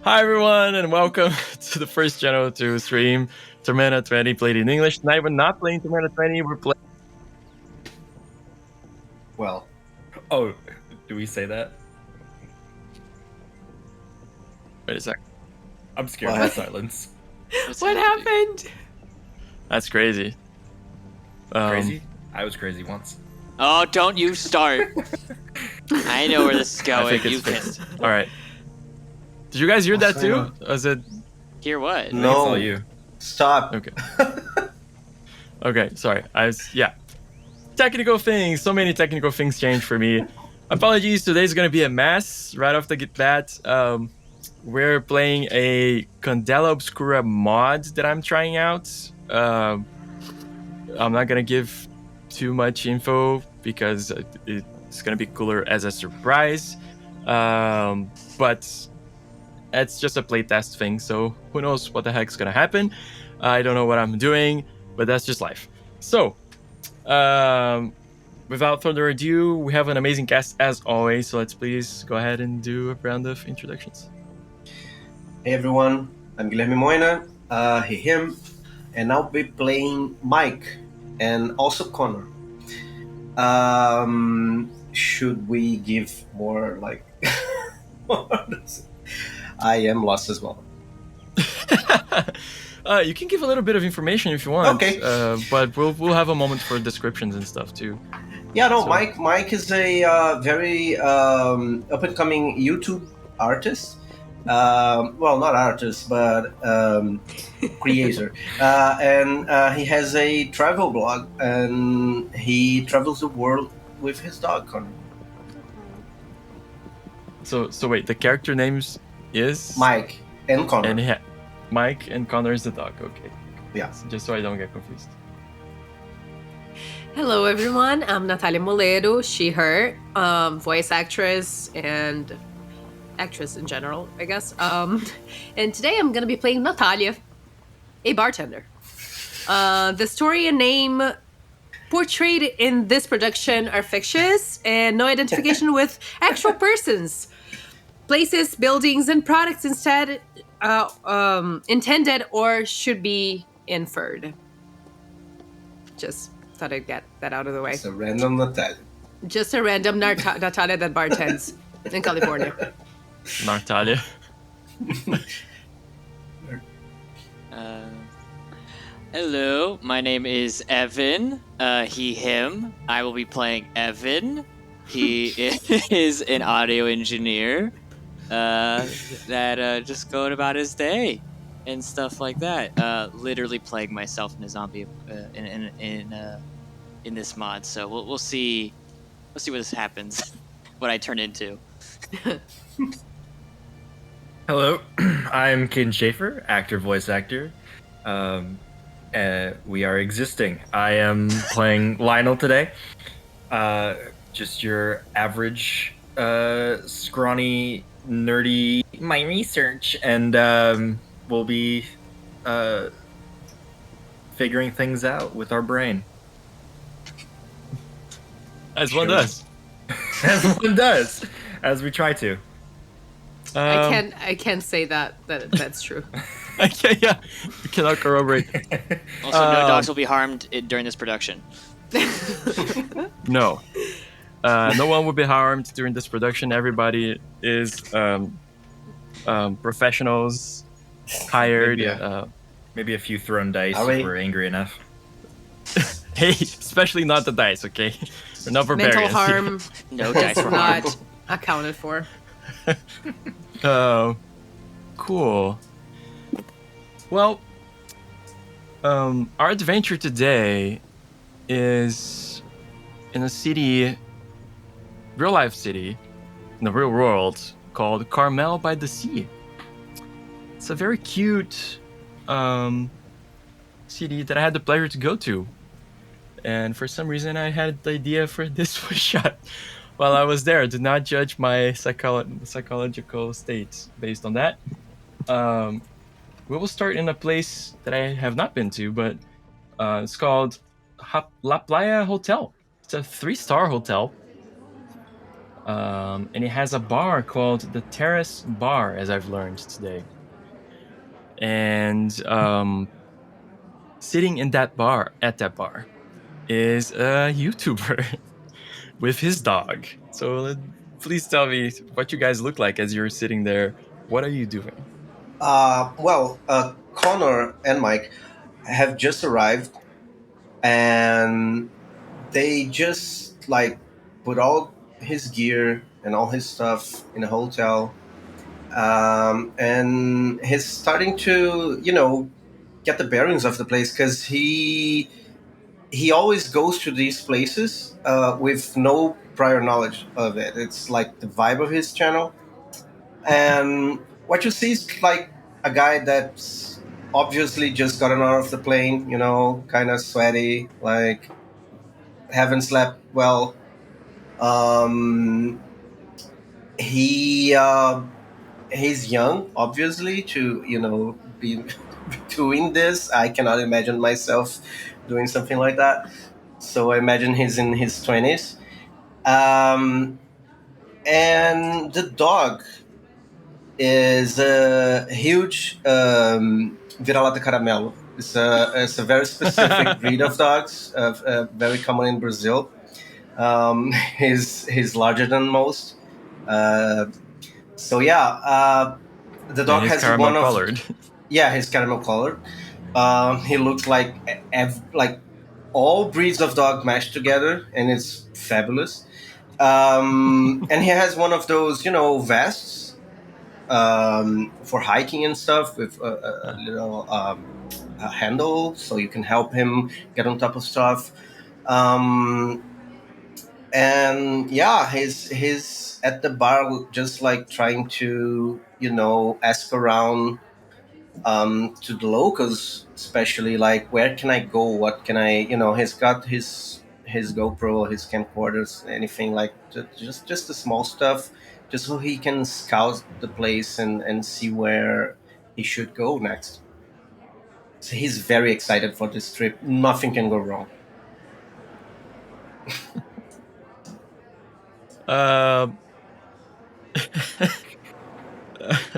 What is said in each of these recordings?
Hi everyone, and welcome to the first channel to stream Tormenta 20 played in English. Tonight we're not playing Tormenta 20, we're playing... Well, Oh, do we say that? Wait a sec. I'm scared What? of silence. What happened? That's crazy. Crazy? I was crazy once. Oh, don't you start. I know where this is I going. think You it's can fixed. Alright. Did you guys hear What's that too? going on? Was it... hear what? I think No. it's all you. Stop. Okay. Okay, sorry. Technical things. So many technical things changed for me. Apologies, today's gonna be a mess. Right off the bat, we're playing a Candela Obscura mod that I'm trying out. I'm not gonna give too much info because it's gonna be cooler as a surprise. But it's just a playtest thing, so who knows what the heck's gonna happen. I don't know what I'm doing, but that's just life. So, without further ado, we have an amazing cast as always, so let's please go ahead and do a round of introductions. Hey everyone, I'm Guilherme Moina, he, him, and I'll be playing Mike and also Connor. Should we give more like? I am lost as well. You can give a little bit of information if you want. Okay. But we'll have a moment for descriptions and stuff too. Yeah, no, So- Mike is a very up and coming YouTube artist. Well, not artist, but creator. And he has a travel blog, and he travels the world with his dog, Connor. So wait, the character names is Mike and Connor. and Mike and Connor is the dog. Okay. Yeah. Just so I don't get confused. Hello, everyone. I'm Natalia Moledo, she, her, voice actress and actress in general, I guess. And today I'm going to be playing Natalia, a bartender. The story and name portrayed in this production are fictitious and no identification with actual persons, places, buildings, and products instead intended or should be inferred. Just thought I'd get that out of the way. It's a random Natalia. Just a random Natalia that bartends in California. Natalia. Hello, my name is Evan. He, him. I will be playing Evan. He is an audio engineer that just going about his day and stuff like that. Literally playing myself in a zombie in this mod. So we'll see. We'll see what this happens. What I turn into. Hello, I'm Ken Schaefer, actor, voice actor. We are existing. I am playing Lionel today. Just your average, scrawny, nerdy, my research, and we'll be figuring things out with our brain. As one Sure. does. As one does, as we try to. I can't say that's true. I can't, yeah, you cannot corroborate. Also, no dogs will be harmed during this production. No. No one will be harmed during this production. Everybody is professionals, hired. Maybe a few thrown dice Are we- if we're angry enough. Hey, especially not the dice, okay? We're not barbarians. Mental harm No dice is were harmed. not accounted for. Cool. Well, our adventure today is in a city, real life city, in the real world, called Carmel by the Sea. It's a very cute city that I had the pleasure to go to. And for some reason, I had the idea for this one shot while I was there. Do not judge my psychological state based on that. We will start in a place that I have not been to, but it's called La Playa Hotel. It's a 3-star hotel. And it has a bar called the Terrace Bar, as I've learned today. And sitting in that bar, is a YouTuber with his dog. So please tell me what you guys look like as you're sitting there. What are you doing? Connor and Mike have just arrived, and they just like put all his gear and all his stuff in a hotel. And he's starting to, get the bearings of the place because he always goes to these places with no prior knowledge of it. It's like the vibe of his channel. And what you see is like a guy that's obviously just gotten out of the plane, kind of sweaty, like haven't slept well. Um, he he's young, obviously, to be doing this. I cannot imagine myself doing something like that. So I imagine he's in his 20s. Um, and the dog is a huge vira-lata caramelo. It's a very specific breed of dogs, very common in Brazil. He's larger than most. Uh, so yeah, the And dog he's has caramel one of colored. yeah, he's caramel colored. He looks like like all breeds of dog mashed together, and it's fabulous. And he has one of those, vests for hiking and stuff with a little a handle, so you can help him get on top of stuff. Um, and yeah, he's at the bar, just like trying to, ask around to the locals, especially like where can I go, what can I, he's got his GoPro, his camcorders, anything like just the small stuff, just so he can scout the place and see where he should go next. So he's very excited for this trip. Nothing can go wrong. Oh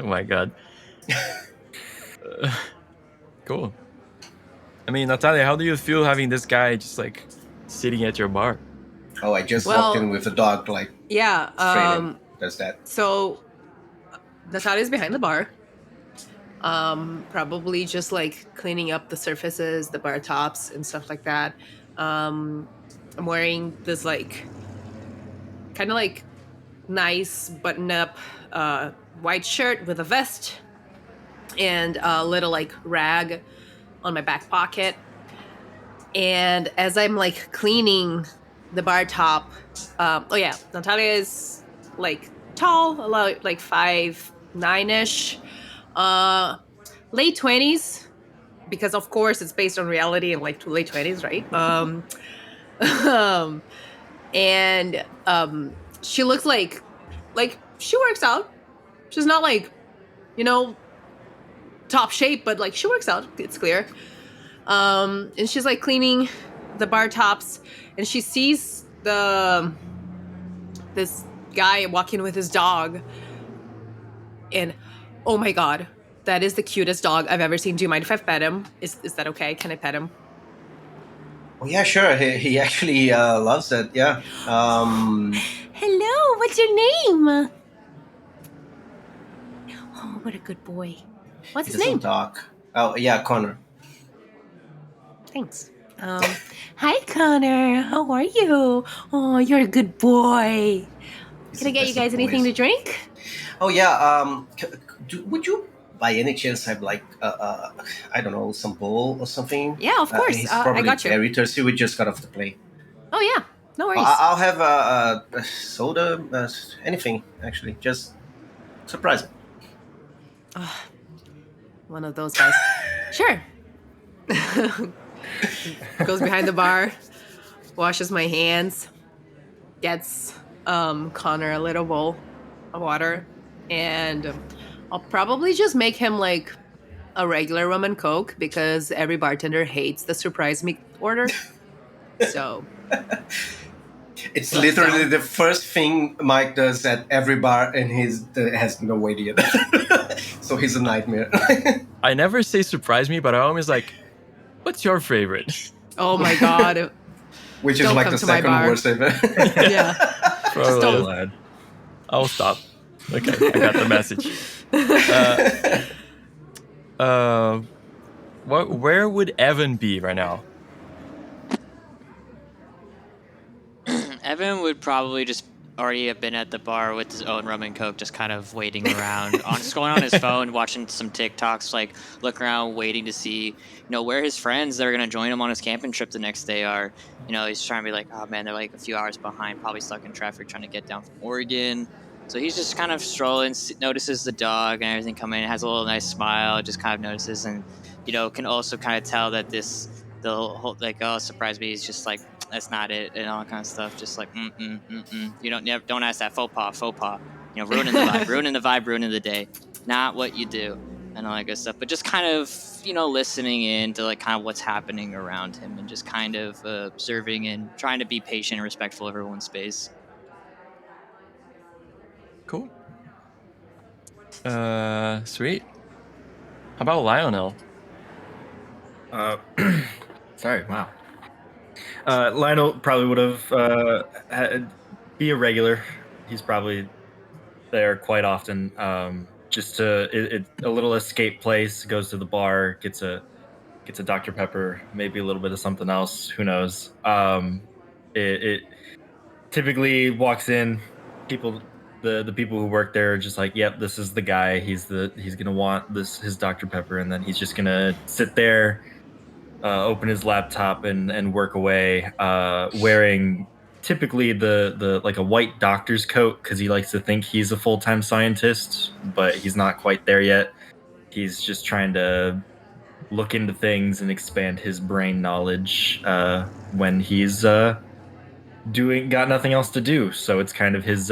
my god. Cool. I mean, Natalia, how do you feel having this guy just like sitting at your bar? Oh, I just Well, walked in with a dog, like Yeah. straight in. Does that? So Natalia's behind the bar. Probably just like cleaning up the surfaces, the bar tops, and stuff like that. I'm wearing this like kind of like nice button up white shirt with a vest and a little like rag on my back pocket. And as I'm like cleaning the bar top, Natalia is like tall, about like 5'9" ish, late 20s, because of course it's based on reality and like late 20s, right? Um, and she looks like she works out. She's not like, top shape, but like she works out. It's clear. And she's like cleaning the bar tops, and she sees this guy walking with his dog, and oh my god, that is the cutest dog I've ever seen. Do you mind if I pet him? Is that okay? Can I pet him? Oh yeah, sure. He actually loves it. Yeah. Hello, what's your name? Oh, what a good boy. What's He his doesn't name? talk. Oh yeah, Connor. Thanks. Hi, Connor. How are you? Oh, you're a good boy. He's Can I the get you best of guys anything boys. to drink? Oh yeah. Would you, by any chance, have like I don't know, some bowl or something? Yeah, of course. He's I probably got you. very thirsty. We just got off the plane. Oh yeah, no worries. I'll have a soda, anything actually. Just surprise him. One of those guys. Sure. Goes behind the bar, washes my hands, gets Connor a little bowl of water, and I'll probably just make him like a regular rum and coke because every bartender hates the surprise me order. So It's Left literally down. the first thing Mike does at every bar, and he has no idea. So he's a nightmare. I never say surprise me, but I always like, what's your favorite? Oh my god. Which is Don't like come the to my second bar. worst ever. Yeah. Probably. don't- Glad. I'll stop. Okay, I got the message. Where would Evan be right now? Evan would probably just already have been at the bar with his own rum and coke, just kind of waiting around, just going on his phone, watching some TikToks, like looking around, waiting to see, where his friends that are gonna join him on his camping trip the next day are. He's trying to be like, oh man, they're like a few hours behind, probably stuck in traffic trying to get down from Oregon. So he's just kind of strolling, notices the dog and everything coming in, has a little nice smile, just kind of notices, and can also kind of tell that the whole like, oh, surprise me, he's just like, that's not it, and all that kind of stuff. Just like, you don't ask that, faux pas. Ruining the vibe, ruining the day. Not what you do, and all that good stuff. But just kind of, listening in to like kind of what's happening around him, and just kind of observing and trying to be patient and respectful of everyone's space. Cool. Sweet. How about Lionel? Sorry, wow. Lionel probably would have be a regular. He's probably there quite often. Just a little escape place. Goes to the bar, gets a Dr. Pepper, maybe a little bit of something else. Who knows? It typically walks in. The people who work there are just like, yep, this is the guy. He's gonna want his Dr. Pepper, and then he's just gonna sit there, open his laptop and work away, wearing typically the like a white doctor's coat because he likes to think he's a full-time scientist, but he's not quite there yet. He's just trying to look into things and expand his brain knowledge when he's got nothing else to do. So it's kind of his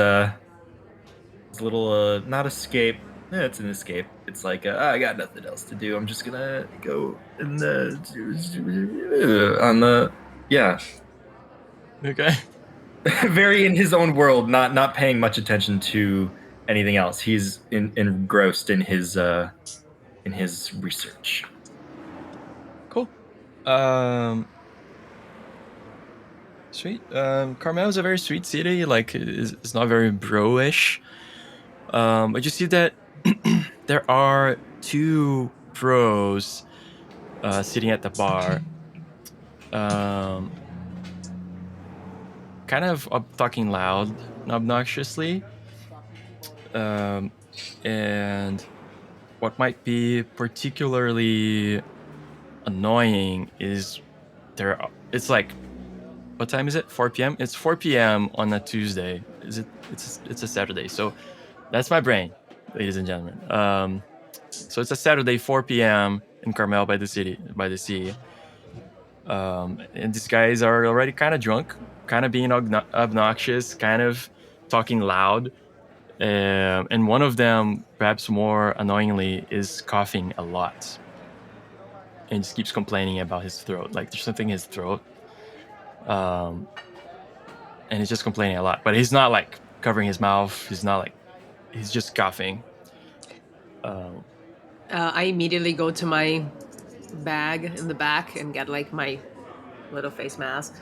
little not escape. Yeah, it's an escape. It's like I got nothing else to do. I'm just gonna go and on the Okay. very in his own world, not paying much attention to anything else. He's engrossed in his research. Cool. Sweet. Carmel is a very sweet city. Like, it's not very bro-ish. But you see that there are two pros sitting at the bar. Kind of talking loud, obnoxiously. And what might be particularly annoying is it's like, what time is it? 4 p.m. It's 4 p.m. on a Tuesday. It's a Saturday. So that's my brain, ladies and gentlemen. So it's a Saturday, 4 p.m. in Carmel by the sea. And these guys are already kind of drunk, kind of being obnoxious, kind of talking loud. And one of them, perhaps more annoyingly, is coughing a lot. And just keeps complaining about his throat. Like, there's something in his throat. And he's just complaining a lot. But he's not, like, covering his mouth. He's not, like... He's just coughing. I immediately go to my bag in the back and get like my little face mask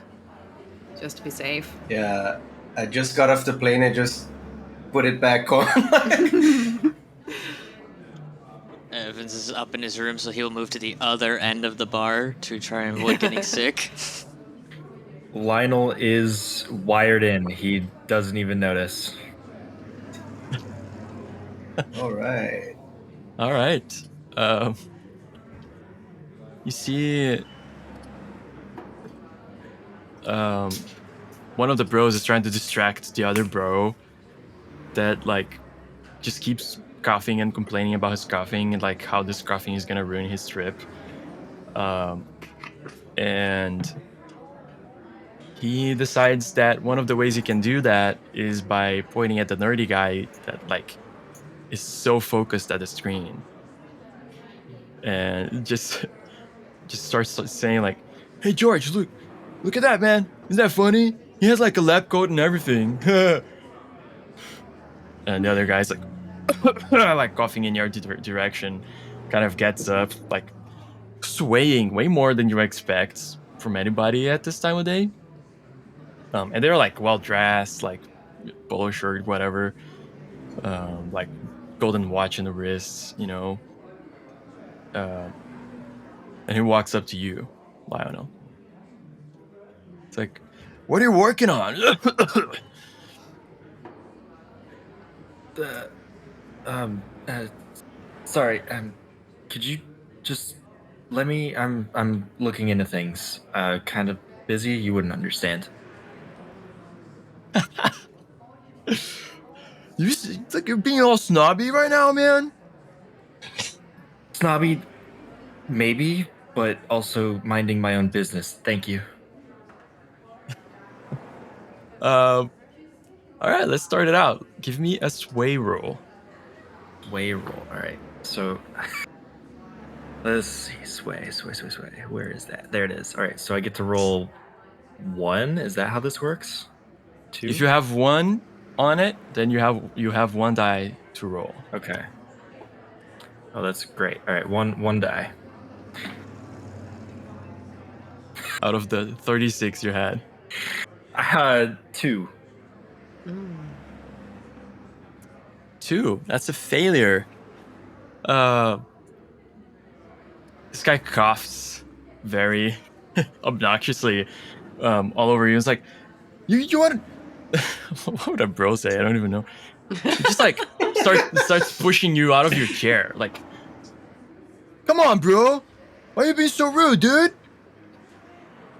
just to be safe. Yeah, I just got off the plane and just put it back on. Evans is up in his room, so he'll move to the other end of the bar to try and avoid getting sick. Lionel is wired in. He doesn't even notice. All right. You see, one of the bros is trying to distract the other bro that, like, just keeps coughing and complaining about his coughing and, like, how this coughing is gonna ruin his trip. And he decides that one of the ways he can do that is by pointing at the nerdy guy that, like, is so focused at the screen, and just starts saying, like, "Hey George, look at that, man! Isn't that funny? He has like a lab coat and everything. And the other guy's like, like coughing in your direction, kind of gets up, like swaying way more than you expect from anybody at this time of day. And they're like well dressed, like polo shirt, whatever, like golden watch in the wrists, you know. And he walks up to you, Lionel. It's like, what are you working on? Sorry. Could you just let me? I'm looking into things. Kind of busy. You wouldn't understand. It's like you're being all snobby right now, man. Snobby, maybe, but also minding my own business. Thank you. All right, let's start it out. Give me a sway roll. Sway roll. All right. So let's see. Sway. Where is that? There it is. All right. So I get to roll 1. Is that how this works? 2. If you have 1 on it, then you have 1 die to roll. Okay. Oh, that's great. All right. One die. Out of the 36 you had. I had 2. 2. That's a failure. This guy coughs very obnoxiously all over you. It's like, you want to... What would a bro say? I don't even know. He just like starts pushing you out of your chair. Like, come on, bro. Why are you being so rude, dude?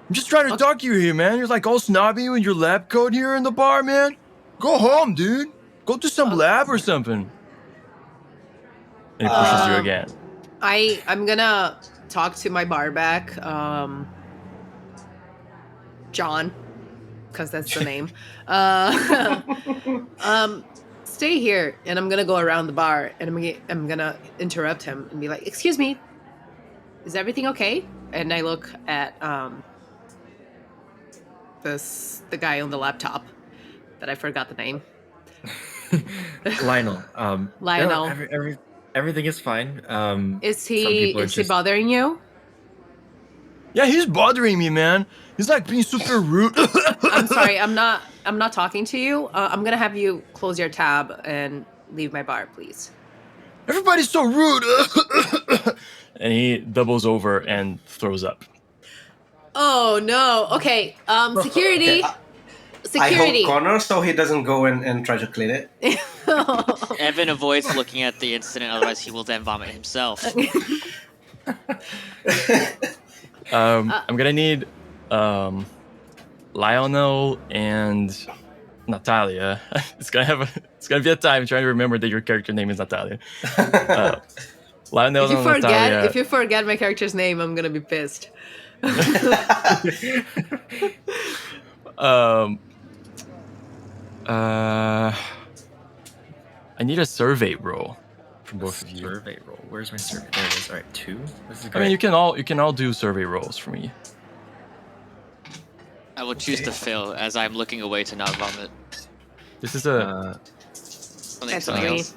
I'm just trying to talk to you here, man. You're like all snobby with your lab coat here in the bar, man. Go home, dude. Go to some lab or something. And he pushes you again. I'm gonna talk to my bar back, John, because that's the name. Stay here, and I'm gonna go around the bar, and I'm gonna interrupt him and be like, "Excuse me, is everything okay?" And I look at the guy on the laptop that I forgot the name. Lionel. Lionel. No, everything is fine. Is he bothering you? Yeah, he's bothering me, man. He's like being super rude. I'm sorry, I'm not talking to you. I'm gonna have you close your tab and leave my bar, please. Everybody's so rude. And he doubles over and throws up. Oh no. Okay. Security. Okay, Security. I hold Connor so he doesn't go and try to clean it. Evan avoids looking at the incident, otherwise he will then vomit himself. I'm gonna need Lionel and Natalia. It's gonna be a time trying to remember that your character name is Natalia. Lionel and Natalia. If you forget my character's name, I'm gonna be pissed. I need a survey roll from both of you. Survey roll. Where's my survey? There it is. All right, 2. This is I great. mean, you can all do survey rolls for me. I will choose to fail as I'm looking away to not vomit. This is a That's Something me. else.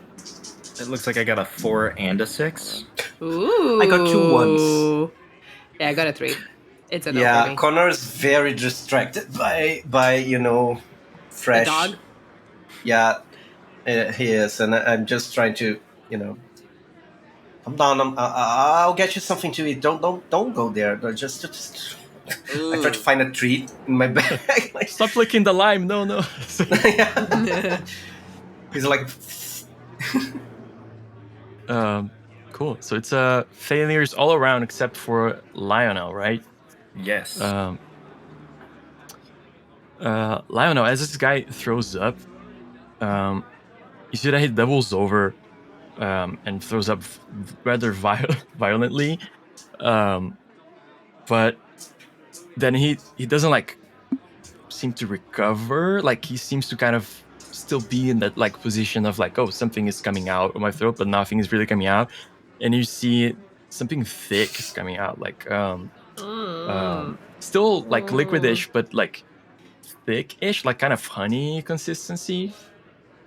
It looks like I got a 4 and a 6. Ooh. I got 2 ones. Yeah, I got a 3. It's a no for Yeah, me. Connor is very distracted by The fresh. dog. Yeah, he is, and I'm just trying to, I'm done. I'll get you something to eat. Don't go there. Just I try to find a treat in my bag. Like, stop licking the lime. No. yeah. He's like, Cool. So it's failures all around except for Lionel, right? Yes. Lionel, as this guy throws up, you see that he doubles over and throws up rather violently. But then he doesn't like seem to recover. Like he seems to kind of still be in that like position of like, oh, something is coming out of my throat, but nothing is really coming out. And you see something thick is coming out, like still like liquidish, but like thick-ish, like kind of honey consistency.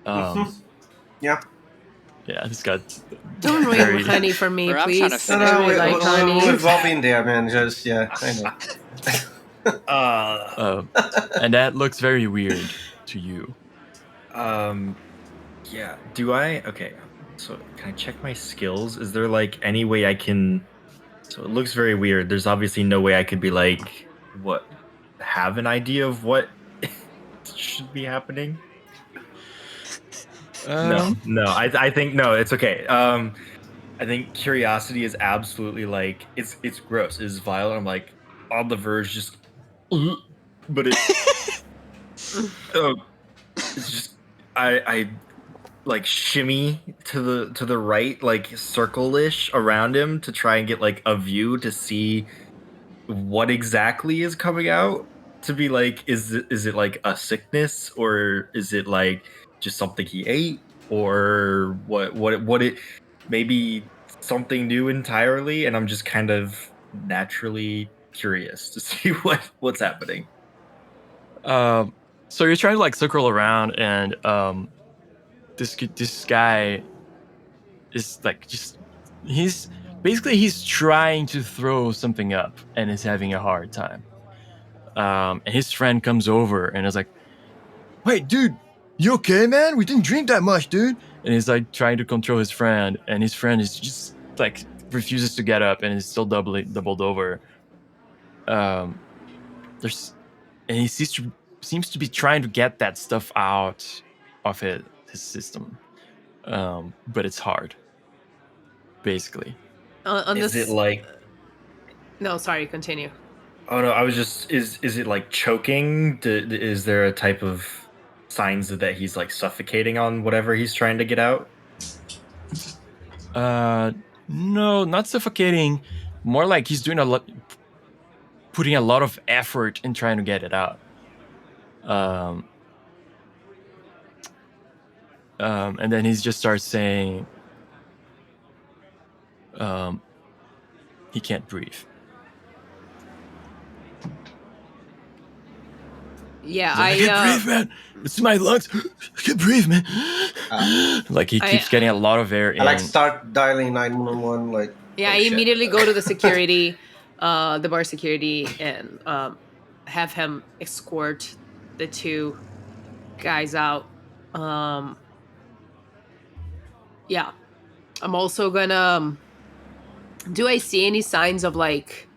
Yeah. Yeah, it's got Don't ruin very- honey for me, Bro, I'm trying to please. finish I really my like honey. We've all been there, man. Just I know. and that looks very weird to you. Yeah. Do I? Okay. So can I check my skills? Is there like any way I can? So it looks very weird. There's obviously no way I could be like, what? Have an idea of what should be happening? No. I think no. It's okay. I think curiosity is absolutely like it's gross. It's vile. I'm like on the verge, just, but it's it's just I like shimmy to the right, like circle-ish around him to try and get like a view to see what exactly is coming out. To be like, is it like a sickness, or is it like just something he ate, or what it maybe something new entirely, and I'm just kind of naturally curious to see what's happening. So you're trying to like circle around, and this guy is like he's trying to throw something up and is having a hard time. And his friend comes over and is like, "Wait, dude, you okay, man? We didn't drink that much, dude." And he's like trying to control his friend, and his friend is just like refuses to get up and is still doubled over. And he seems to be trying to get that stuff out of his system, but it's hard. Basically, On Is this, it like? no, sorry, continue. Oh no, I was just is it like choking? Is there a type of signs that he's like suffocating on whatever he's trying to get out? no, not suffocating. More like he's doing putting a lot of effort in trying to get it out. And then he just starts saying, he can't breathe. Yeah, I can't breathe, man. It's in my lungs. I can't breathe, man. Like he keeps getting a lot of air in. I like start dialing 911. Like Yeah, oh, I shit. immediately go to the security, the bar security, and have him escort the two guys out. Yeah, I'm also gonna. Do I see any signs of like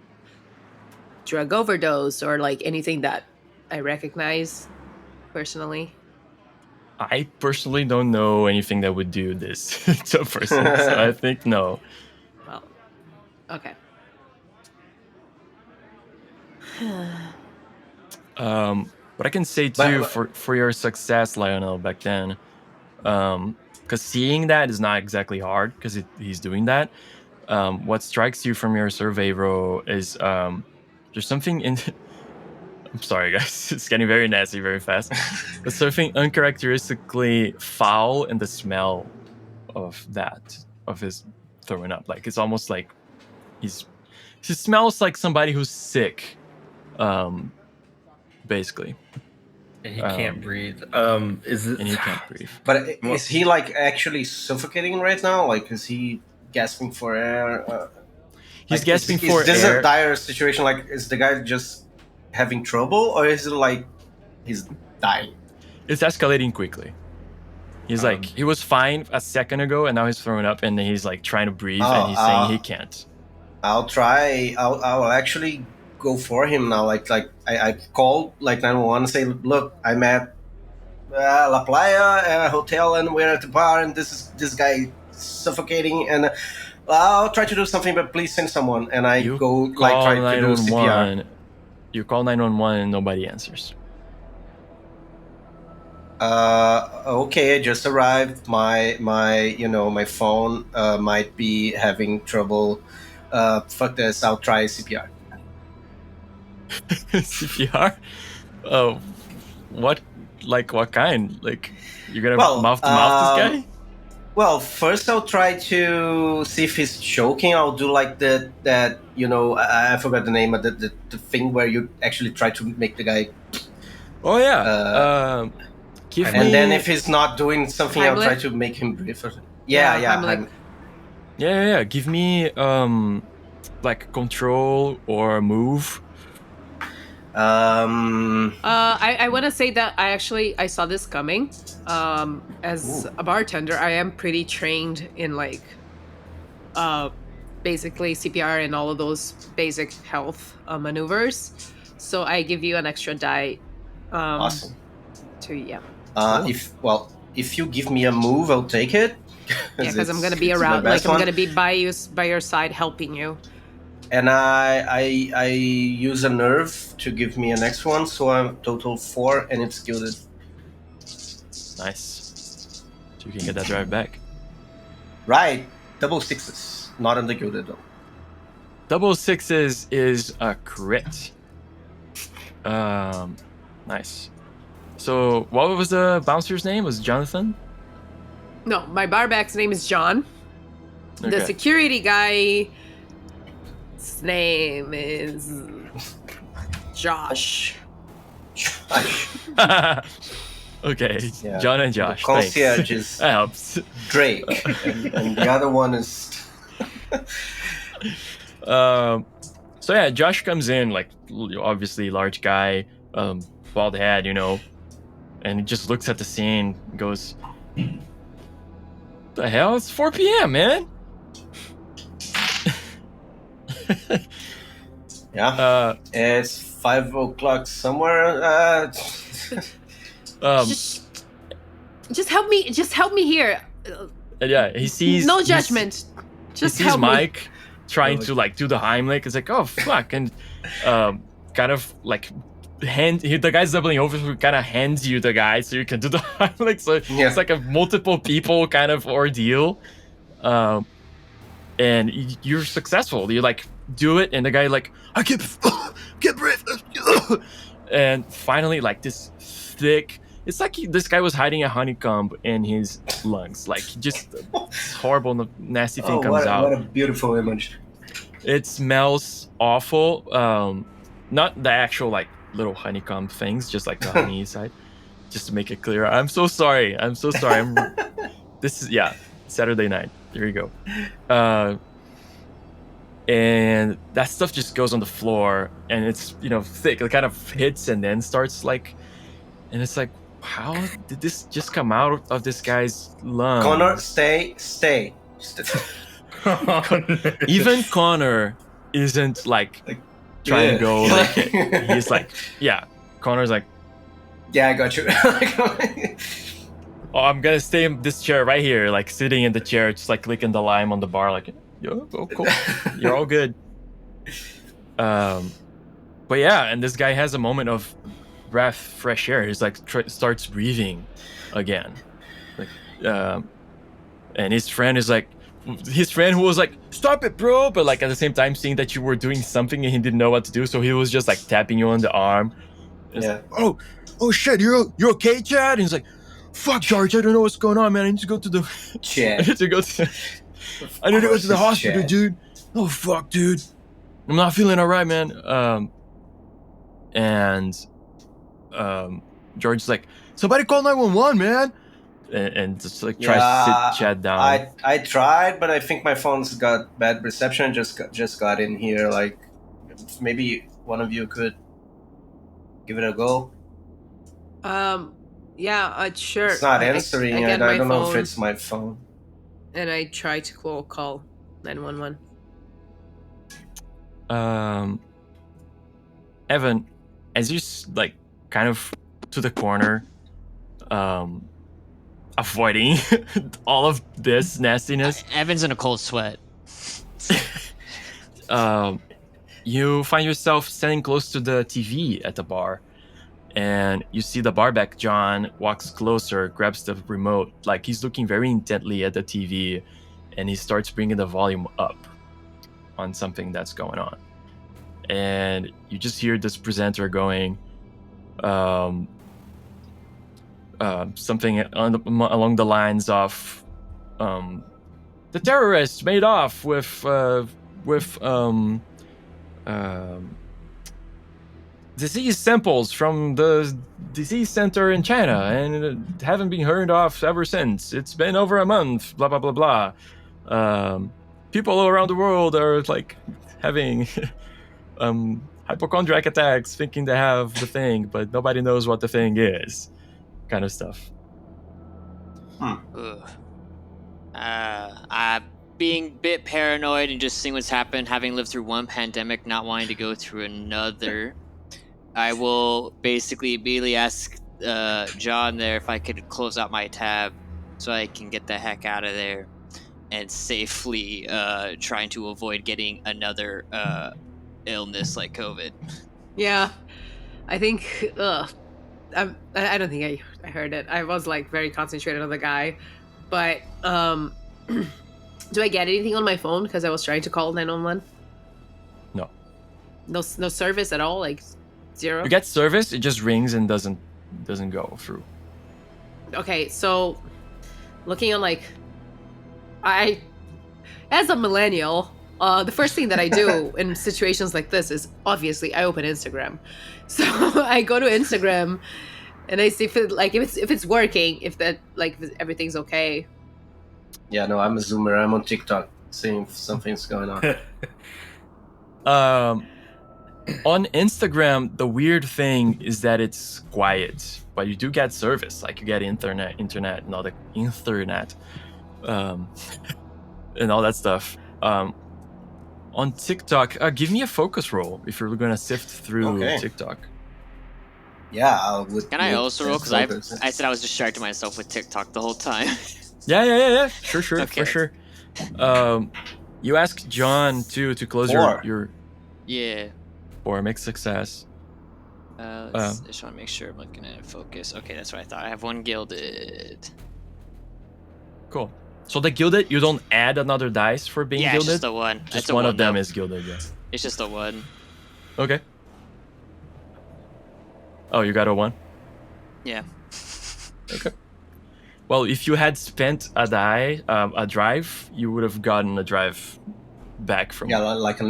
drug overdose or like anything that I recognize personally? I personally don't know anything that would do this to a person, so I think no. Well, okay. What I can say too for your success, Lionel, back then, because seeing that is not exactly hard because he's doing that. What strikes you from your survey row is there's something in. I'm sorry, guys. It's getting very nasty very fast. There's something uncharacteristically foul in the smell of his throwing up. Like it's almost like he smells like somebody who's sick. Basically. And he can't breathe. Is it? And he can't breathe. But is he like actually suffocating right now? Like, is he gasping for air? He's like, gasping for is this air. a dire situation? Like, is the guy just having trouble, or is it like he's dying? It's escalating quickly. He's like, he was fine a second ago, and now he's throwing up, and he's like trying to breathe, and he's saying he can't. I'll try. I'll actually go for him now. Like I call like 911 and say, look, I'm at La Playa hotel, and we're at the bar, and this guy suffocating, and I'll try to do something, but please send someone. And I go like try to do CPR. You call 911 and nobody answers. Okay, I just arrived. My phone might be having trouble. Fuck this, I'll try CPR. CPR? Oh, what kind? Like, you're gonna mouth to mouth this guy? Well, first I'll try to see if he's choking. I'll do like that I forgot the name of the thing where you actually try to make the guy Oh yeah. Give me. And then if he's not doing something, I'll try Heimlich? to make him brief. Yeah. Heimlich. Yeah. Give me like control or move. I want to say that I saw this coming. As a bartender, I am pretty trained in like basically CPR and all of those basic health maneuvers. So I give you an extra die. Awesome. Cool. If you give me a move, I'll take it. Yeah, because I'm gonna be around. Like I'm gonna be by your side, helping you. And I use a nerve to give me a next one, so I'm total 4, and it's gilded. Nice. So you can get that drive back. Right, double 6s, not on the gilded though. Double 6s is a crit. Nice. So what was the bouncer's name? Was it Jonathan? No, my barback's name is John. Okay. The security guy's name is Josh. Okay, Yeah. John and Josh. The concierge Thanks. is That helps. Drake, and the other one is. So yeah, Josh comes in, like obviously large guy, bald head, and he just looks at the scene, and goes, "The hell? It's 4 p.m., man." Yeah. It's 5 o'clock somewhere. Just help me. Just help me here. Yeah, he sees No judgment. He Just sees help me. Mike trying to like do the Heimlich. It's like, oh fuck, and kind of like the guy's doubling over, so he kind of hands you the guy so you can do the Heimlich. So it's like a multiple people kind of ordeal, and you're successful. You like do it, and the guy like, I can't breathe, and finally like this thick. It's like this guy was hiding a honeycomb in his lungs. Like, just horrible, nasty thing comes out. What a beautiful image. It smells awful. Not the actual, like, little honeycomb things, just like the honey side. Just to make it clear. I'm so sorry. This is, Saturday night. There you go. And that stuff just goes on the floor, and it's, thick. It kind of hits and then starts, like, and it's like, how did this just come out of this guy's lungs? Connor, stay. Even Connor isn't like trying to go like it. He's like, Connor's like, yeah, I got you. oh, I'm gonna stay in this chair right here, like sitting in the chair, just like clicking the lime on the bar, like, oh, cool, you're all good. But yeah, and this guy has a moment of breath, fresh air. He's like starts breathing again, like, and his friend who was like, stop it, bro, but like at the same time seeing that you were doing something and he didn't know what to do, so he was just like tapping you on the arm. Like, oh shit, you're okay, Chad? And he's like, fuck, George, I don't know what's going on, man. I need to go to the Chad. I need to go to the hospital, Chad. Dude. Oh fuck, dude, I'm not feeling all right, man. George's like, somebody call 911, man, and just like tries to sit Chad down. I tried, but I think my phone's got bad reception. Just got in here. Like, maybe one of you could give it a go. Sure. It's not answering. I don't know if it's my phone. And I try to call 911. Evan, as you like kind of to the corner, avoiding all of this nastiness. Evan's in a cold sweat. You find yourself standing close to the TV at the bar, and you see the barback John walks closer, grabs the remote, like he's looking very intently at the TV, and he starts bringing the volume up on something that's going on. And you just hear this presenter going, something along the lines of, the terrorists made off with disease samples from the disease center in China and haven't been heard of ever since. It's been over a month, blah, blah, blah, blah. People all around the world are like having hypochondriac attacks thinking they have the thing, but nobody knows what the thing is, kind of stuff. Ugh. Being a bit paranoid and just seeing what's happened, having lived through one pandemic, not wanting to go through another, I will basically immediately ask John there if I could close out my tab so I can get the heck out of there and safely trying to avoid getting another illness like COVID. Yeah, I think. I don't think I heard it. I was like very concentrated on the guy, but do I get anything on my phone because I was trying to call 911? No. No service at all. Like zero. You get service, it just rings and doesn't go through. Okay, so looking on like, as a millennial, the first thing that I do in situations like this is obviously I open Instagram. So I go to Instagram and I see if it's working, if everything's okay. Yeah, no, I'm a zoomer. I'm on TikTok seeing if something's going on. On Instagram, the weird thing is that it's quiet, but you do get service. Like you get internet, and all the internet, and all that stuff. On TikTok, give me a focus roll if you're gonna sift through TikTok. Yeah, Can I also roll? Because I said I was distracting myself with TikTok the whole time. Yeah. Sure, Okay. for sure. You ask John to close your Yeah. 4 mixed success. I just want to make sure I'm looking at focus. Okay, that's what I thought. I have 1 gilded. Cool. So the gilded, you don't add another dice for being Yeah, gilded? it's just the 1. Just one of them is gilded, yeah. It's just the 1. Okay. Oh, you got a 1? Yeah. Okay. Well, if you had spent a drive, you would have gotten a drive back from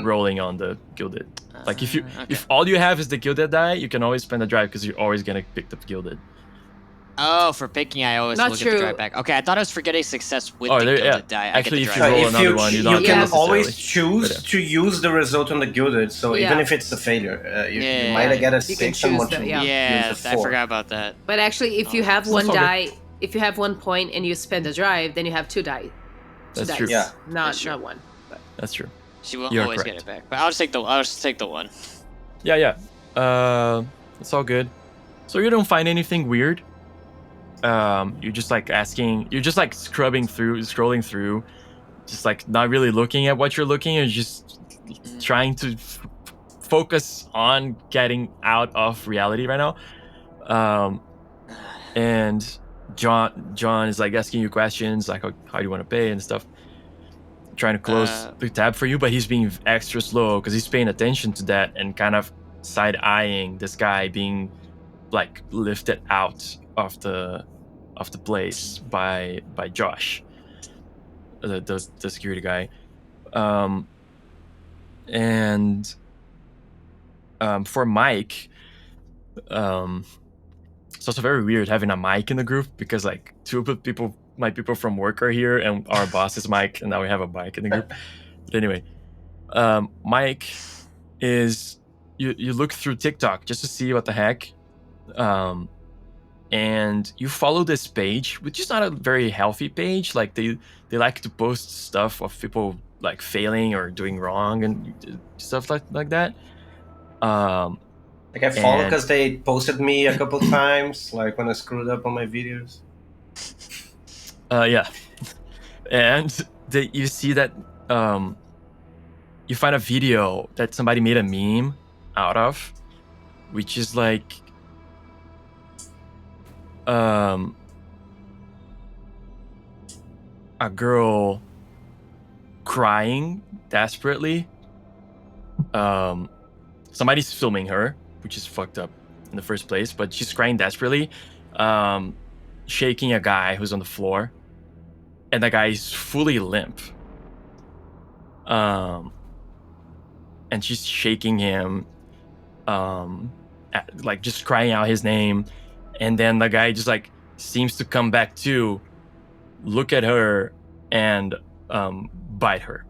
rolling on the gilded. Like if all you have is the gilded die, you can always spend a drive because you're always gonna pick the gilded. Oh, for picking, I always look at the drive back. Okay, I thought I was forgetting success with the gilded die. Actually, if you roll another one, you don't can always choose to use the result on the gilded. So even if it's a failure, you might get a 6 and want to use a 4. I forgot about that. But actually, if you have one die, if you have 1 point and you spend a drive, then you have 2 die. That's true. Yeah, not 1. But. That's true. She will always get it back. But I'll just take the 1. Yeah. It's all good. So you don't find anything weird. You're just like scrolling through, just like not really looking at what you're looking, you're just trying to focus on getting out of reality right now. And John is like asking you questions like how do you want to pay and stuff, trying to close the tab for you, but he's being extra slow because he's paying attention to that and kind of side-eyeing this guy being like lifted out of the place by Josh, the security guy. And for Mike, it's also very weird having a Mike in the group because like 2 people, my people from work are here and our boss is Mike, and now we have a Mike in the group. But anyway, Mike is you look through TikTok just to see what the heck. And you follow this page, which is not a very healthy page. Like they like to post stuff of people like failing or doing wrong and stuff like that. Like I follow because they posted me a couple times, like when I screwed up on my videos. Yeah, and you see that you find a video that somebody made a meme out of, which is like a girl crying desperately. Somebody's filming her, which is fucked up in the first place, but she's crying desperately, shaking a guy who's on the floor, and the guy is fully limp. And she's shaking him, like just crying out his name, and then the guy just like seems to come back to look at her and bite her.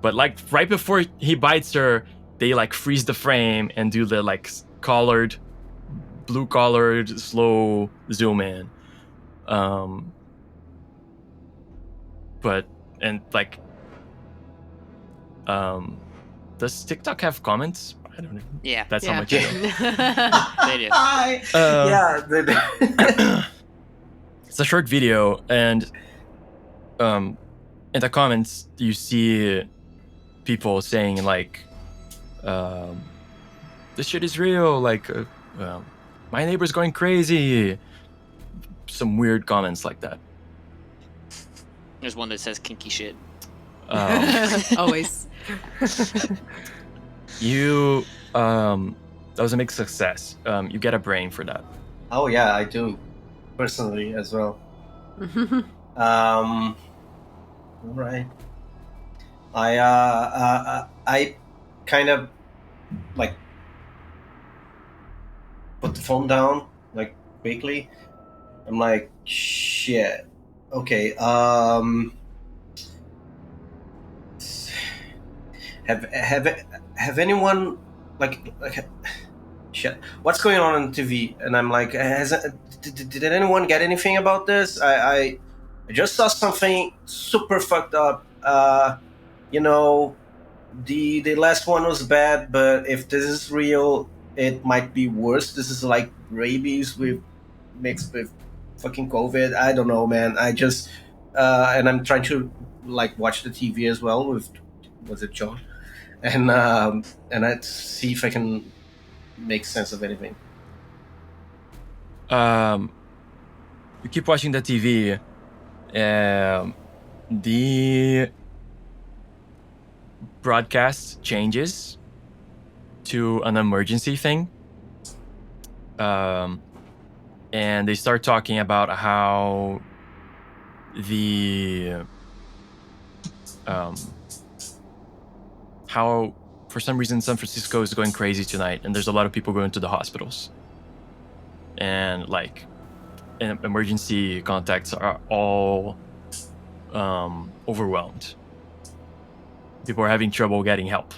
But like right before he bites her, they like freeze the frame and do the like blue collared slow zoom in. But and like does TikTok have comments? I don't know. Yeah. That's how much I know. They do. Yeah, they do. It's a short video, and in the comments you see people saying like, "This shit is real." Like, my neighbor's going crazy. Some weird comments like that. There's one that says kinky shit. Always. You that was a big success. You get a brain for that. Oh yeah, I do, personally as well. Right. I kind of like put the phone down like quickly. I'm like, shit. Okay. Have anyone like shit? What's going on TV? And I'm like, did anyone get anything about this? I just saw something super fucked up. The last one was bad, but if this is real, it might be worse. This is like rabies with mixed with fucking COVID. I don't know, man. I just and I'm trying to like watch the TV as well with was it John, and I see if I can make sense of anything. You keep watching the TV. The broadcast changes to an emergency thing. And they start talking about how how for some reason San Francisco is going crazy tonight, and there's a lot of people going to the hospitals, and like emergency contacts are all overwhelmed. People are having trouble getting help.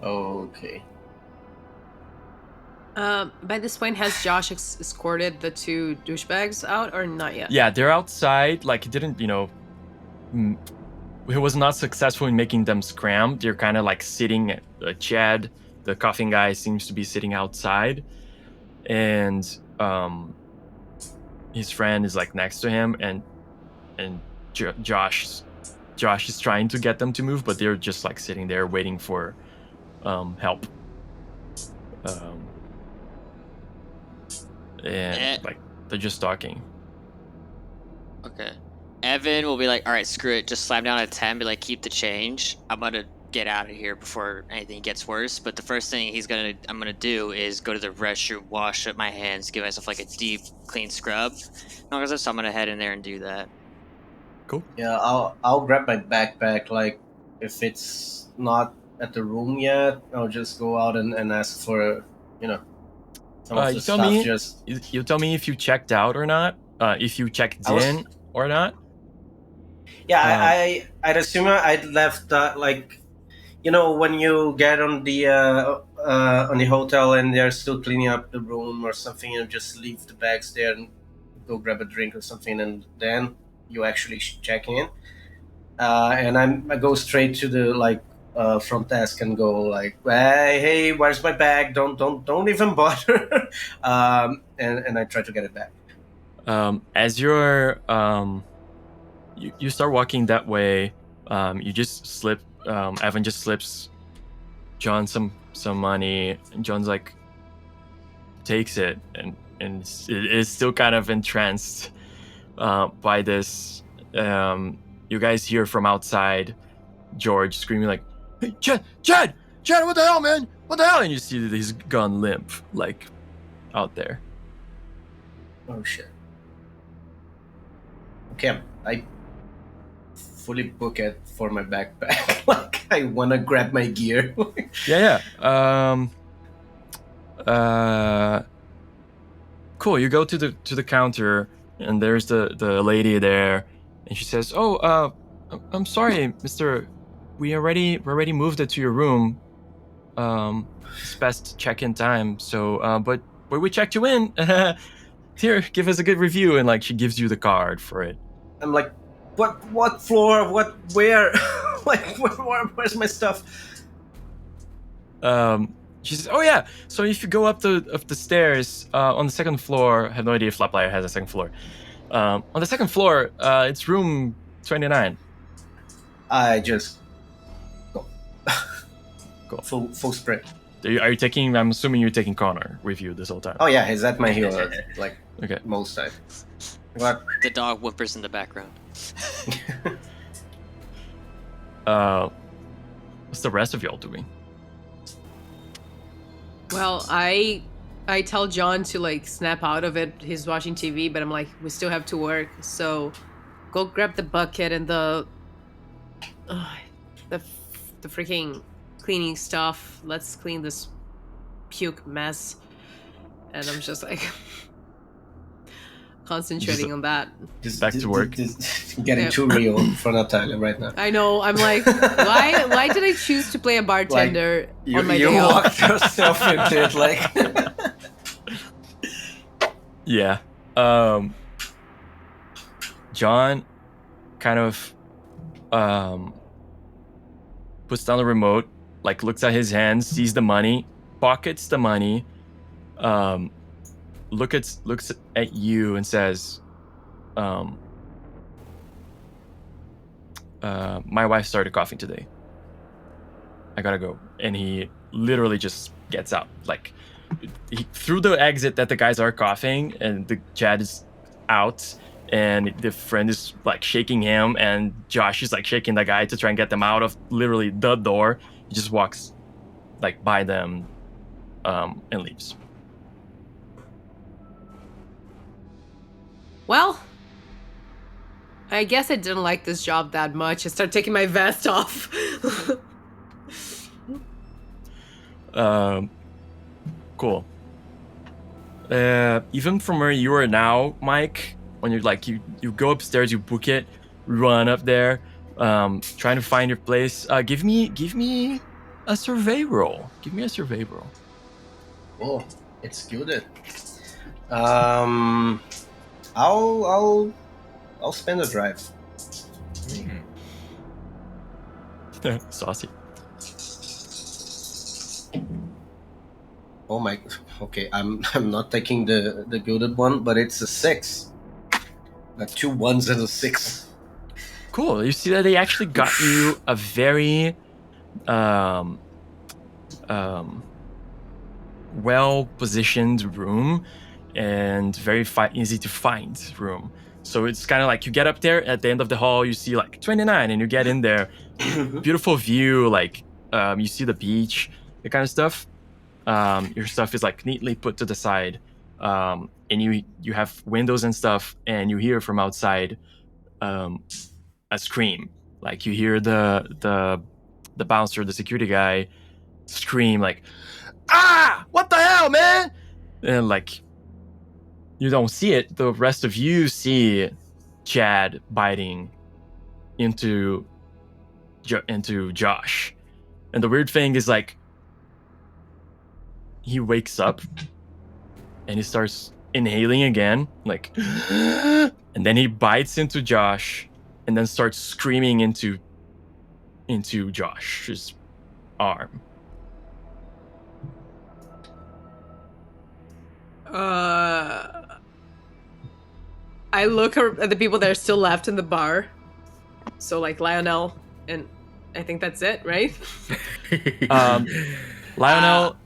Okay. By this point, has Josh escorted the two douchebags out or not yet? Yeah, they're outside. Like, he didn't, he was not successful in making them scram. They're kind of like sitting. Chad, the coughing guy, seems to be sitting outside, and his friend is like next to him, and Josh is trying to get them to move, but they're just like sitting there waiting for help. And like they're just talking. Okay. Evan will be like, all right, screw it. Just slam down a 10, be like, keep the change. I'm going to get out of here before anything gets worse. But the first thing I'm going to do is go to the restroom, wash up my hands, give myself like a deep, clean scrub. So I'm going to head in there and do that. Cool. Yeah, I'll grab my backpack. Like, if it's not at the room yet, I'll just go out and ask for, some of the stuff. You tell me if you checked out or not. If you checked in or not. Yeah, I'd assume I'd left like, when you get on the hotel and they're still cleaning up the room or something, you just leave the bags there and go grab a drink or something, and then you actually check in. And I go straight to the front desk and go like, hey, where's my bag? Don't even bother. And I try to get it back. As you're you start walking that way, you just slip. Evan just slips John some money, and John's like takes it and is still kind of entranced by this. You guys hear from outside George screaming like, "Hey, Chad, what the hell, man? What the hell?" And you see that he's gone limp, like out there. Oh shit. Okay, I fully book it for my backpack. Like I want to grab my gear. Yeah. Cool. You go to the counter, and there's the lady there, and she says, "Oh, I'm sorry, Mister. We already moved it to your room. It's past check-in time. So, but we checked you in. Here, give us a good review." And like she gives you the card for it. I'm like, what floor? Where? Like, where's my stuff? She says, "Oh yeah. So if you go up the stairs on the second floor, I have no idea if Laplaya has a second floor. On the second floor, it's room 29. I just go. Cool. Full sprint. Are you taking? I'm assuming you're taking Connor with you this whole time. Oh yeah, is that my hero? Like Okay. most time. What? The dog whimpers in the background. What's the rest of y'all doing? Well, I tell John to like snap out of it. He's watching TV, but I'm like, we still have to work. So go grab the bucket and the freaking cleaning stuff. Let's clean this puke mess. And I'm just like concentrating on that. Back to work. Getting too real for Natalia right now. I know. I'm like, why did I choose to play a bartender on my you day off? walked yourself into it like. Yeah. John kind of puts down the remote, like looks at his hands, sees the money, pockets the money, looks at you and says, my wife started coughing today. I gotta go. And he literally just gets out. Like through the exit that the guys are coughing, and the Chad is out, and the friend is like shaking him, and Josh is like shaking the guy to try and get them out of literally the door. He just walks like by them and leaves. Well, I guess I didn't like this job that much. I started taking my vest off. Cool. Even from where you are now, Mike, when you're like you go upstairs, you book it, run up there, trying to find your place. Give me a survey roll. Give me a survey roll. Oh, it's good. I'll spend a drive. Saucy. Oh my. Okay, I'm not taking the gilded one, but it's a 6. Got 2 1s and a 6. Cool. You see that they actually got you a very well positioned room, and very easy to find room. So it's kind of like you get up there at the end of the hall, you see like 29, and you get in there. Beautiful view, like you see the beach, that kind of stuff. Your stuff is like neatly put to the side, and you have windows and stuff, and you hear from outside a scream. Like you hear the bouncer, the security guy, scream like, "Ah! What the hell, man!" And like you don't see it. The rest of you see Chad biting into Josh, and the weird thing is like he wakes up and he starts inhaling again, like, and then he bites into Josh, and then starts screaming into Josh's arm. I look at the people that are still left in the bar. So like Lionel, and I think that's it, right? Lionel,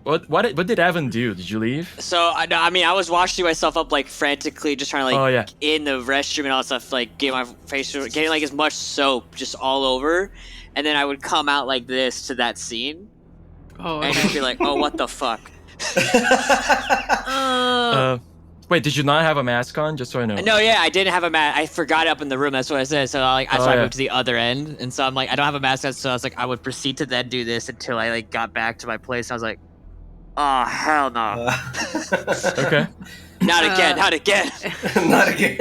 what did Evan do? Did you leave? So I mean, I was washing myself up like frantically, just trying to like in the restroom and all that stuff, like get my face, getting like as much soap just all over, and then I would come out like this to that scene, and I'd be like, "Oh, what the fuck." Wait, did you not have a mask on? Just so I know. No, yeah, I didn't have a mask. I forgot it up in the room. That's what I said. So I moved to the other end, and so I'm like, I don't have a mask on. So I was like, I would proceed to then do this until I like got back to my place. I was like, oh hell no, Okay. not again, not again. Not again.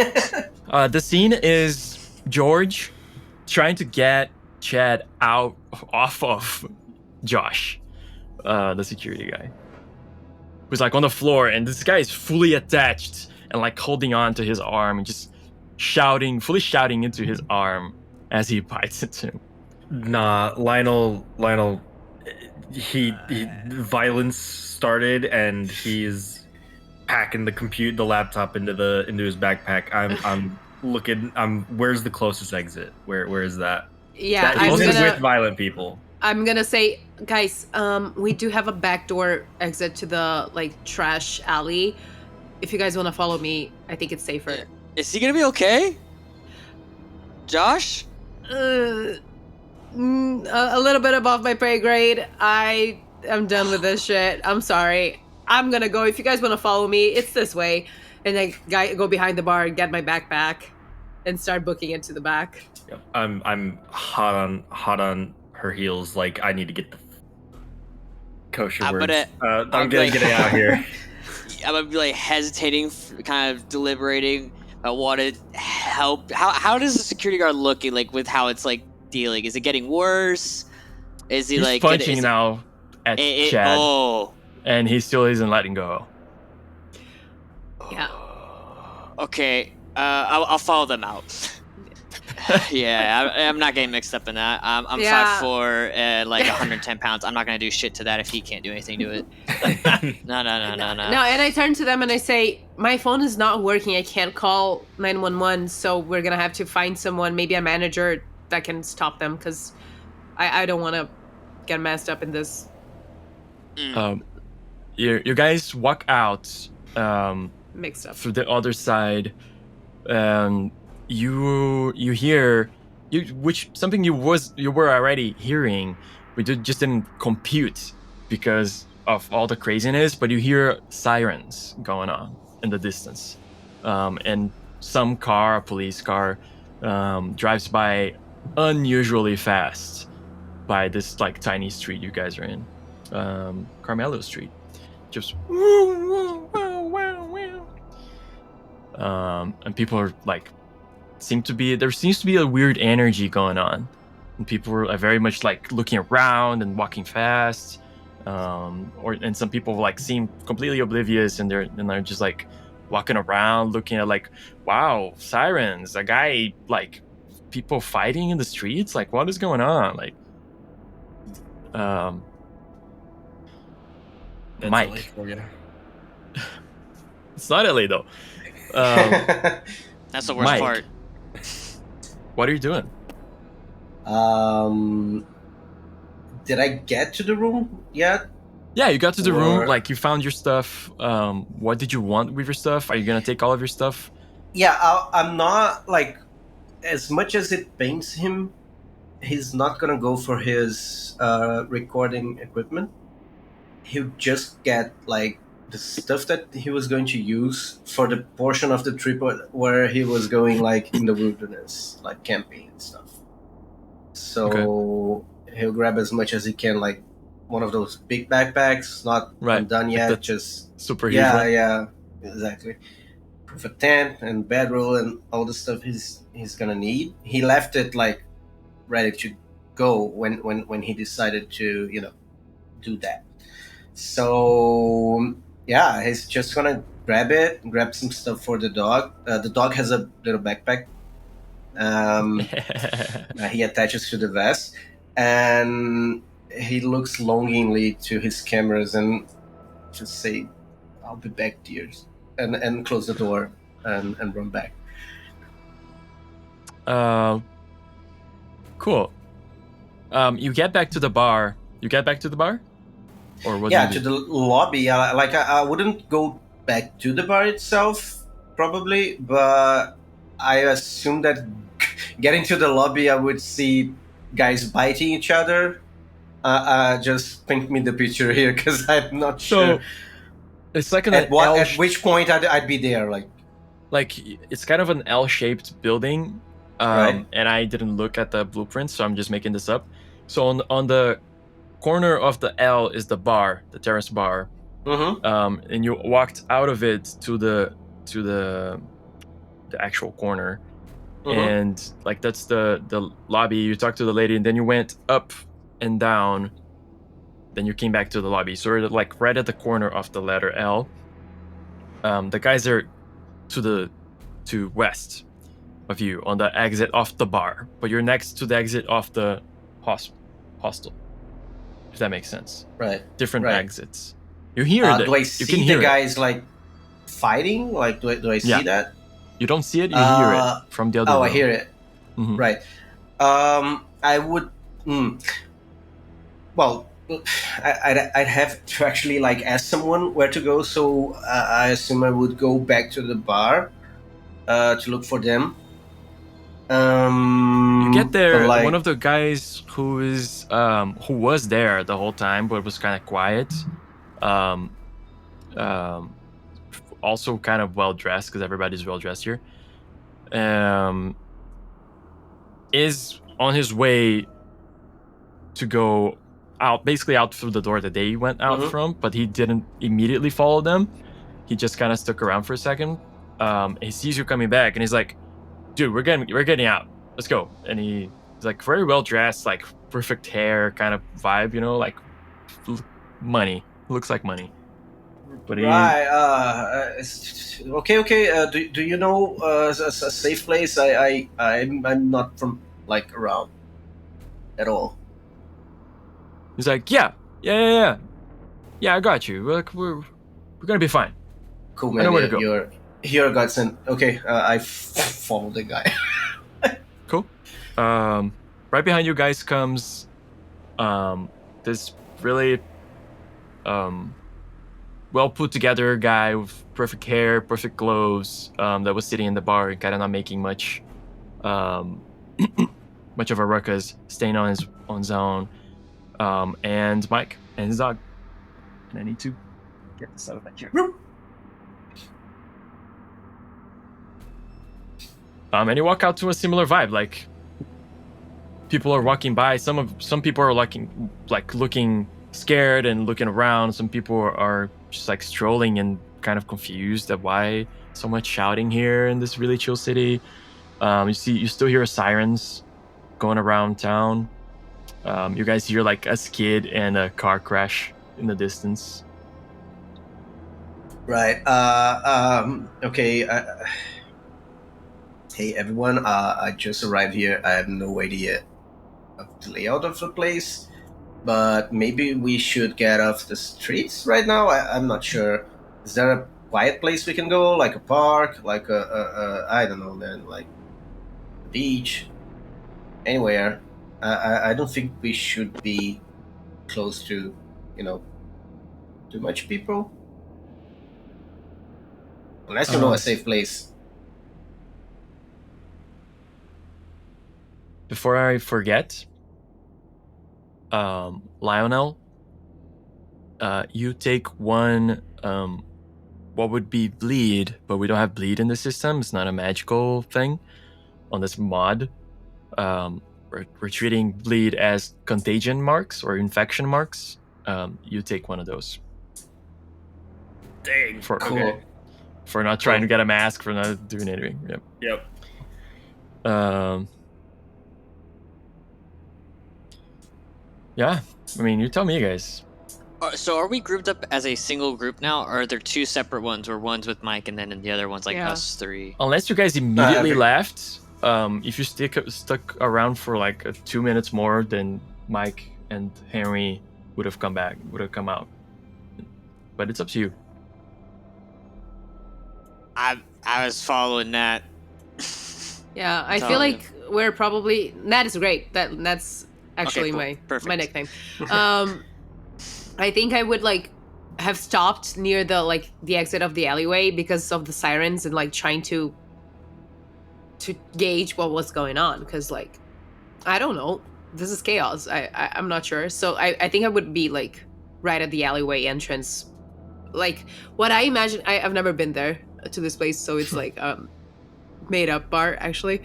The scene is George trying to get Chad off of Josh, the security guy, who's like on the floor, and this guy is fully attached and like holding on to his arm and just fully shouting into his arm as he bites into him. Nah, Lionel, he violence started, and he's packing the laptop into his backpack. I'm looking. Where's the closest exit? Where is that? Yeah, He's with violent people. I'm gonna say, guys, we do have a backdoor exit to the like trash alley. If you guys want to follow me, I think it's safer. Is he gonna be okay, Josh? A little bit above my pay grade. I am done with this shit. I'm sorry. I'm gonna go. If you guys want to follow me, it's this way. And then go behind the bar and get my backpack and start booking into the back. Yep. I'm hot on her heels. Like, I need to get the kosher words. I'm gonna get it out here. I'm gonna be like hesitating, kind of deliberating. I want to help. How does the security guard looking like with how it's like dealing? Is it getting worse? Is he He's like punching now at Chad, and he still isn't letting go. Yeah. Okay. I'll follow them out. Yeah, I'm not getting mixed up in that. I'm 5'4", like 110 pounds. I'm not gonna do shit to that if he can't do anything to it. No. No, and I turn to them and I say, my phone is not working. I can't call 911, so we're gonna have to find someone, maybe a manager that can stop them, because I don't want to get messed up in this. You guys walk out Mixed up through the other side, and you hear something you were already hearing, but you just didn't compute because of all the craziness. But you hear sirens going on in the distance, and some police car, drives by unusually fast by this like tiny street you guys are in, Carmelo Street, just and people are like there seems to be a weird energy going on, and people are very much like looking around and walking fast, and some people like seem completely oblivious, and they're just like walking around looking at like, wow, sirens, a guy, like people fighting in the streets, like what is going on, like Mike. It's not LA though. That's the worst Mike, part. what are you doing? Did I get to the room yet? Yeah, you got to the room, like you found your stuff. What did you want with your stuff? Are you gonna take all of your stuff? Yeah, I'm not like, as much as it pains him, he's not gonna go for his recording equipment. He'll just get like the stuff that he was going to use for the portion of the trip where he was going like in the wilderness, like camping and stuff. So he'll grab as much as he can, like one of those big backpacks, not done yet, just super huge. Yeah, exactly. With a tent and bedroll and all the stuff he's gonna need. He left it like ready to go when he decided to do that. So yeah, he's just gonna grab some stuff for the dog. The dog has a little backpack. He attaches to the vest, and he looks longingly to his cameras and just say, "I'll be back, dears," and close the door and run back. Cool. You get back to the bar. Or what? Yeah, to the lobby. I wouldn't go back to the bar itself, probably, but I assume that getting to the lobby, I would see guys biting each other. Just paint me the picture here, because I'm not sure. It's like an At L. at which point I'd be there? Like it's kind of an L-shaped building, Right. and I didn't look at the blueprint, so I'm just making this up. So on the corner of the L is the bar, the terrace bar, Mm-hmm. and you walked out of it to the actual corner, Mm-hmm. and like that's the lobby. You talked to the lady, and then you went up and down. Then you came back to the lobby. So we're like right at the corner of the letter L. The guys are to west of you on the exit off the bar, but you're next to the exit off the hostel. If that makes sense. Right. Different Right. exits. You hear that? Do I You see can the hear it. guys like fighting? Like, do I see Yeah. that? You don't see it. You hear it from the other. Oh, room. I hear it. Mhm. Right. I would. Well, I'd have to actually like ask someone where to go. So I assume I would go back to the bar to look for them. You get there. But, like, One of the guys who was there the whole time, but was kind of quiet. Um, also kind of well dressed because everybody's well dressed here. Is on his way to go out, basically out through the door that they went out Mhm. from, but he didn't immediately follow them. He just kind of stuck around for a second. He sees you coming back, and he's like, "Dude, we're getting out. Let's go." And he's like very well dressed, like perfect hair kind of vibe, like money. Looks like money. But he, right. Okay. Do you know a safe place? I'm not from like around at all. he's like, yeah, I got you. We're gonna be fine. Cool, I man. know where to go. You're godsend. Okay, I follow the guy. Cool. Right behind you guys comes this really well put together guy with perfect hair, perfect clothes, that was sitting in the bar and kind of not making much much of a ruckus, staying on his own. And Mike and his dog. And I need to get this out of my chair. And you walk out to a similar vibe. Like people are walking by. Some people are looking scared and looking around. Some people are just like strolling and kind of confused at why so much shouting here in this really chill city. You still hear sirens going around town. You guys hear like a skid and a car crash in the distance. Right. Okay. Hey everyone. I just arrived here. I have no idea of the layout of the place, but maybe we should get off the streets right now. I'm not sure. Is there a quiet place we can go, like a park, like I don't know, man, like a beach, anywhere? I don't think we should be close to, too much people, unless you know a safe place. Before I forget, Lionel, you take one, what would be bleed, but we don't have bleed in the system. It's not a magical thing on this mod. We're treating bleed as contagion marks or infection marks. You take one of those. Dang. Cool. For not trying to get a mask, for not doing anything. Yep. Yeah, I mean, you tell me, guys. So are we grouped up as a single group now, or are there two separate ones, or one's with Mike and then the other one's like us three? Unless you guys immediately left, if you stuck around for like 2 minutes more, then Mike and Henry would have come out. But it's up to you. I was following that. Yeah, I feel like we're probably... That is great. That's actually Okay, cool. my nickname. I think I would like have stopped near the exit of the alleyway because of the sirens and like trying to gauge what was going on, because like I don't know, this is chaos. I'm not sure. So I think I would be like right at the alleyway entrance, like what I imagine. I've never been there to this place, so it's like made up bar actually.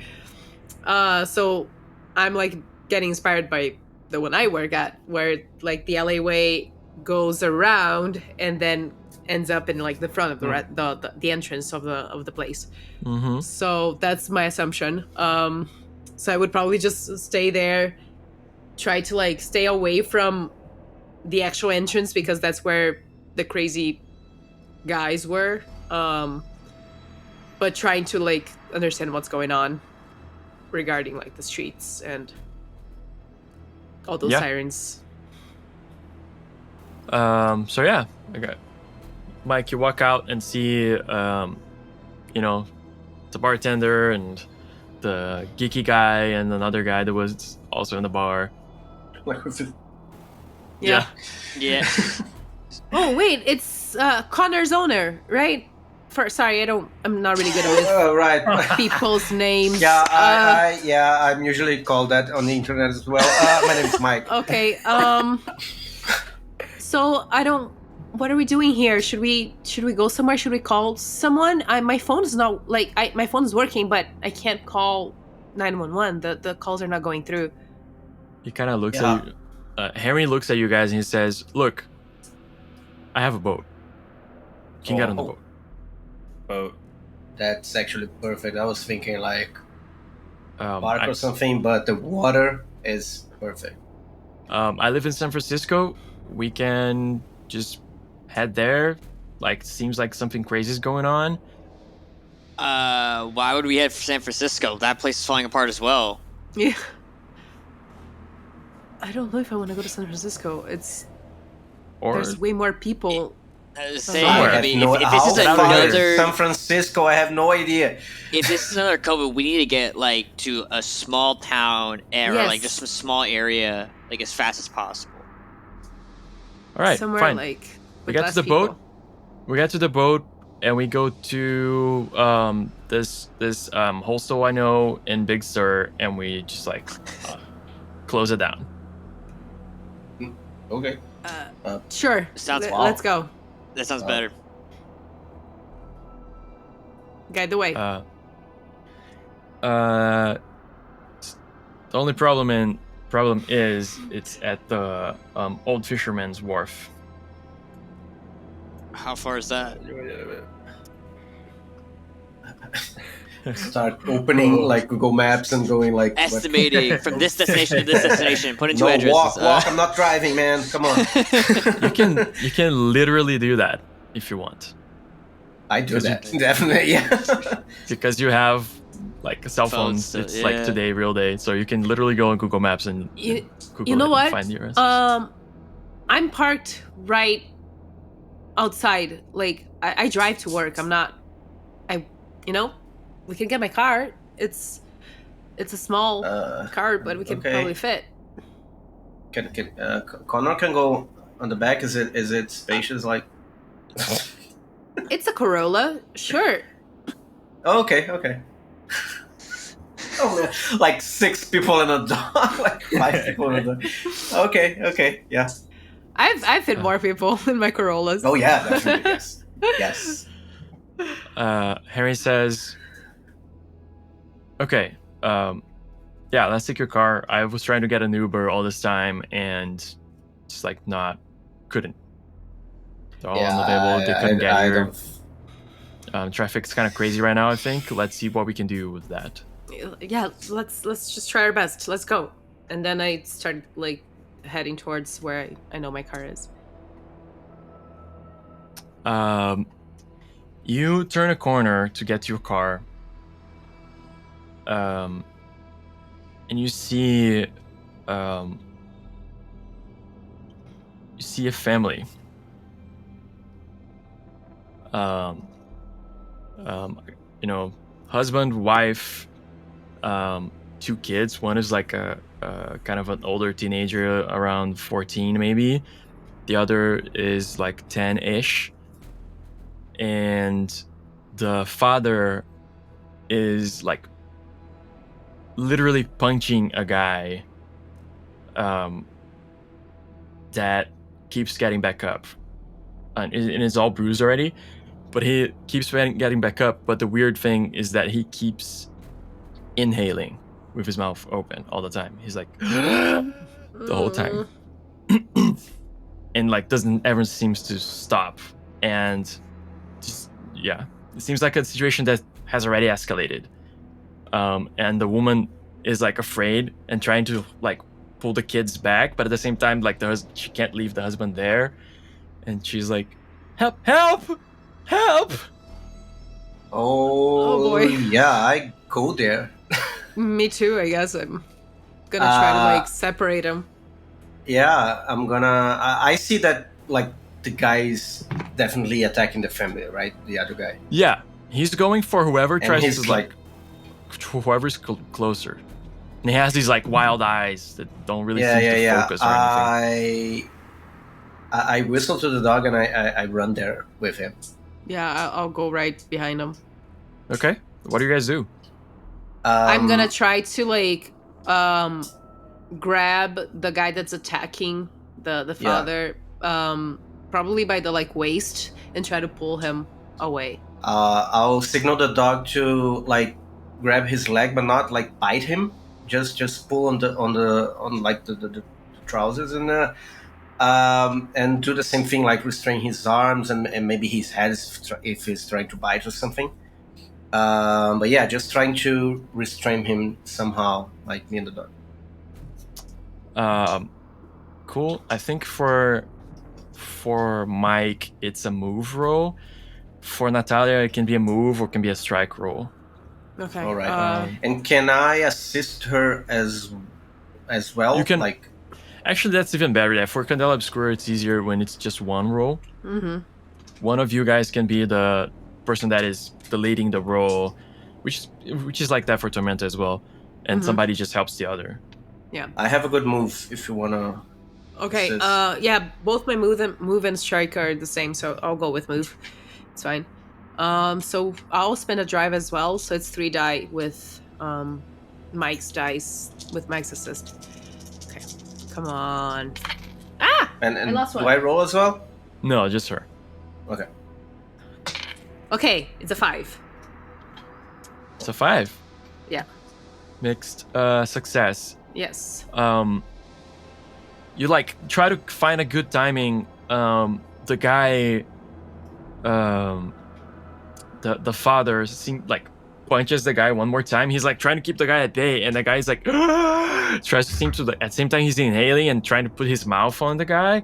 So I'm like getting inspired by the one I work at, where like the LA way goes around and then ends up in like the front of the entrance of the place. Mm-hmm. So that's my assumption. So I would probably just stay there, try to like stay away from the actual entrance because that's where the crazy guys were. But trying to like understand what's going on regarding like the streets and all those Yeah. sirens. So yeah, okay. Mike, you walk out and see, you know, the bartender and the geeky guy and another guy that was also in the bar. Like with it. Yeah. Yeah. Oh wait, it's Connor's owner, right? Sorry, I'm not really good with Right. people's names. Yeah, I'm usually called that on the internet as well. My name is Mike. Okay. So I don't. What are we doing here? Should we go somewhere? Should we call someone? My phone is not like my phone is working, but I can't call 911. The calls are not going through. He kind of looks at you. Henry looks at you guys and he says, "Look, I have a boat. You can get on the boat." Boat. That's actually perfect. I was thinking like bark I, or something, but the water is perfect. I live in San Francisco. We can just head there. Like, seems like something crazy is going on. Why would we head for San Francisco? That place is falling apart as well. Yeah. I don't know if I want to go to San Francisco. Or There's way more people. Somewhere. I mean, if this is how far is another San Francisco, I have no idea. if this is another COVID, we need to get like to a small town or Yes. like just a small area like as fast as possible. all right, Somewhere fine. like We with get to less the people. boat. We get to the boat and we go to this hostel I know in Big Sur, and we just like close it down. Okay. Sure. Sounds Let's go. That sounds better. Guide the way. The only problem is it's at the old fisherman's wharf. How far is that? Start opening like Google Maps and going like what- Estimating from this destination to this destination. Put in two No, addresses. walk. I'm not driving, man. Come on. You can literally do that if you want, I do Because you- that definitely. Yeah. because you have like cell Phones, phones. It's yeah. like today, real day, so you can literally go on Google Maps and You- Google you know it what? and find the address. I'm parked right outside. Like I drive to work. I'm not. We can get my car. It's a small car, but we can okay. probably fit. Can Connor can go on the back? Is it spacious? Like. It's a Corolla, sure. Oh, okay. Oh man, like 6 people in a dog, like 5 people in a dog. Okay, yeah. I've fit more people in my Corollas. Oh yeah, definitely, yes. Harry says, "Okay, yeah, let's take your car. I was trying to get an Uber all this time, and just like couldn't. They're all unavailable. They couldn't get here. Traffic's kind of crazy right now. I think. Let's see what we can do with that." Yeah, let's just try our best. Let's go. And then I started like heading towards where I know my car is. You turn a corner to get to your car. And you see a family. Husband, wife, 2 kids. One is like a kind of an older teenager, around 14 maybe. The other is like 10-ish. And the father is like literally punching a guy that keeps getting back up. and it's all bruised already. But he keeps getting back up. But the weird thing is that he keeps inhaling with his mouth open all the time. He's like the whole time, and like doesn't ever seems to stop. And just it seems like a situation that has already escalated. And the woman is like afraid and trying to like pull the kids back, but at the same time, like she can't leave the husband there, and she's like, "Help! Help! Help!" Oh, boy. Yeah, I go there. Me too, I guess. I'm gonna try to like separate them. Yeah, I'm gonna. I see that like the guy's definitely attacking the family, right? The other guy. Yeah, he's going for whoever And tries he's to like whoever's closer. And he has these like wild eyes that don't really seem to focus or anything. I whistle to the dog and I run there with him. Yeah, I'll go right behind him. Okay, what do you guys do? I'm gonna try to like grab the guy that's attacking the father, probably by the like waist, and try to pull him away. I'll signal the dog to like grab his leg, but not like bite him. Just pull on the trousers and do the same thing, like restrain his arms and maybe his head if he's trying to bite or something. But yeah, just trying to restrain him somehow, like me and the dog. Cool. I think for Mike, it's a move roll. For Natalia, it can be a move or can be a strike roll. Okay. All right. And can I assist her as well? You can. Like, actually, that's even better. Yeah, for Candela Obscura, it's easier when it's just one roll. Mm-hmm. One of you guys can be the person that is leading the roll, which is like that for Tormenta as well, and somebody just helps the other. Yeah. I have a good move if you wanna. Okay. assist. Yeah. Both my move and strike are the same, so I'll go with move. It's fine. So I'll spend a drive as well. So it's 3 die with Mike's dice with Mike's assist. Okay. Come on. Ah! And I lost one. do I roll as well? No, just her. Okay. Okay, it's a 5. It's a 5. Yeah. Mixed success. Yes. You like try to find a good timing. The guy, the father punches the guy one more time. He's like trying to keep the guy at bay, and the guy's like tries to seem to at the same time he's inhaling and trying to put his mouth on the guy,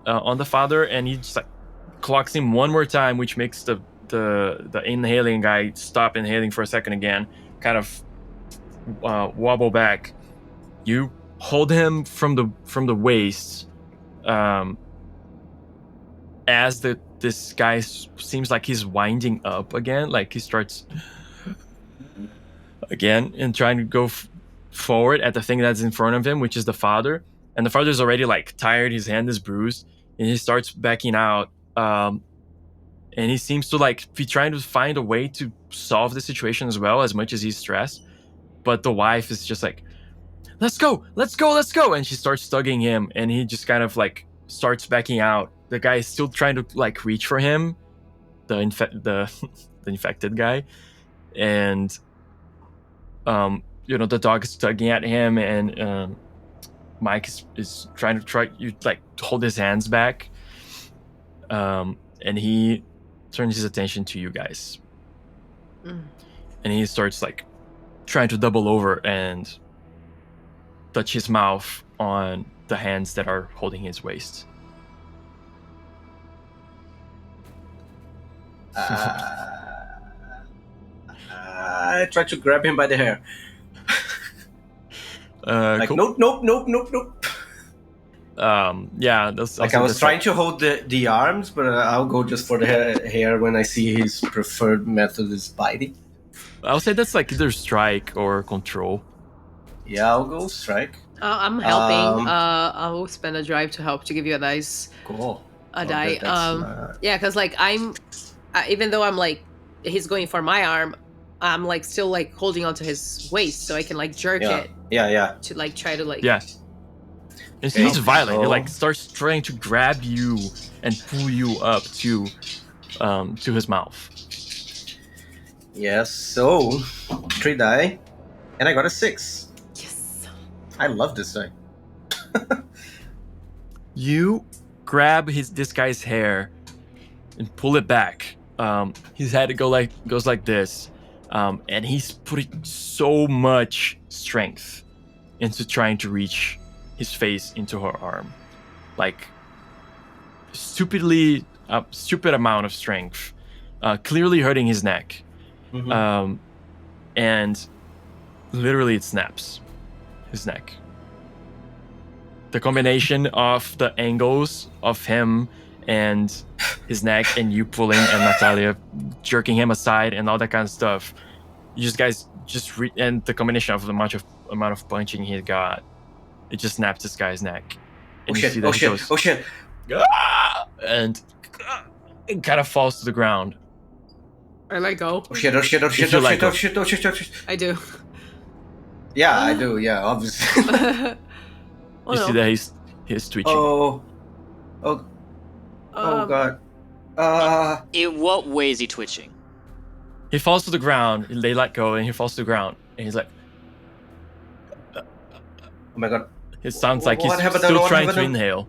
on the father, and he just like clocks him one more time, which makes the inhaling guy stop inhaling for a second again, kind of wobble back. You hold him from the waist, as this guy seems like he's winding up again, like he starts again and trying to go forward at the thing that's in front of him, which is the father. And the father's already like tired, his hand is bruised, and he starts backing out. And he seems to like be trying to find a way to solve the situation as well, as much as he's stressed. But the wife is just like, let's go, and she starts tugging him, and he just kind of like starts backing out. The guy is still trying to like reach for him, the infected guy, and the dog is tugging at him, and Mike is trying to hold his hands back, and he turns his attention to you guys, and he starts like trying to double over and touch his mouth on the hands that are holding his waist. I try to grab him by the hair. Cool. Nope. Yeah, that's like I was trying to hold the arms, but I'll go just for the hair when I see his preferred method is biting. I'll say that's like either strike or control. Yeah, I'll go strike. I'm helping. I will spend a drive to help to give you a nice Cool. die. Yeah, because like even though I'm like he's going for my arm, I'm like still like holding onto his waist so I can like jerk it. Yeah. To like try to like. Yeah. And so he's Okay, violent. He so- like starts trying to grab you and pull you up to his mouth. Yes, so 3 die, and I got a 6. Yes. I love this die. You grab this guy's hair and pull it back. His head goes like this, and he's putting so much strength into trying to reach his face into her arm, like stupid amount of strength, clearly hurting his neck, Mhm. and literally it snaps his neck. The combination of the angles of him and his neck and you pulling and Natalia jerking him aside and all that kind of stuff. You guys and the combination of the amount of punching he got, it just snapped this guy's neck. Oh And you shit! see that Oh he shit! goes, Oh shit! "Ah!" and it kind of falls to the ground. I let go. Oh shit! Oh shit! Oh shit! you Oh let shit! go. Oh shit! Oh shit! Oh shit! I do. Yeah, I do. Yeah, obviously. Oh, You no. see that he's twitching. Oh god. In what way is he twitching? He falls to the ground. They let go, and he falls to the ground, and he's like, Oh my god. it sounds like he's What happened? still What trying to happened? inhale.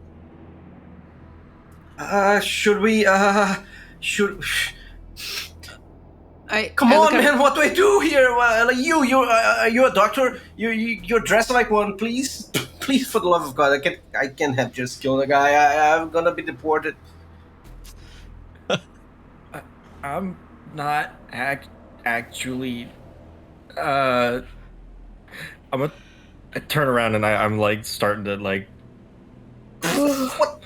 Should we? Should? Come I on, look at- man! What do I do here? Like you're a doctor. You're dressed like one. Please, please, for the love of God, I can't have just killed a guy. I'm gonna be deported. I'm not actually. I turn around and I'm like starting to like. What?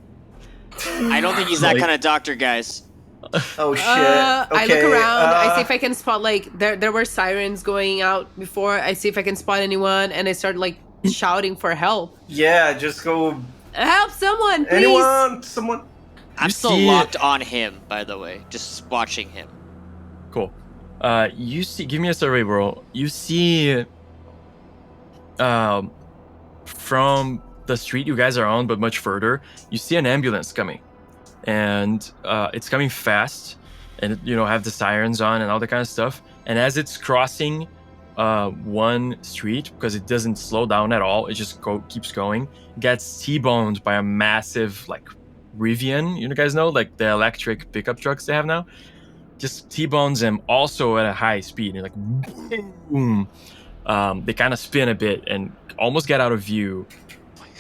I don't think he's that Like- kind of doctor, guys. Oh shit! I look Okay, around. I see if I can spot like there were sirens going out before. I see if I can spot anyone, and I start like shouting for help. Yeah, just go. Help someone, please! Anyone? Someone? I'm You still see- locked on him, by the way, just watching him. Cool. You see, give me a survey roll. You see, from the street you guys are on, but much further, you see an ambulance coming, and it's coming fast, and have the sirens on and all that kind of stuff. And as it's crossing one street, because it doesn't slow down at all, it just keeps going, gets T-boned by a massive like Rivian. You guys know, like the electric pickup trucks they have now. Just T-bones him also at a high speed. And like boom. They kind of spin a bit and almost get out of view,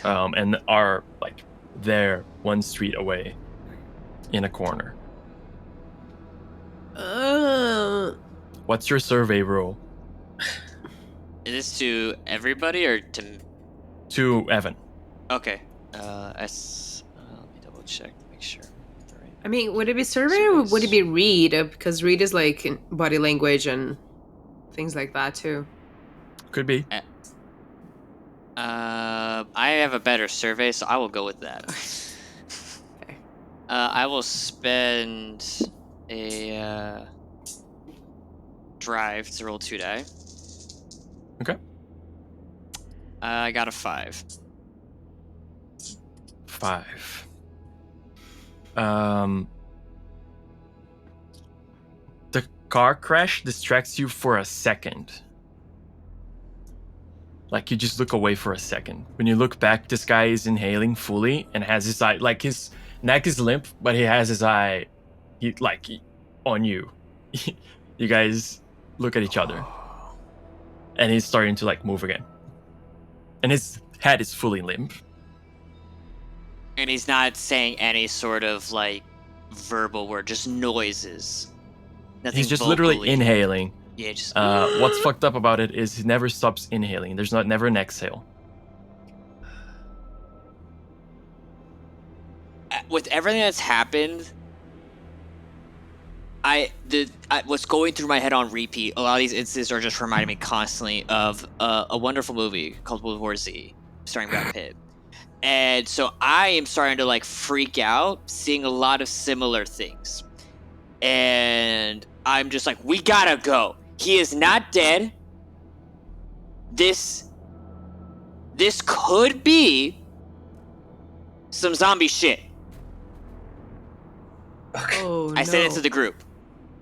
and are like there one street away in a corner. What's your survey roll? Is this to everybody or to? To Evan. Okay. Let me double check to make sure. All right. I mean, would it be survey or would it be read? Because read is like in body language and things like that too. Could be. I have a better survey, so I will go with that. Okay. I will spend a drive to roll 2 die. Okay. I got a 5. 5. The car crash distracts you for a second. Like you just look away for a second. When you look back, this guy is inhaling fully and has his eye, like his neck is limp, but he has his eye, on you. You guys look at each other, and he's starting to like move again, and his head is fully limp. And he's not saying any sort of like verbal word, just noises. Nothing He's just vocally. literally inhaling. Yeah, just What's fucked up about it is he never stops inhaling. There's never an exhale. with everything that's happened. What's going through my head on repeat, a lot of these instances are just reminding me constantly of a wonderful movie called World War Z, starring Brad Pitt. And so I am starting to like freak out, seeing a lot of similar things. And I'm just like, we gotta go. He is not dead. This could be some zombie shit. Oh, I said it to the group.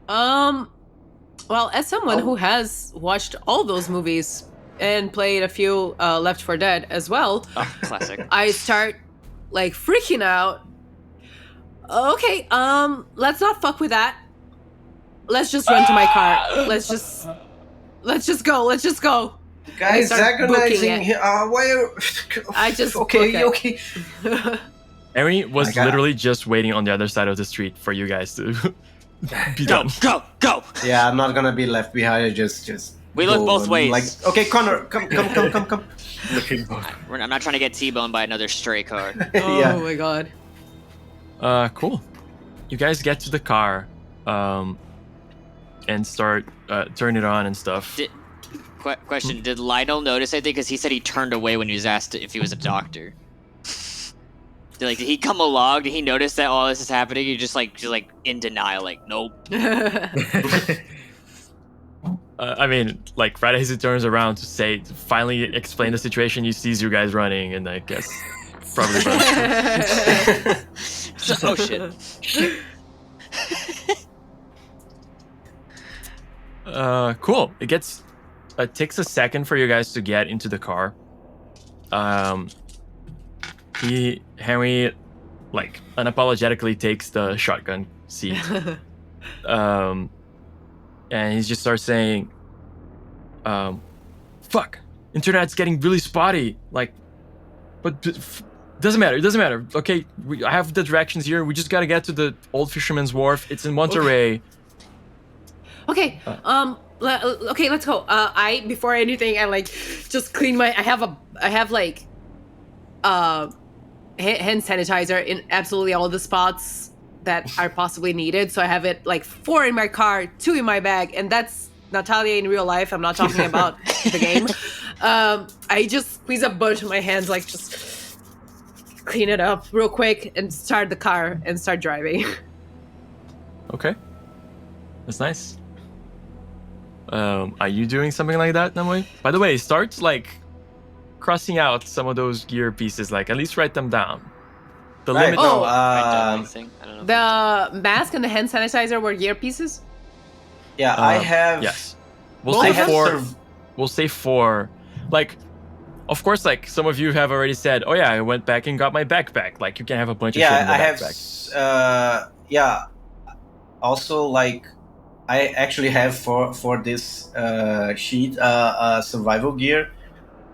Well, as someone who has watched all those movies and played a few Left 4 Dead as well, Oh, classic. I start like freaking out. Okay, let's not fuck with that. Let's just run to my car. Let's just go. Let's just go. Guys, start booking agonizing. it. Why are... I just okay, book it. okay. Henry was My God. literally just waiting on the other side of the street for you guys to be Go, done. go. Yeah, I'm not gonna be left behind. Just. We look go both and, ways. Like, okay, Connor, come. I'm not trying to get T-boned by another stray car. Oh Yeah. my god. Cool. You guys get to the car, and start turn it on and stuff. Question: did Lionel notice anything? Because he said he turned away when he was asked if he was a doctor. Did he come along? Did he notice that all this is happening? You're just in denial, like, nope. I mean, like right as he turns around to finally explain the situation, he sees you guys running, and I guess probably runs. Oh shit. Cool. It takes a second for you guys to get into the car. Henry, like unapologetically takes the shotgun seat. And he just starts saying, fuck, internet's getting really spotty. Like, but doesn't matter. It doesn't matter. Okay, I have the directions here. We just gotta get to the Old Fisherman's Wharf. It's in Monterey. Okay. Okay, let's go. Before anything, I just clean my. I have hand sanitizer in absolutely all the spots that are possibly needed. So I have it 4 in my car, 2 in my bag, and that's Natalia in real life. I'm not talking about the game. I just squeeze a bunch of my hands, just clean it up real quick and start the car and start driving. Okay, that's nice. Are you doing something like that, Namoi? By the way, start crossing out some of those gear pieces. At least write them down. The Right, limit. no, I don't know. The mask and the hand sanitizer were gear pieces? yeah, I have. Yes. Both We'll say of them? 4. We'll say 4. Of course, some of you have already said, "Oh yeah, I went back and got my backpack." You can have a bunch of shit in the I have. backpack. Yeah. Also, I actually have for this sheet survival gear.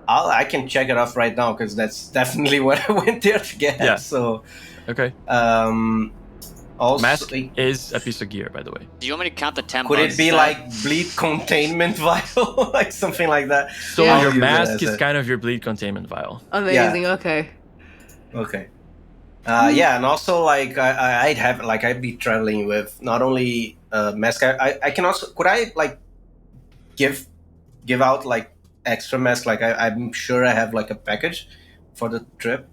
I can check it off right now because that's definitely what I went there to get. Yeah. So. Okay. Also, Mask is a piece of gear, by the way. Do you want me to count the 10 could bucks? it be bleed containment vial, something like that? So Yeah. your I'll use it mask as is a- kind of your bleed containment vial. Amazing, okay. Okay. Yeah, and also I'd have I'd be traveling with not only mask. I can also could I give out extra mask. I'm sure I have a package for the trip.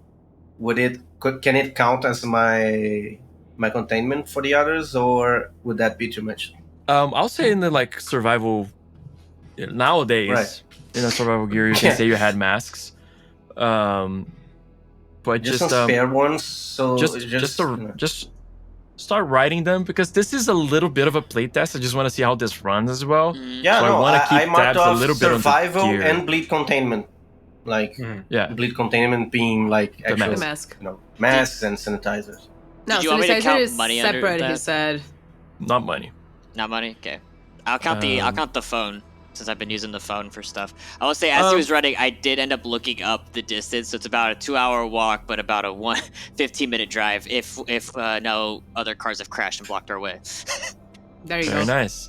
Can it count as my containment for the others, or would that be too much? I'll say in the survival nowadays, Right. in a survival gear, you can Yeah. say you had masks. But Just just some spare ones. So just start writing them, because this is a little bit of a playtest. I just want to see how this runs as well. yeah, so I no, wanna keep I marked tabs a off little bit on the survival gear. and bleed containment. Yeah, Bleed containment being actual mask. The mask. masks and sanitizers. No, Did you want me to sanitizer count is money under separate, he that? said. not money. Not money? Okay. I'll count the phone, since I've been using the phone for stuff. I will say, as he was running, I did end up looking up the distance. So it's about a 2-hour walk, but about a 15-minute drive if no other cars have crashed and blocked our way. There you Very go. nice.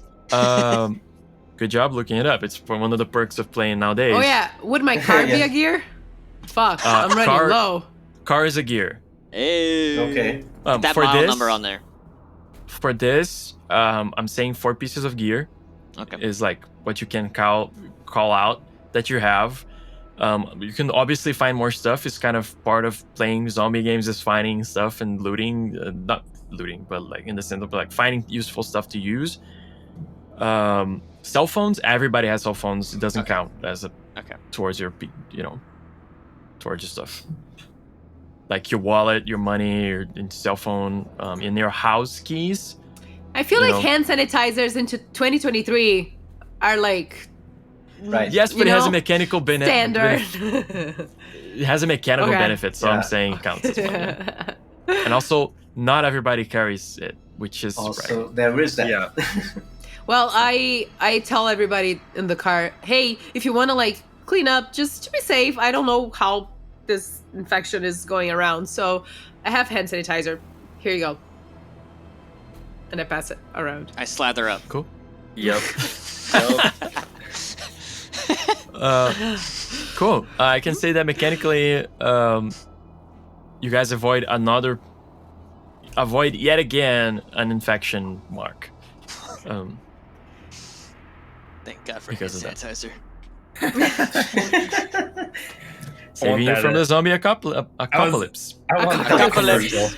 Good job looking it up. It's one of the perks of playing nowadays. Oh yeah, would my car be Yeah. a gear? Fuck, I'm running car- low. Car is a gear. Hey. Okay. Put that For model this, number on there. For this, I'm saying 4 pieces of gear Okay. is what you can call out that you have. You can obviously find more stuff. It's kind of part of playing zombie games, is finding stuff and looting. Not looting, but in the sense of finding useful stuff to use. Cell phones, everybody has cell phones. It doesn't Okay. count as Okay. towards your towards your stuff. like your wallet, your money, your cell phone, in your house keys. I feel You like know. hand sanitizers into 2023 are like Right. Yes, but you it has a know, mechanical standard. It has a mechanical Okay. benefit, so Yeah. I'm saying it counts as one. Yeah. And also, not everybody carries it, which is Also, rare. there is that. Yeah. Well, I tell everybody in the car, hey, if you want to like clean up, just to be safe. I don't know how this infection is going around, so I have hand sanitizer. Here you go, and I pass it around. I slather up. Cool. Yep. Cool. I can say that mechanically, you guys avoid yet again an infection mark. Thank God for hand Because of that. sanitizer. Saving you that, from the zombie apocalypse. I want that Apocalypse. commercial.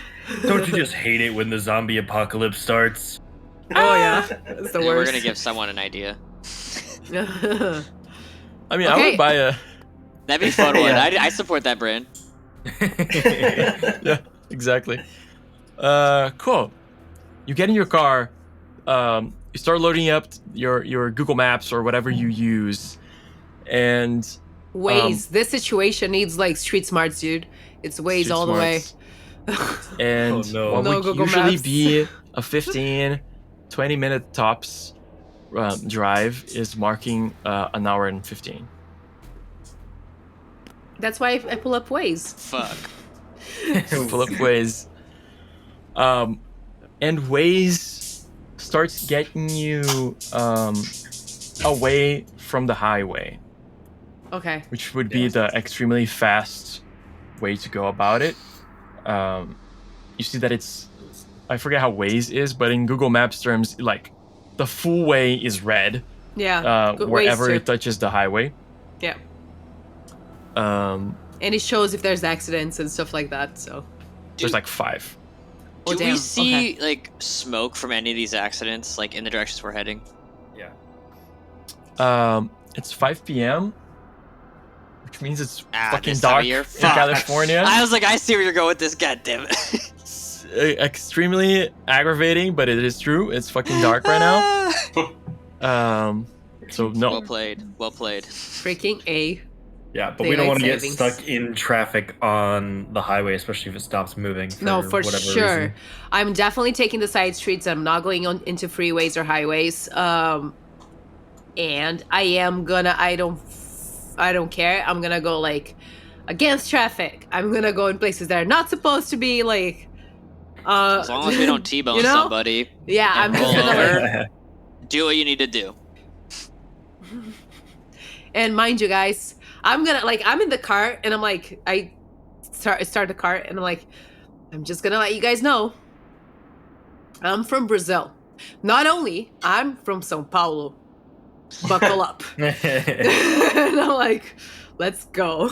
Don't you just hate it when the zombie apocalypse starts? Oh yeah, it's the Yeah, worst. we're gonna give someone an idea. I mean, I Okay. would buy a. That'd be a fun one. Yeah. I support that brand. Yeah, exactly. Cool. You get in your car. You start loading up your Google Maps or whatever you use, and Waze. This situation needs like street smarts, dude. It's Waze Street all the way. smarts. And Oh, no. what No would Google usually Maps. be a 15, 20-minute tops drive is marking an hour and 15. That's why I pull up Waze. Fuck. Full of Waze. And Waze starts getting you away from the highway, Okay. which would be the extremely fast way to go about it. You see that it's, I forget how Waze is, but in Google Maps terms, like the full way is red Yeah. good Waze wherever too. it touches the highway. Yeah. Um, And it shows if there's accidents and stuff like that. So. there's like 5. Oh, Do we damn. see like smoke from any of these accidents, like in the directions we're heading? Yeah. It's 5 p.m., which means it's fucking this time of dark year? in Fuck. California. I was like, I see where you're going with this. God damn it. It's extremely aggravating, but it is true. It's fucking dark right now. So no. Well played. Well played. Freaking A. Yeah, but we don't Daylight want to get savings. stuck in traffic on the highway, especially if it stops moving. No, for whatever sure. reason. I'm definitely taking the side streets. I'm not going on into freeways or highways. And I am gonna. I don't care. I'm gonna go like against traffic. I'm gonna go in places that are not supposed to be. Like, As long as we don't T-bone you know? somebody, Yeah, I'm and just roll gonna like. over. Do what you need to do. And mind you, guys, I'm gonna like. I'm in the car and I'm like, I start the car and I'm like, I'm just gonna let you guys know. I'm from Brazil. Not only I'm from São Paulo. Buckle up. And I'm like, let's go.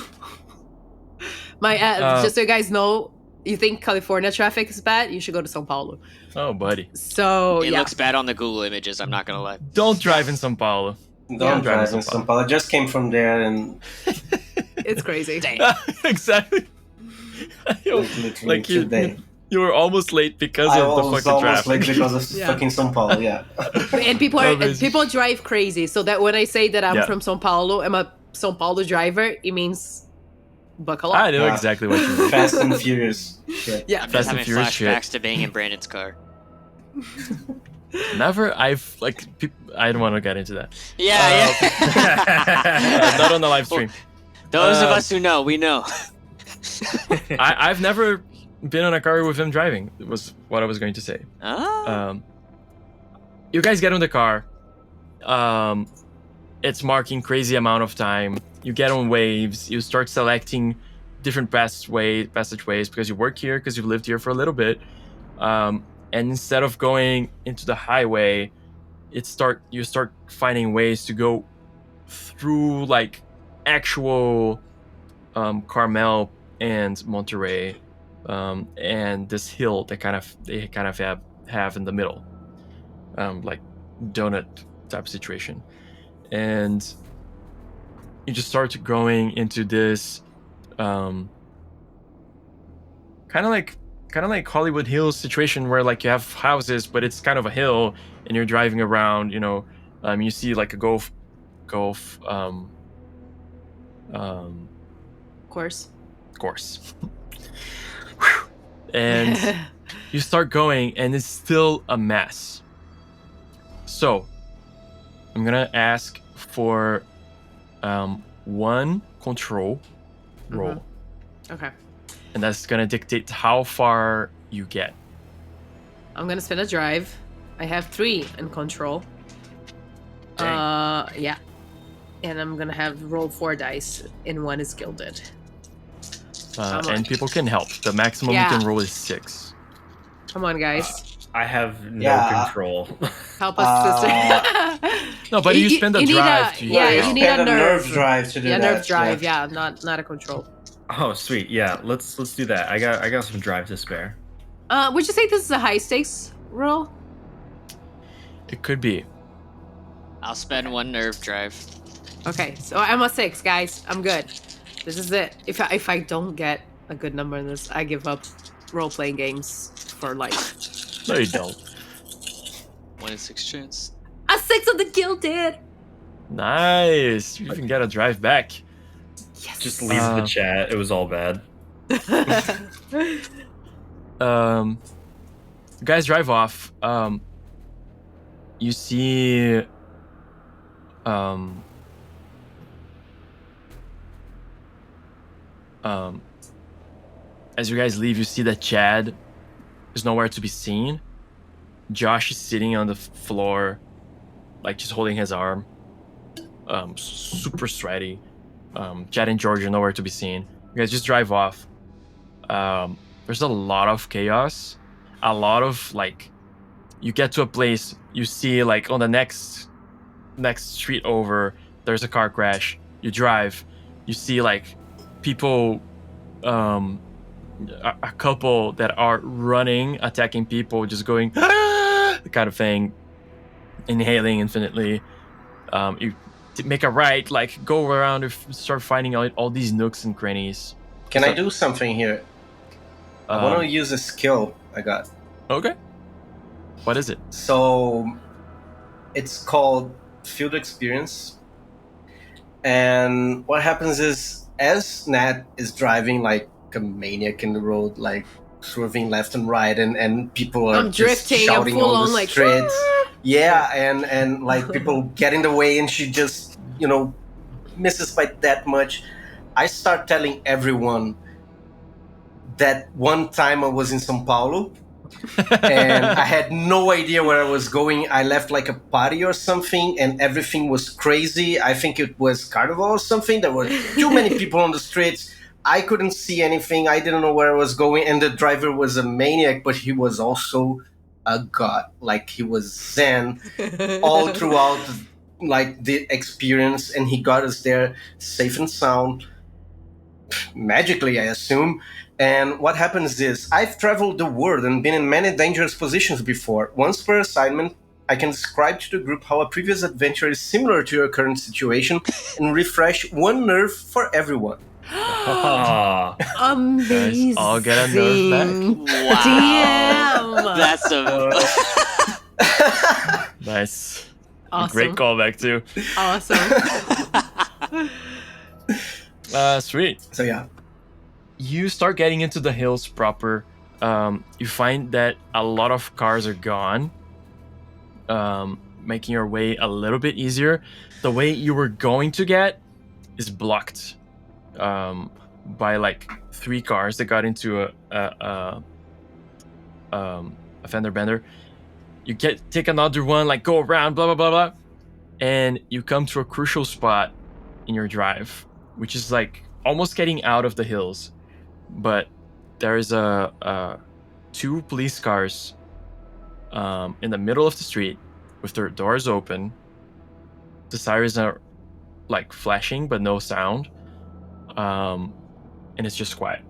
Just so you guys know, you think California traffic is bad, you should go to São Paulo. Oh, buddy. So It yeah. looks bad on the Google images. I'm not gonna lie. Don't drive in São Paulo. Don't drive drive in in São São Paulo. I just came from there and It's crazy. Exactly. literally Like today. you were almost late because I of the was fucking almost traffic. late because of Yeah. fucking São Paulo, yeah. And people drive crazy. So that when I say that I'm Yeah. from São Paulo, I'm a São Paulo driver, it means buckle up. I know Yeah. exactly what you mean. Fast and Furious shit. Yeah. I'm Fast just and having Furious shit. flashbacks to being in Brandon's car. Never. I don't want to get into that. Yeah, yeah. Not on the live stream. Those of us who know, we know. I've never been in a car with him driving. Was what I was going to say. Oh. You guys get in the car. It's marking crazy amount of time. You get on waves. You start selecting different passageways because you work here, because you've lived here for a little bit. And instead of going into the highway, you start finding ways to go through like actual Carmel and Monterey, and this hill that they kind of have in the middle, like donut type of situation, and you just start going into this kind of like Hollywood Hills situation where like you have houses, but it's kind of a hill, and you're driving around. You see like a golf course. course, and you start going, and it's still a mess. So I'm gonna ask for one control roll, Okay. and that's gonna dictate how far you get. I'm gonna spin a drive. I have 3 in control. Dang. Yeah. And I'm gonna have roll 4 dice, and 1 is gilded. And people can help. The maximum you can roll is 6. Come on, guys. I have no Yeah. control. Help us, sister. No, but you spend a drive. to yeah, use you it. need a Spend nerve drive to do that. nerve drive. Yeah, not a control. Oh, sweet. Yeah, let's do that. I got some drive to spare. Would you say this is a high stakes roll? It could be. I'll spend 1 nerve drive. Okay, so I'm a 6, guys. I'm good. This is it. If I don't get a good number in this, I give up role playing games for life. No, you don't. 1 in 6 chance. A 6 on the gilded. Nice. You can get a drive back. Yes. Just leave the chat. It was all bad. You guys drive off. You see as you guys leave, you see that Chad is nowhere to be seen. Josh is sitting on the floor, like just holding his arm, super sweaty. Chad and George are nowhere to be seen. You guys just drive off. There's a lot of chaos, a lot of like. You get to a place, you see like on the next street over, there's a car crash. You drive, you see like people, a couple that are running, attacking people, just going kind of thing, inhaling infinitely. You make a right, like go around and start finding all these nooks and crannies. Can I do something here? I want to use a skill I got. Okay. What is it? So it's called Field Experience. And what happens is, as Nat is driving like a maniac in the road, like swerving left and right, and people are just drifting, shouting full on on the like streets. Yeah, and like people get in the way, and she just, misses by that much. I start telling everyone that one time I was in São Paulo and I had no idea where I was going. I left like a party or something, and everything was crazy. I think it was Carnival or something. There were too many people on the streets. I couldn't see anything. I didn't know where I was going, and the driver was a maniac, but he was also a god. Like, he was zen all throughout like the experience, and he got us there safe and sound, magically, I assume. And what happens is, I've traveled the world and been in many dangerous positions before. Once per assignment, I can describe to the group how a previous adventure is similar to your current situation and refresh one nerve for everyone. Amazing. Guys, I'll get a nerve back. Wow. Damn. That's a. Nice. Awesome. Great callback too. Awesome. Sweet. So yeah. You start getting into the hills proper. You find that a lot of cars are gone, making your way a little bit easier. The way you were going to get is blocked by like 3 cars that got into a fender bender. You take another one, like go around, blah blah blah blah, and you come to a crucial spot in your drive, which is like almost getting out of the hills. But there is 2 police cars in the middle of the street with their doors open. The sirens are like flashing, but no sound. And it's just quiet.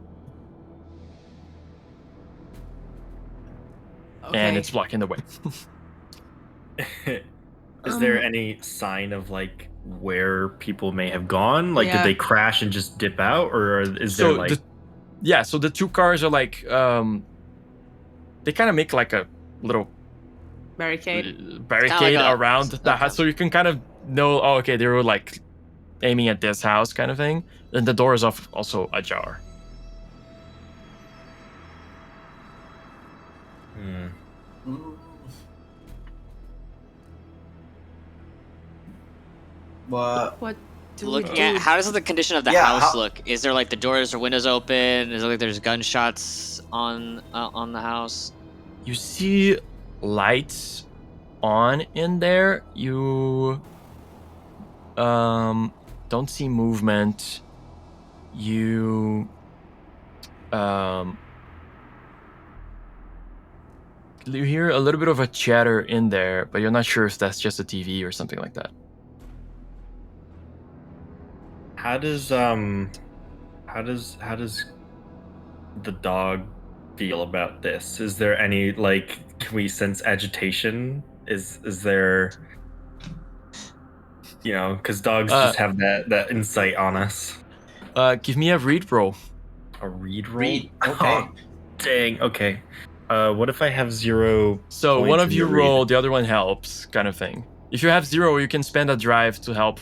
Okay. And it's blocking the way. Is there any sign of like where people may have gone? Like, Yeah. did they crash and just dip out, or is there like? yeah, so the 2 cars are like they kind of make like a little Barricade. barricade Kinda like a- around the okay. house, so you can kind of know, oh, okay, they were like aiming at this house kind of thing. And the door is also ajar. But What do Looking we do? at how does the condition of the Yeah, house how- look? Is there like the doors or windows open? Is it like there's gunshots on the house? You see lights on in there. You don't see movement. You you hear a little bit of a chatter in there, but you're not sure if that's just a TV or something like that. How does the dog feel about this? Is there any, like, can we sense agitation? Is there, you know, because dogs just have that insight on us. Give me a read roll. A read roll? Read, okay. Oh, dang. Okay. What if I have 0 So points one of in you the read? roll, the other one helps, kind of thing. If you have 0, you can spend a drive to help.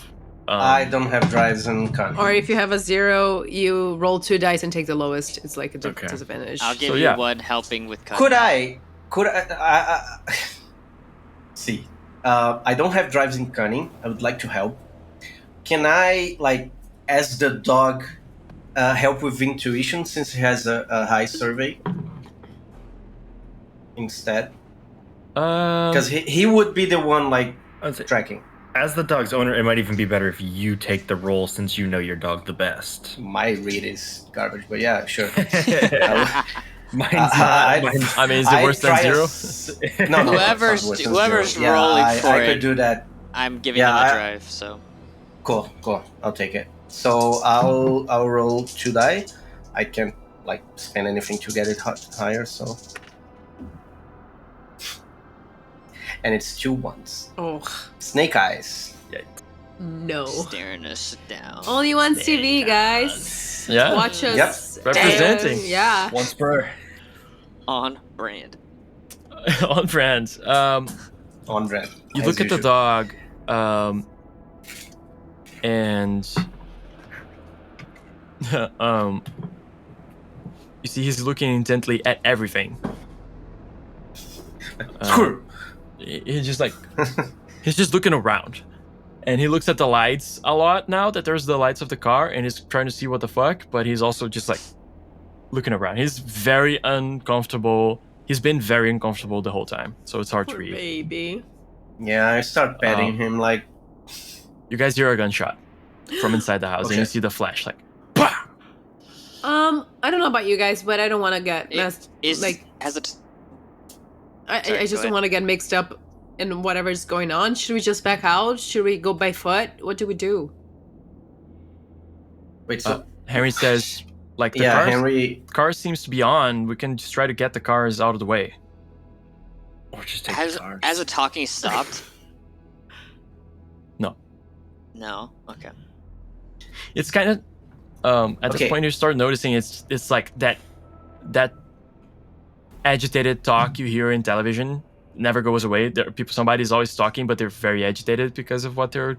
I don't have drives in cunning. Or if you have a 0, you roll 2 dice and take the lowest. It's like a Okay. disadvantage. I'll give So, you yeah. one helping with cutting. Could I see? I don't have drives in cunning. I would like to help. Can I, like, as the dog, help with intuition since he has a high survey instead? Because he would be the one, like, I'd say, tracking. as the dog's owner, it might even be better if you take the roll since you know your dog the best. My read is garbage, but yeah, sure. Mine's I- not. Mine's, I mean, is it worse than try 0? No, no, Whoever's- it's not worse than whoever's 0. Yeah, rolling for I it. could do that. I'm giving Yeah, them a I- drive, so Cool. I'll take it. So I'll roll 2 die. I can't, like, spend anything to get it higher. So, and it's 2 1s. Oh, Snake eyes. no. staring us down. Only one TV, guys. Yeah. Watch us. Yep. Representing. Yeah. once per. On brand. On brand. On brand. You as look at the usual. dog, and you see he's looking intently at everything. Screw. He's just like he's just looking around, and he looks at the lights a lot now that there's the lights of the car, and he's trying to see what the fuck, but he's also just like looking around. He's very uncomfortable. He's been very uncomfortable the whole time, so it's hard to Poor read. baby. Yeah, I start petting him like. You guys hear a gunshot from inside the house, and Okay. you see the flash like, "Pah!" I don't know about you guys, but I don't want to get messed. Is Like, has it? I Sorry, just go don't ahead. want to get mixed up in whatever's going on. Should we just back out? Should we go by foot? What do we do? Wait, so Henry says, like, the yeah, cars, Henry. car seems to be on. We can just try to get the cars out of the way. Or just take Has the cards. the talking stopped? No. No. Okay. It's kind of at Okay. this point you start noticing it's like that agitated talk you hear in television never goes away. There are people, somebody's always talking, but they're very agitated because of what they're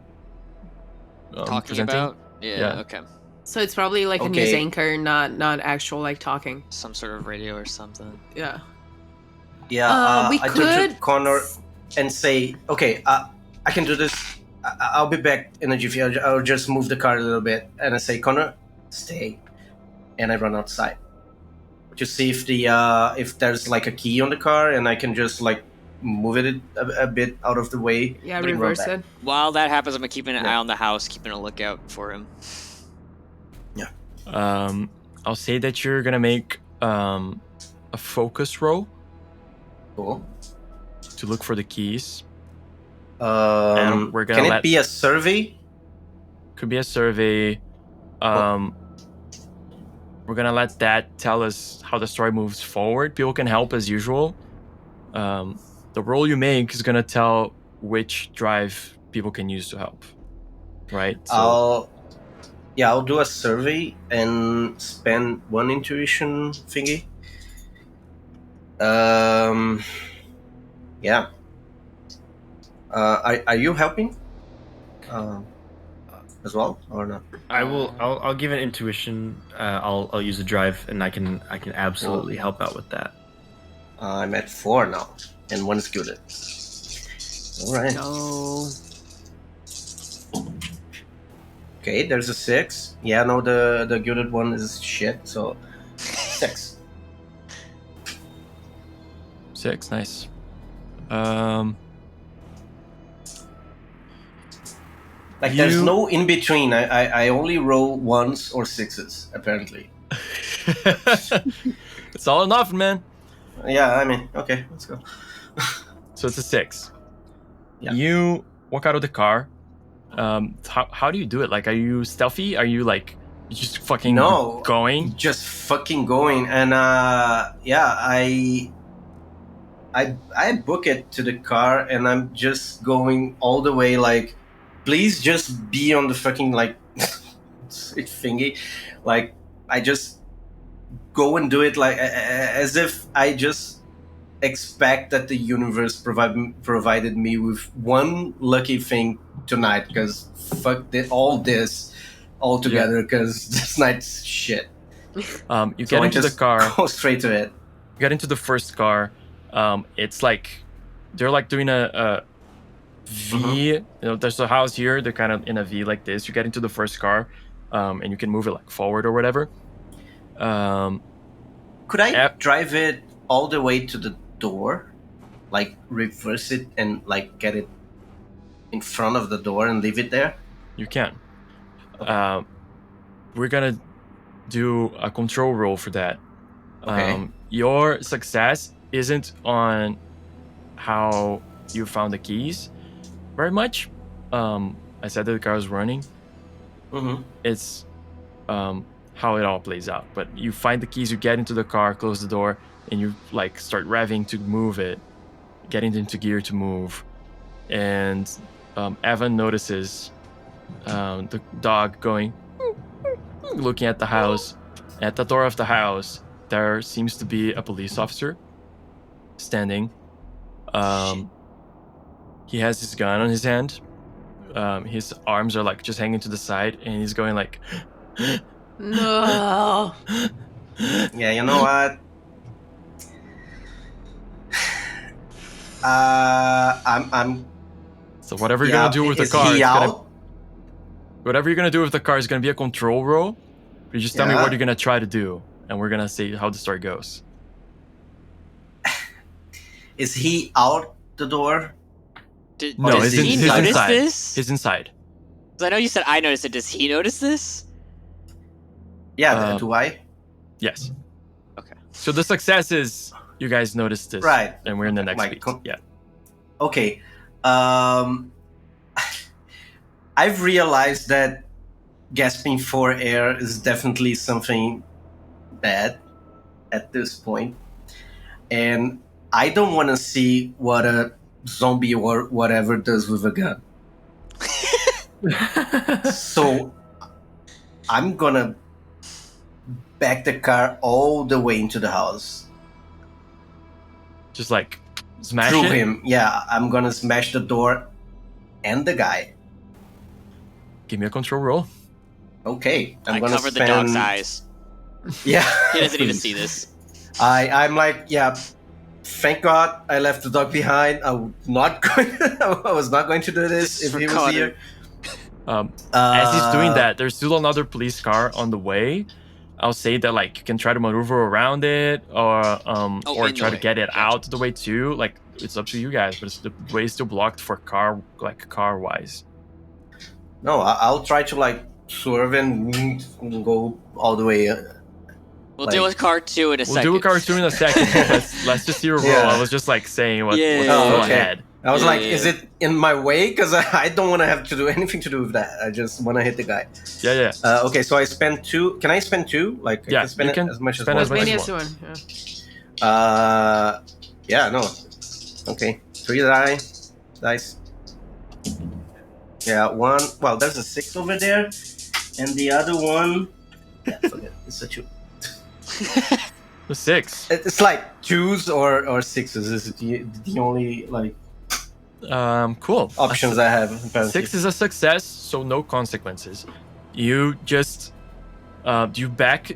Talking presenting. about. Yeah, Yeah. Okay. So it's probably like a news Okay. anchor, not actual like talking. Some sort of radio or something. Yeah. Yeah, we I turn to could- Connor and say, "Okay, I can do this. I'll be back in a jiffy. I'll just move the car a little bit." And I say, "Connor, stay," and I run outside to see if there's like a key on the car, and I can just like move it a bit out of the way. Yeah, and run reverse back. it. While that happens, I'm keeping an Yeah. eye on the house, keeping a lookout for him. I'll say that you're gonna make a focus roll Cool. to look for the keys. And we're gonna Can let- it be a survey? Could be a survey. We're gonna let that tell us how the story moves forward. People can help as usual. The roll you make is gonna tell which drive people can use to help. Right? So Yeah, I'll do a survey and spend one intuition thingy. Yeah. Are you helping? As well or not? I will. I'll give an intuition. I'll use a drive, and I can absolutely help out with that. I'm at 4 now, and 1 is good. All right. No. Okay, there's a 6. Yeah, no, the gilded one is shit. So 6. 6, nice. Like there's no in between. I only roll 1s or 6s apparently. It's all or nothing, man. Yeah, I mean, okay, let's go. So it's a 6. Yeah. You walk out of the car. How do you do it? Like, are you stealthy? Are you like just fucking going? Just fucking going, and yeah, I book it to the car, and I'm just going all the way. Like, please just be on the fucking like it thingy. Like, I just go and do it like as if I just expect that the universe provided me with one lucky thing tonight, because fuck all this all together, because this night's shit. You get into the car. Go straight to it. You get into the first car. It's like they're like doing a V. You know, there's a house here. They're kind of in a V like this. You get into the first car, and you can move it like forward or whatever. Could I drive it all the way to the door, like reverse it and like get it in front of the door and leave it there? You can. Okay. We're gonna do a control roll for that. Okay. Your success isn't on how you found the keys very much. I said that the car was running. Mm-hmm. It's how it all plays out. But you find the keys, you get into the car, close the door, and you like start revving to move it, getting into gear to move. And Evan notices the dog going, looking at the house. At the door of the house, there seems to be a police officer standing. He has his gun on his hand. His arms are like just hanging to the side, and he's going like, no. Yeah, you know what? I'm. So whatever you're gonna do with the car, whatever you're gonna do with the car is gonna be a control roll. You just tell me what you're gonna try to do, and we're gonna see how the story goes. Is he out the door? No, he's inside. This? He's inside. I know you said I noticed it. Does he notice this? Yeah, do I? Yes. Okay. So the success is you guys noticed this, right? And we're in the next week. Yeah. Okay. I've realized that gasping for air is definitely something bad at this point, and I don't want to see what a zombie or whatever does with a gun. So I'm gonna back the car all the way into the house. Just like smash through it? him. Yeah, I'm gonna smash the door and the guy. Give me a control roll. Okay, I covered the dog's eyes. Yeah, he doesn't even see this. I'm like, yeah. Thank God I left the dog behind. I was not going to do this if he was here. As he's doing that, there's still another police car on the way. I'll say that like you can try to maneuver around it, or try to get it out of the way too. Like it's up to you guys, but the way is still blocked for car wise. No, I'll try to like swerve and go all the way. We'll deal with car 2 in a second. We'll do car 2 in a second. let's just see your roll. Yeah. I was just like saying what's okay. ahead. I was is it in my way? Because I don't want to have to do anything to do with that. I just want to hit the guy. Yeah. Okay, so I spend 2. Can I spend 2? Like, I can spend it as much as one. As many as one. Yeah, no. Okay, 3 dice. Yeah, 1. Well, there's a 6 over there. And the other one, yeah, forget it. It's a 2. The 6. It's like 2s or 6s. This is the only like Cool. options I have. Apparently. 6 is a success, so no consequences. You just do you back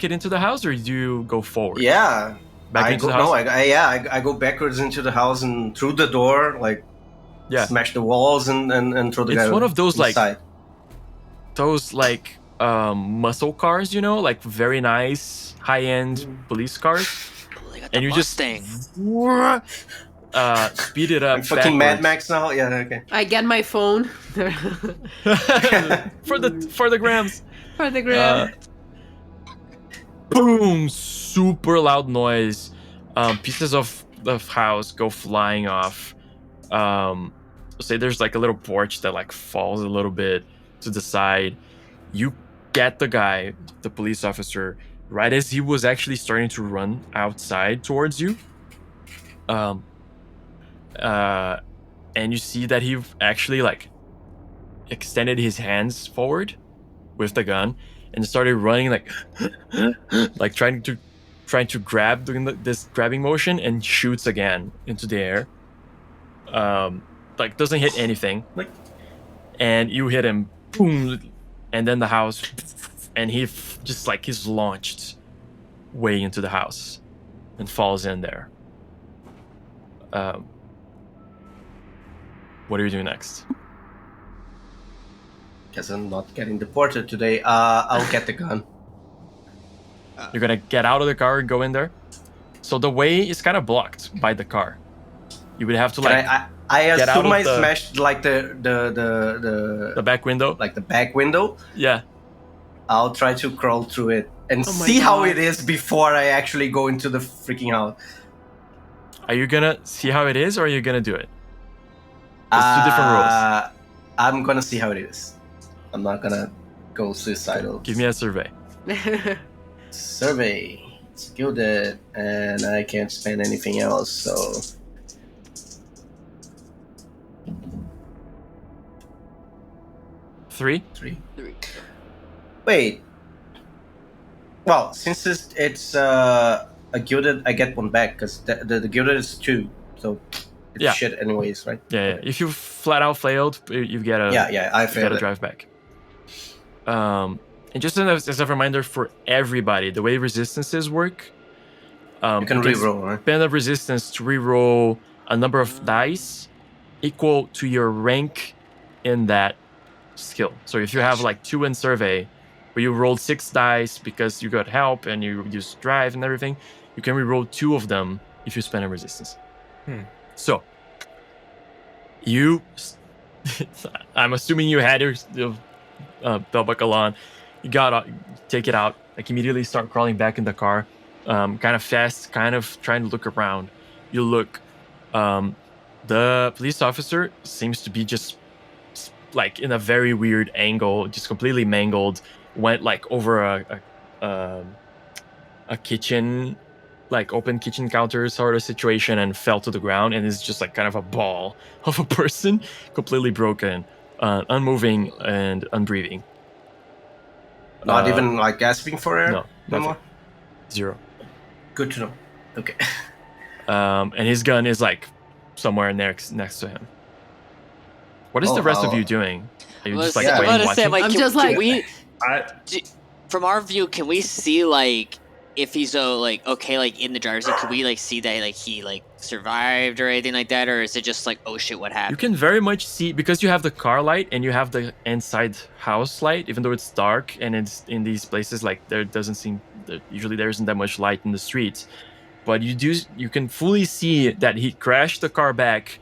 it into the house, or do you go forward? Yeah. Back into the house. No, I go backwards into the house and through the door, like smash the walls and throw the guy. It's one of those inside. muscle cars, like very nice high-end police cars. And you Mustang. just speed it up. I'm fucking Mad backwards. Max now. Yeah, okay. I get my phone for the grams. for the gram. Boom! Super loud noise. Pieces of the house go flying off. Say there's like a little porch that like falls a little bit to the side. You get the guy, the police officer, right as he was actually starting to run outside towards you. And you see that he actually like extended his hands forward with the gun and started running like trying to grab, doing this grabbing motion, and shoots again into the air. Like doesn't hit anything. And you hit him, boom, and then the house, and he's launched way into the house and falls in there. What are you doing next? Because I'm not getting deported today. I'll get the gun. You're gonna get out of the car and go in there. So the way is kind of blocked by the car. You would have to I get out assume of I the- smashed like the back window. like the back window. Yeah. I'll try to crawl through it and Oh my see how God. it is before I actually go into the freaking house. Are you gonna see how it is, or are you gonna do it? There's two different rules. I'm gonna see how it is. I'm not gonna go suicidal. Give me a survey. Survey. It's gilded, and I can't spend anything else, so. Three. 3. Wait. Well, since it's a gilded, I get one back because the gilded is 2, so it's Yeah. shit anyways, right? Yeah. If you flat out failed, you get a I you failed gotta it. drive back. And just as a reminder for everybody, the way resistances work, You can reroll, right? spend a resistance to reroll a number of dice equal to your rank in that skill. So if you have like 2 in survey, where you rolled 6 dice because you got help and you used drive and everything, you can reroll 2 of them if you spend a resistance. So I'm assuming you had your belt buckle on. You gotta take it out, like immediately start crawling back in the car, kind of fast, kind of trying to look around. You look, the police officer seems to be just like in a very weird angle, just completely mangled, went like over a kitchen, like open kitchen counter sort of situation, and fell to the ground, and is just like kind of a ball of a person, completely broken, unmoving and unbreathing. Not even like gasping for air? No, No more? 0. Good to know. Okay. And his gun is like somewhere next to him. What is the rest of you doing? Are you just like yeah. waiting, I'm watching? like, I'm can, just can like- we, I, from our view, can we see like if he's like okay, like in the driver's seat? Can we like see that like he like survived or anything like that, or is it just like oh shit, what You happened? can very much see, because you have the car light and you have the inside house light, even though it's dark and it's in these places, like usually there isn't that much light in the streets, but you can fully see that he crashed the car back,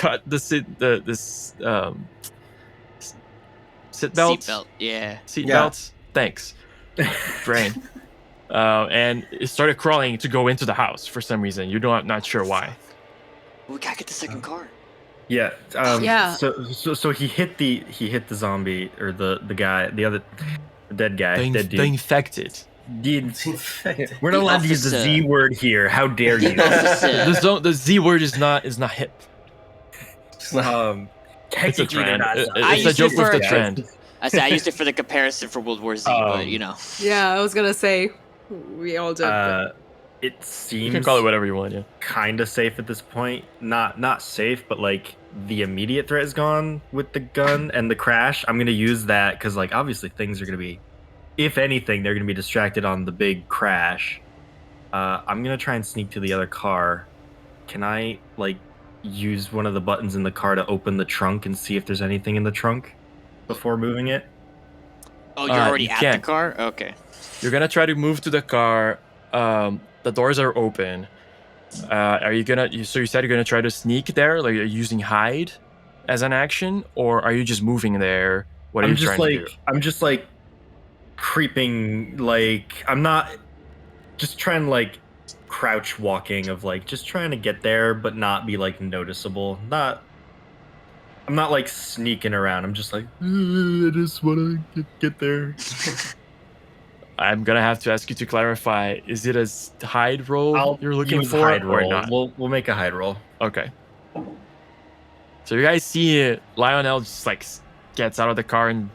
got the seatbelt, Seatbelt, yeah. seatbelts. Thanks, brain. And it started crawling to go into the house for some reason. You're not sure why. We gotta get the second car. yeah. Yeah. So he hit the zombie, or the guy, the dead guy, dead The dude. infected. We're not The allowed to use the officer. Z word here. How dare you? The Z word is not hip. Technically, trend. they're not It- zombies. it's I a used joke it with for- the trend. I used it for the comparison for World War Z, but you know. Yeah, I was gonna say we all did. But It You can seems call it whatever you want. Yeah. kind of safe at this point. Not safe, but like the immediate threat is gone with the gun and the crash. I'm gonna use that because like obviously things are gonna be, if anything, they're gonna be distracted on the big crash. I'm gonna try and sneak to the other car. Can I like use one of the buttons in the car to open the trunk and see if there's anything in the trunk before moving it? Oh, you're already you at can't. the car? Okay. You're gonna try to move to the car. The doors are open. Are you gonna? So you said you're gonna try to sneak there, like you're using hide as an action, or are you just moving there? What are you trying to do? I'm just like creeping. Like I'm not just trying like crouch walking of like just trying to get there, but not be like noticeable. I'm not like sneaking around. I'm just like I just want to get there. I'm gonna have to ask you to clarify. Is it a hide roll I'll you're looking use for, hide or roll. not? We'll make a hide roll. Okay. So you guys see Lionel just like gets out of the car and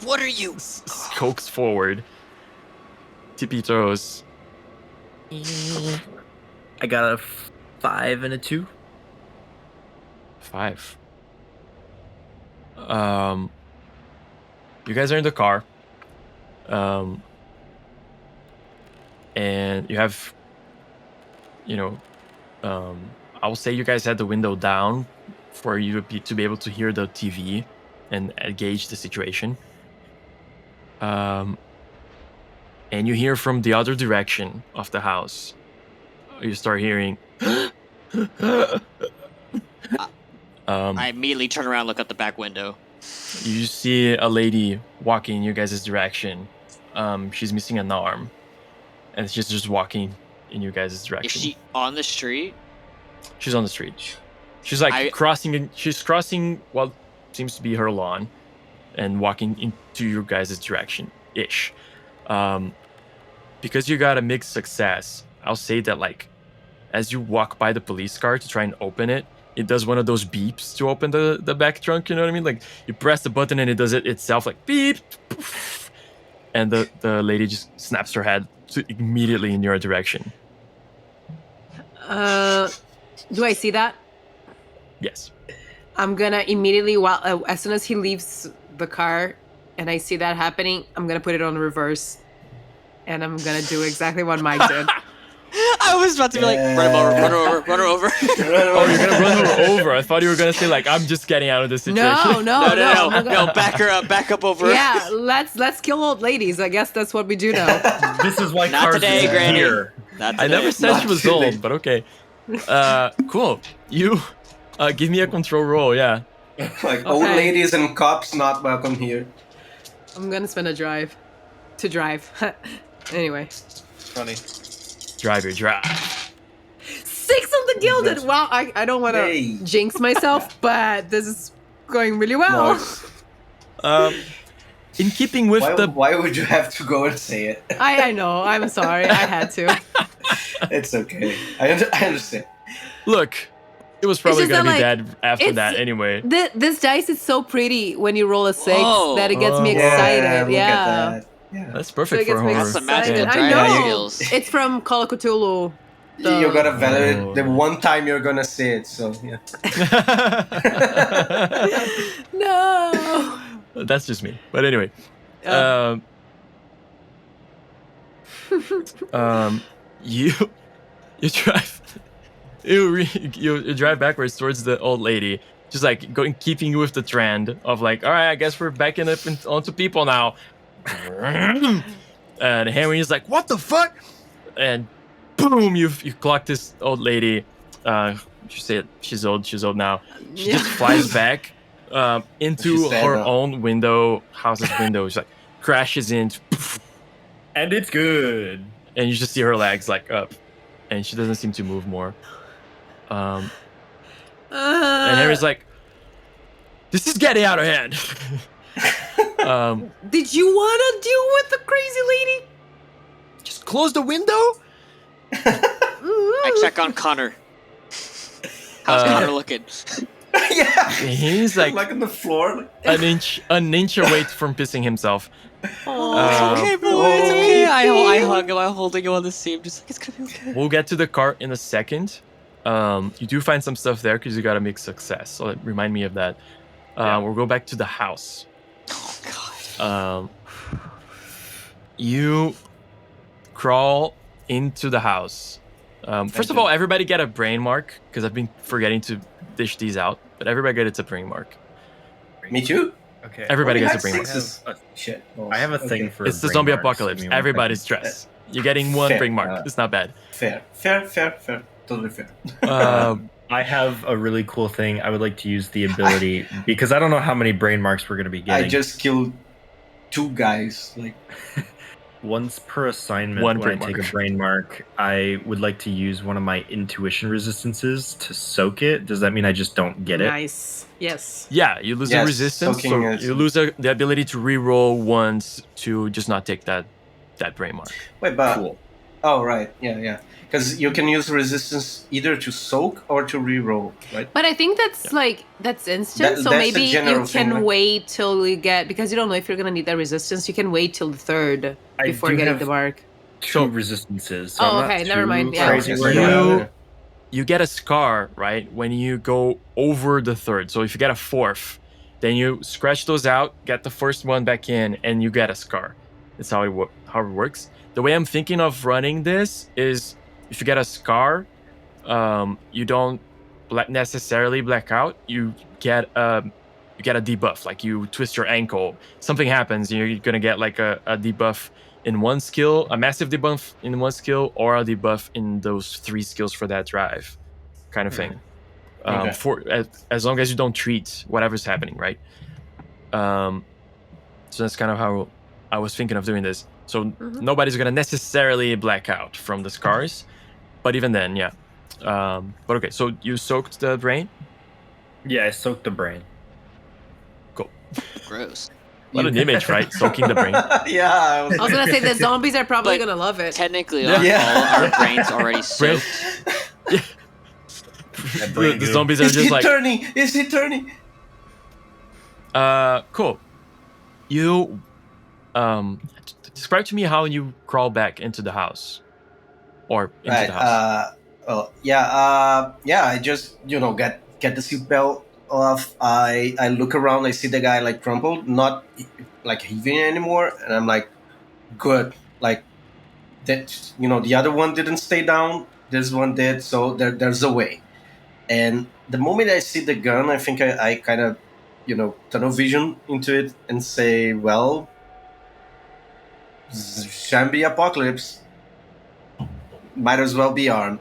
What are you? coax forward. Tippy toes. I got a 5 and a 2. 5. You guys are in the car. And you have, I will say you guys had the window down for you to be able to hear the TV and gauge the situation. And you hear from the other direction of the house. You start hearing. I immediately turn around and look out the back window. You see a lady walking in your guys' direction. She's missing an arm. And she's just walking in you guys' Is direction. she on the street? She's on the street. She's like she's crossing what seems to be her lawn and walking into your guys' direction ish. Because you got a mixed success, I'll say that like as you walk by the police car to try and open it, it does one of those beeps to open the back trunk, you know what I mean? Like you press the button and it does it itself like beep. And the lady just snaps her head immediately in your direction. Do I see that? Yes. I'm gonna immediately, as soon as he leaves the car and I see that happening, I'm gonna put it on reverse, and I'm gonna do exactly what Mike did. I was about to be like, run her over. Oh, you're gonna run her over. I thought you were gonna say like, I'm just getting out of this situation. No, back up over. Yeah, let's kill old ladies. I guess that's what we do now. This is why Not cars today, are Granny. here. I never said she was old, but okay. Cool. You give me a control roll, yeah. Like old Okay. ladies and cops not welcome here. I'm gonna spend a drive to drive. Anyway, Funny. Drive your drive. 6 on the gilded. Wow, I don't want to Hey. jinx myself, but this is going really well. No. In keeping with Why would you have to go and say it? I know. I'm sorry. I had to. It's okay. I understand. Look, it was probably just gonna that, be like, dead after it's- that anyway. This dice is so pretty when you roll a 6 Oh. that it gets me Oh. excited. Look Yeah. at that. Yeah. That's So perfect it for gets a me horror. That's the magic excited. of I driving know. skills. It's from Call of Cthulhu. You gotta validate Oh. the one time you're gonna say it. So yeah. No. That's just me. But anyway, Oh. you drive you drive backwards towards the old lady, just like keeping with the trend of like, all right, I guess we're backing up onto people now. And Henry's like, what the fuck? And boom, you clock this old lady. She said she's old now. She just flies back into She said her that. own house's window. She like crashes into, And it's good. and you just see her legs like up, and she doesn't seem to move more. And Henry's like, this is getting out of hand. Did you want to deal with the crazy lady? Just close the window. I check on Connor. How's Connor looking? Yeah, He's like on the floor. an inch away from pissing himself. Aw. It's okay, bro. Oh. It's okay. I hug him. I'm holding him on the seam, just like it's gonna be okay. We'll get to the car in a second. You do find some stuff there because you got to make success. So remind me of that. We'll go back to the house. Oh god. You crawl into the house. First of all, everybody get a brain mark because I've been forgetting to dish these out. But everybody gets a brain mark. Me too. Okay. Everybody Only gets a had brain mark. sixes. I have Shit. I have a thing Okay. for. It's the brain zombie marks. apocalypse. Give me one Everybody's second. stressed. You're getting one Fair. brain mark. It's not bad. Fair. Totally fair. I have a really cool thing. I would like to use the ability because I don't know how many brain marks we're going to be getting. I just killed 2 guys. Like, Once per assignment, One when I brain take mark. a brain mark, I would like to use one of my intuition resistances to soak it. Does that mean I just don't get it? Nice. Yes. Yeah, you lose the Yes, resistance, so soaking is- you lose the ability to re-roll once to just not take that brain mark. wait, but Cool. oh right, yeah. Because you can use resistance either to soak or to reroll, right? But I think that's instant. That- so that's the maybe you general can thing, right? wait till you get, because you don't know if you're gonna need that resistance. You can wait till the third I before do getting have the mark. Two resistances. So Oh, I'm not okay, never too mind, yeah. Crazy Okay, worried so about you- it. You get a scar, right, when you go over the third. So if you get a fourth, then you scratch those out, get the first one back in, and you get a scar. That's how it works. The way I'm thinking of running this is if you get a scar, you don't necessarily black out. You get a debuff, like you twist your ankle, something happens, and you're gonna get like a debuff in one skill, a massive debuff in one skill, or a debuff in those 3 skills for that drive, kind of thing. Okay. For as long as you don't treat whatever's happening, right? So that's kind of how I was thinking of doing this. So Mhm. nobody's gonna necessarily black out from the scars, but even then, yeah. But okay, so you soaked the brain. Yeah, I soaked the brain. Gross. What an image, right? Soaking the brain. Yeah, I I was gonna say the zombies are probably But gonna love it. Technically, Yeah. all our brains already Brain- soaked. That brain the goo. zombies are Is just he like, turning? Is he turning? cool. You, describe to me how you crawl back into the house, or into Right. the house. Well, yeah. I just get the seatbelt off. I look around. I see the guy like crumpled, not like heaving anymore, and I'm like, good. Like that. The other one didn't stay down. This one did. So there's a way. And the moment I see the gun, I think I kind of, tunnel vision into it and say, well, zombie apocalypse. Might as well be armed.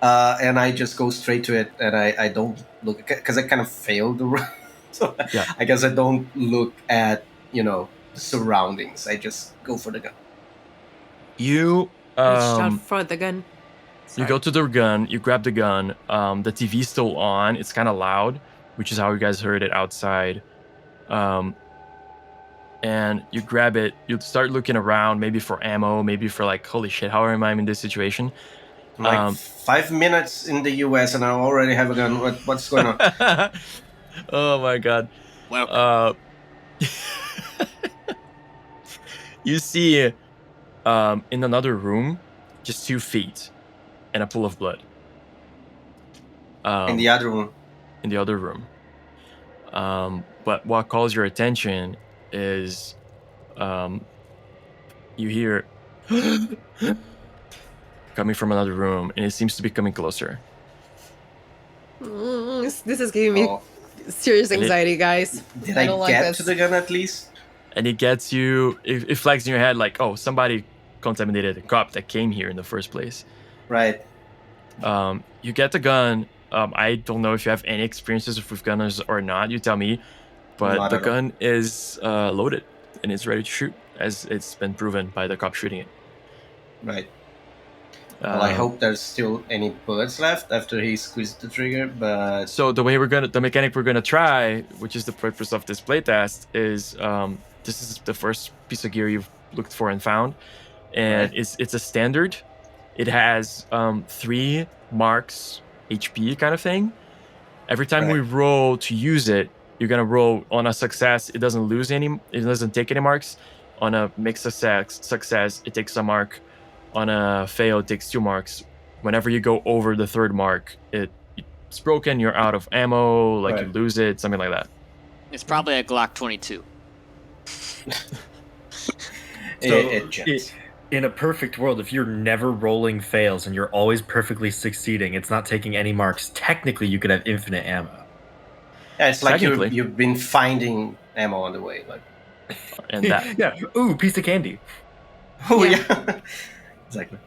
And I just go straight to it, and I don't look, because I kind of failed the run. So Yeah. I guess I don't look at the surroundings. I just go for the gun. You, Reach out for the gun. you go to the gun. You grab the gun. The TV's still on. It's kind of loud, which is how you guys heard it outside. And you grab it. You start looking around, maybe for ammo, maybe for like, holy shit, how am I in this situation? I'm like 5 minutes in the US, and I already have a gun. What's going on? Oh my god. Well, You see, in another room, just 2 feet, and a pool of blood. In the other one. In the other room. But what calls your attention is, you hear coming from another room, and it seems to be coming closer. This is giving me Oh, serious And it- anxiety, guys. did I I, don't like get this. to the gun at least? And it gets you, it flags in your head like, oh, somebody contaminated the cop that came here in the first place. Right. You get the gun. I don't know if you have any experiences with gunners or not. You tell me. But Not the at all. gun is loaded and it's ready to shoot, as it's been proven by the cop shooting it. Right. Well, I Um, hope there's still any bullets left after he squeezed the trigger, but So the mechanic we're gonna try, which is the purpose of this playtest, is this is the first piece of gear you've looked for and found, and Right. it's a standard. It has 3 marks HP kind of thing, Every time we roll to use it, you're gonna roll on a success. It doesn't take any marks. On a mixed success, it takes a mark. On a fail, it takes 2 marks. Whenever you go over the 3rd mark, it's broken. You're out of ammo. Like you lose it, something like that. It's probably a Glock 22. In a perfect world, if you're never rolling fails and you're always perfectly succeeding, it's not taking any marks. Technically, you could have infinite ammo. Yeah, it's like you've been finding ammo on the way, like. And that. Yeah. Ooh, piece of candy. Oh yeah. Exactly.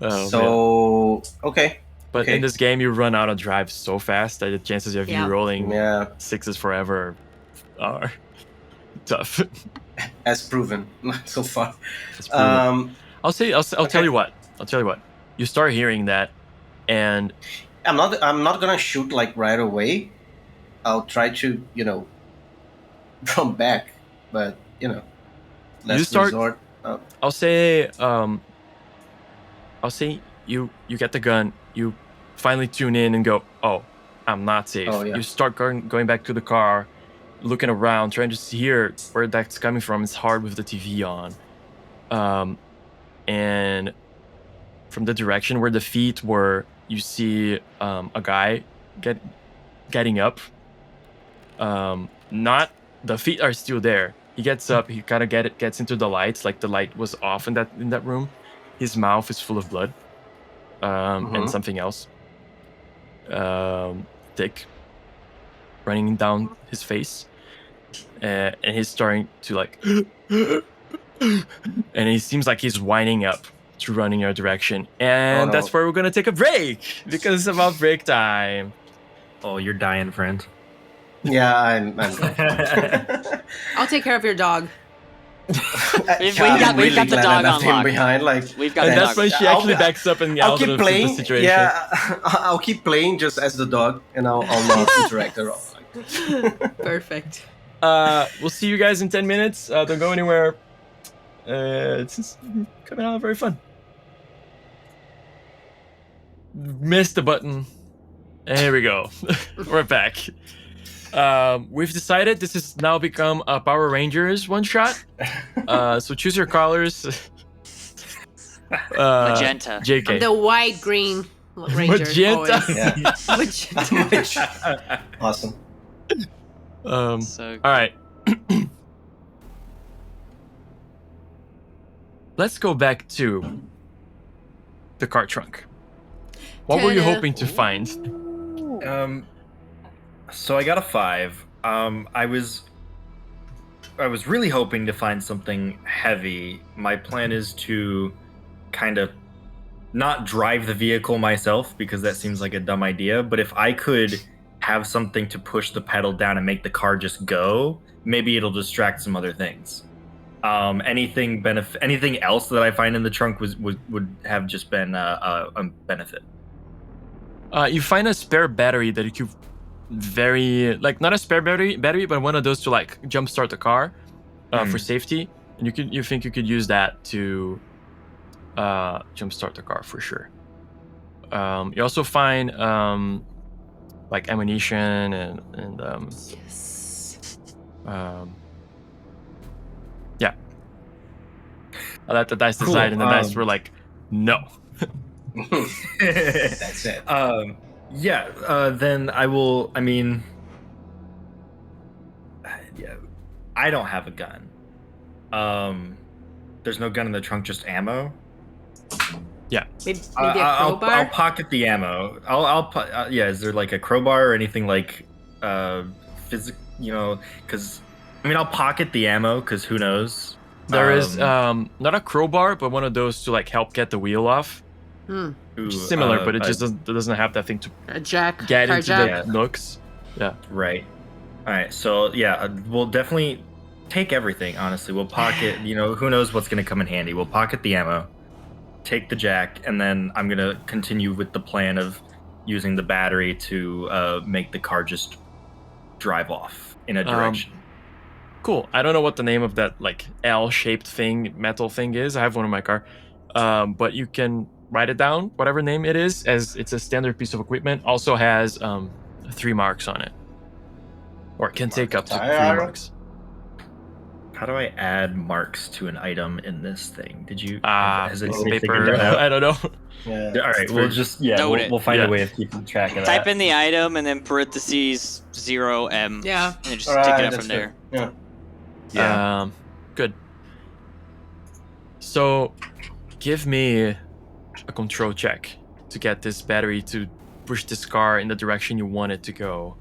Oh, okay. But in this game, you run out of drive so fast that the chances of you rolling 6s forever are tough. As proven so far. I'll tell you what. You start hearing that, and I'm not gonna shoot like right away. I'll try to run back, but resort. I'll say you get the gun. You finally tune in and go, oh, I'm not safe. Oh, yeah. You start going back to the car, looking around, trying to hear where that's coming from. It's hard with the TV on. And from the direction where the feet were, you see a guy getting up. Not the feet are still there. He gets up. He kind of gets into the lights. Like the light was off in that room. His mouth is full of blood, and something else, thick, running down his face, and he's starting to like, and he seems like he's winding up to run in your direction. And that's where we're gonna take a break because it's about break time. Oh, you're dying, friend. Yeah, I'm I'll take care of your dog. We've got the dog on lock. Behind, like, we've got and the that's dog. when she actually backs up and I'll out keep of playing. the situation. Yeah, I'll keep playing just as the dog, and I'll not interact at all. Perfect. We'll see you guys in 10 minutes. Don't go anywhere. It's coming out very fun. Missed the button. Here we go. We're back. We've decided this has now become a Power Rangers one shot. So choose your colors. Magenta. JK. I'm the white green ranger. Magenta. Yeah. Magenta. Awesome. All right. Let's go back to the car trunk. What were you hoping to find? So I got a 5. I was really hoping to find something heavy. My plan is to kind of not drive the vehicle myself because that seems like a dumb idea, but if I could have something to push the pedal down and make the car just go, maybe it'll distract some other things. Anything else that I find in the trunk would have just been a benefit. You find a spare battery that you could not a spare battery, but one of those to like jumpstart the car for safety, and you think you could use that to jumpstart the car for sure. You also find like ammunition and Yes. yeah. I let the dice decide, and the dice were like, no. That's it. Then I will. I mean, yeah, I don't have a gun. There's no gun in the trunk, just ammo. Yeah. Maybe a crowbar? I'll pocket the ammo. Yeah. Is there like a crowbar or anything like physical? Because I'll pocket the ammo because who knows. There is not a crowbar, but one of those to like help get the wheel off. Ooh, Similar, but it just doesn't have that thing to a jack. get car into jack. the nooks. Yeah. Right. All right. So yeah, we'll definitely take everything. Honestly, we'll pocket. Who knows what's going to come in handy. We'll pocket the ammo, take the jack, and then I'm going to continue with the plan of using the battery to make the car just drive off in a direction. Cool. I don't know what the name of that like L-shaped metal thing is. I have one in my car, but you can write it down, whatever name it is, as it's a standard piece of equipment. Also has 3 marks on it, or can take up to 3 Tire? marks. How do I add marks to an item in this thing? Did you? Has Piece of anybody figured paper. that out? I don't know. Yeah. All right, we'll just Note it. we'll find Yeah. a way of keeping track of that. Type in the item and then parentheses 0M. Yeah. And just Alright, take it up that's from there. good. Yeah. Good. So, give me a control check to get this battery to push this car in the direction you want it to go,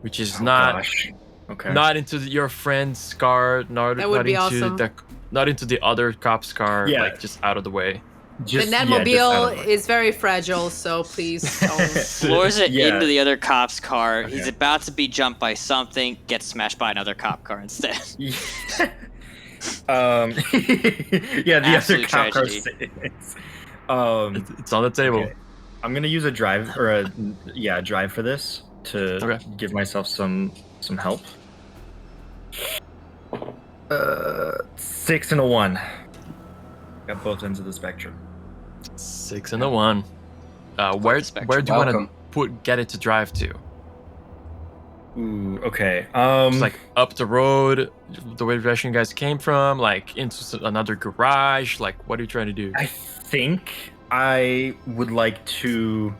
which is Gosh. Okay. not into your friend's car, not That would not be into awesome. not into the other cop's car, Yeah. like just out of the way. Just, But that yeah, just out mobile of the way. is very fragile, so please don't. Floors it Yeah. into the other cop's car. Okay. He's about to be jumped by something, gets smashed by another cop car instead. Yeah, the Absolute other cop car tragedy. sits. It's on the table. Okay. I'm gonna use a drive or a drive for this to Okay. give myself some help. 6 and a 1. Got both ends of the spectrum. 6 and a 1. Where the spectrum. where do you want Welcome. to get it to drive to? Ooh, okay. Just like up the road, the way direction you guys came from, like into another garage. Like, what are you trying to do? I think I would like to.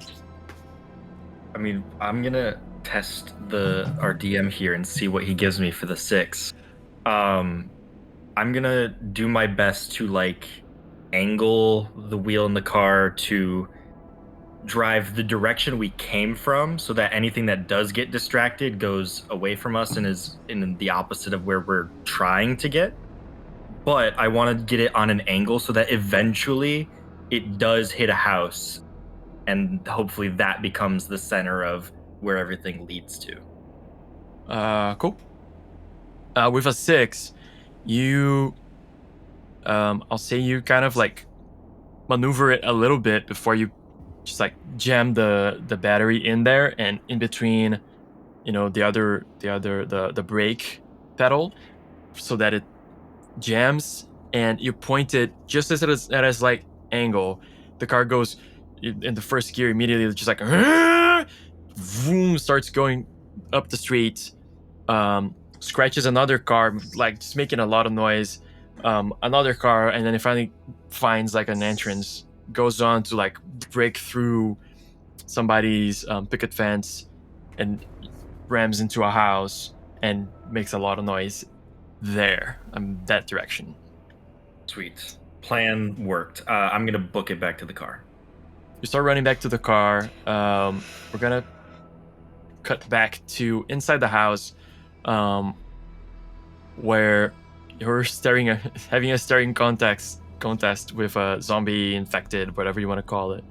I mean, I'm gonna test our DM here and see what he gives me for the 6. I'm gonna do my best to like angle the wheel in the car to drive the direction we came from, so that anything that does get distracted goes away from us and is in the opposite of where we're trying to get. But I want to get it on an angle so that eventually it does hit a house, and hopefully that becomes the center of where everything leads to. Cool. With a 6, you, I'll say you kind of like maneuver it a little bit before you just like jam the battery in there, and in between, the brake pedal, so that it jams, and you point it just as it is at its like angle. The car goes in the first gear immediately, just like vroom, starts going up the street, scratches another car, like just making a lot of noise, another car, and then it finally finds like an entrance, goes on to like break through somebody's picket fence and rams into a house and makes a lot of noise there, that direction. Sweet. Plan worked. I'm gonna book it back to the car. You start running back to the car. We're gonna cut back to inside the house, where you're having a staring contest with a zombie infected, whatever you want to call it.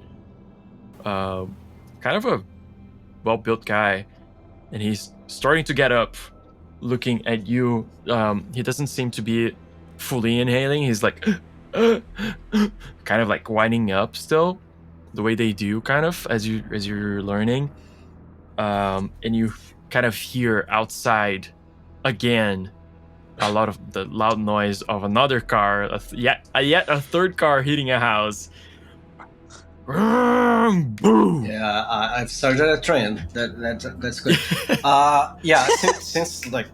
Kind of a well-built guy, and he's starting to get up, looking at you. He doesn't seem to be fully inhaling. He's like kind of like winding up still, the way they do, kind of as you're learning. And you kind of hear outside again a lot of the loud noise of another car, yet a third car hitting a house. Boom! Yeah, I've started a trend. That's good. Yeah, since like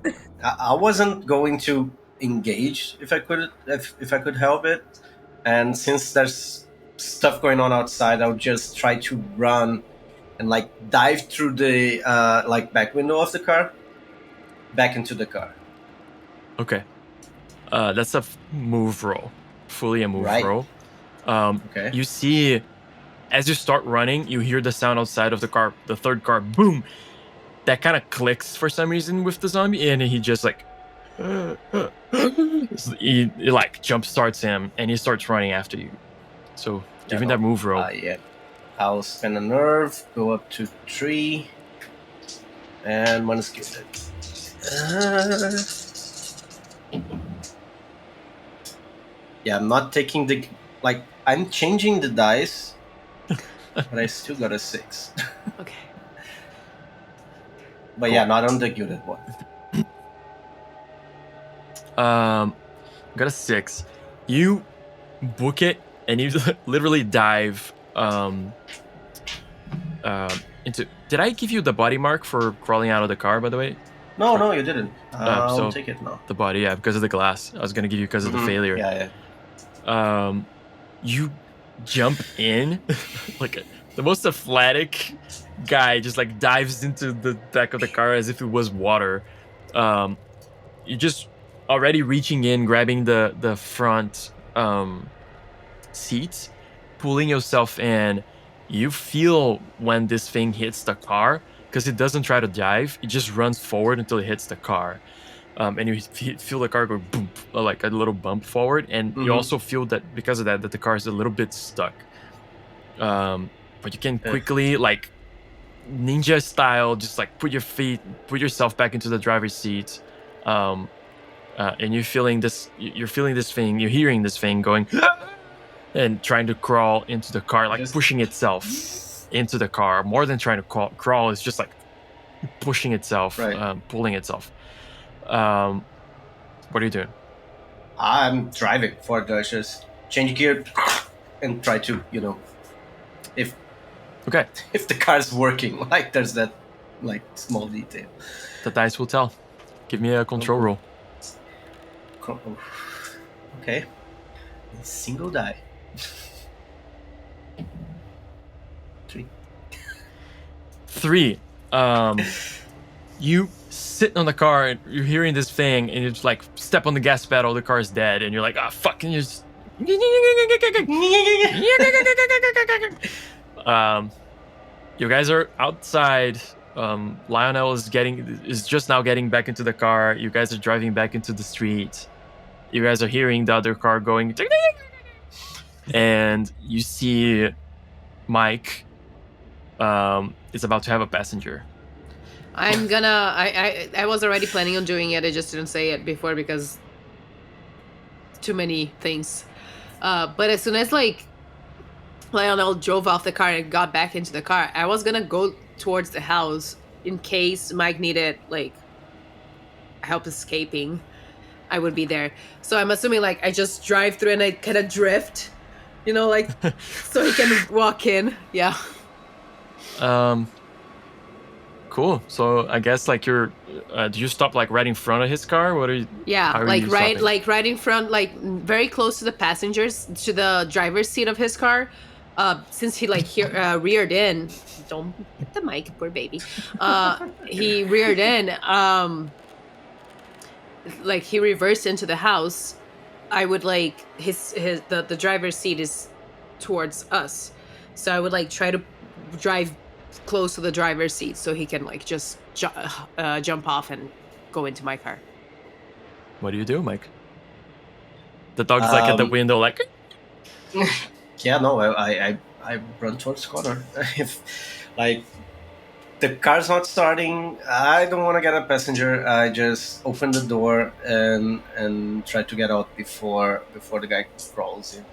I wasn't going to engage if I could help it, and since there's stuff going on outside, I would just try to run and like dive through the like back window of the car, back into the car. Okay, that's a move roll, fully a move Right. roll. Okay. You see, as you start running, you hear the sound outside of the car, the third car, boom. That kind of clicks for some reason with the zombie, and he just like, he like jump starts him, and he starts running after you. So give me that move roll. Yeah. I'll spend a nerve, go up to 3, and one skill it. Yeah, I'm not taking the like. I'm changing the dice, but I still got a 6. Okay. But yeah, not on the gilded one. Got a 6. You book it, and you literally dive into Did I give you the body mark for crawling out of the car, by the way? No, you didn't. I'll so take it now. The body, yeah, because of the glass. I was gonna give you because of the failure. Yeah. You jump in like the most athletic guy, just like dives into the back of the car as if it was water. You just already reaching in, grabbing the front seats, pulling yourself in. You feel when this thing hits the car, because it doesn't try to dive, it just runs forward until it hits the car. And you feel the car go boom, like a little bump forward, and you also feel that because of that the car is a little bit stuck. But you can quickly, like ninja style, just like put yourself back into the driver's seat, and you're feeling this thing, you're hearing this thing going and trying to crawl into the car, like pushing itself into the car. More than trying to crawl, it's just like pushing itself, pulling itself. What are you doing? I'm driving for the just change gear and try to, if the car's working, like there's that like small detail. The dice will tell. Give me a control roll. Okay. Single die. 3. You sit on the car and you're hearing this thing, and you just like step on the gas pedal, the car's dead, and you're like, ah, fuck, and you just you guys are outside. Lionel is just now getting back into the car. You guys are driving back into the street. You guys are hearing the other car going, and you see Mike is about to have a passenger. I'm gonna. I was already planning on doing it. I just didn't say it before because too many things. But as soon as like Lionel drove off the car and got back into the car, I was gonna go towards the house in case Mike needed like help escaping. I would be there. So I'm assuming like I just drive through and I kind of drift, like so he can walk in. Yeah. Cool. So I guess like do you stop like right in front of his car? What are you? Yeah, like right in front, like very close to the passengers, to the driver's seat of his car. Since he like reared in, don't hit the mic, poor baby. He reared in. Like he reversed into the house. I would like the driver's seat is towards us, so I would like try to drive close to the driver's seat so he can like just jump off and go into my car. What do you do, Mike? The dog's like at the window, like. Yeah, no, I run towards the corner. If like the car's not starting, I don't want to get a passenger. I just open the door and try to get out before the guy crawls in.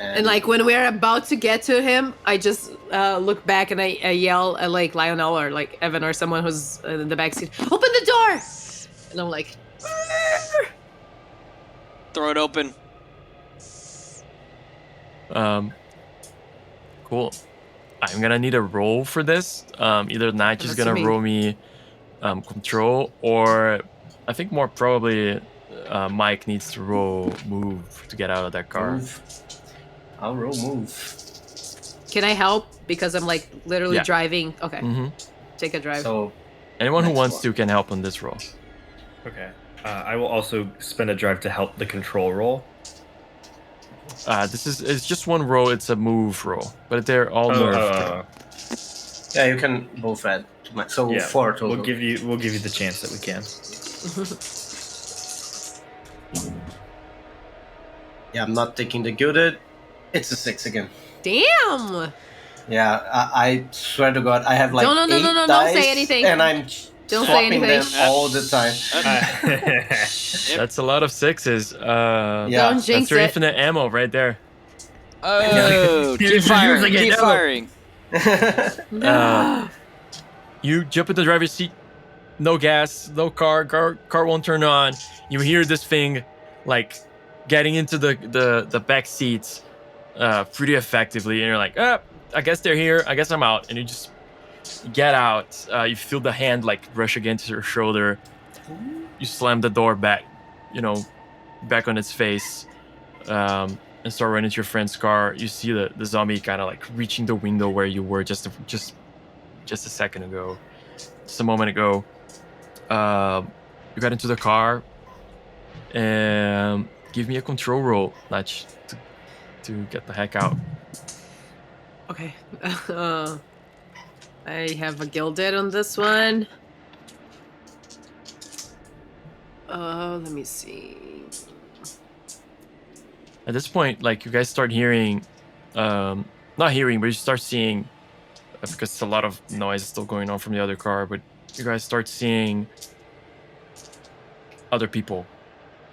And like when we're about to get to him, I just look back and I yell at like Lionel or like Evan or someone who's in the backseat, open the door! And I'm like, throw it open. Cool. I'm gonna need a roll for this. Either Nige is gonna roll me control, or I think more probably Mike needs to roll move to get out of that car. I'll roll move. Can I help? Because I'm like literally driving. Okay. Take a drive. So anyone who wants to can help on this roll. Okay. I will also spend a drive to help the control roll. It's just one roll. It's a move roll, but they're all nerfed. Yeah, you can both add. So 4 total. We'll give you the chance that we can. Yeah, I'm not taking the gilded. It's a 6 again. Damn. Yeah, I swear to God, I have like no, 8 don't dice, say anything. and I'm swapping them all the time. That's a lot of 6s. Yeah, don't jinx that's your it. infinite ammo right there. Oh, keep firing, keep firing. You jump in the driver's seat. No gas, no car won't turn on. You hear this thing like getting into the back seats pretty effectively, and you're like, I guess they're here, I guess I'm out. And you just get out. You feel the hand like brush against your shoulder. You slam the door back, back on its face, and start running to your friend's car. You see the zombie kind of like reaching the window where you were just a second ago, just a moment ago. You got into the car, and give me a control roll, Natch, to get the heck out. Okay. I have a gilded on this one. Let me see. At this point, like you guys start hearing, not hearing, but you start seeing, because a lot of noise is still going on from the other car, but you guys start seeing other people,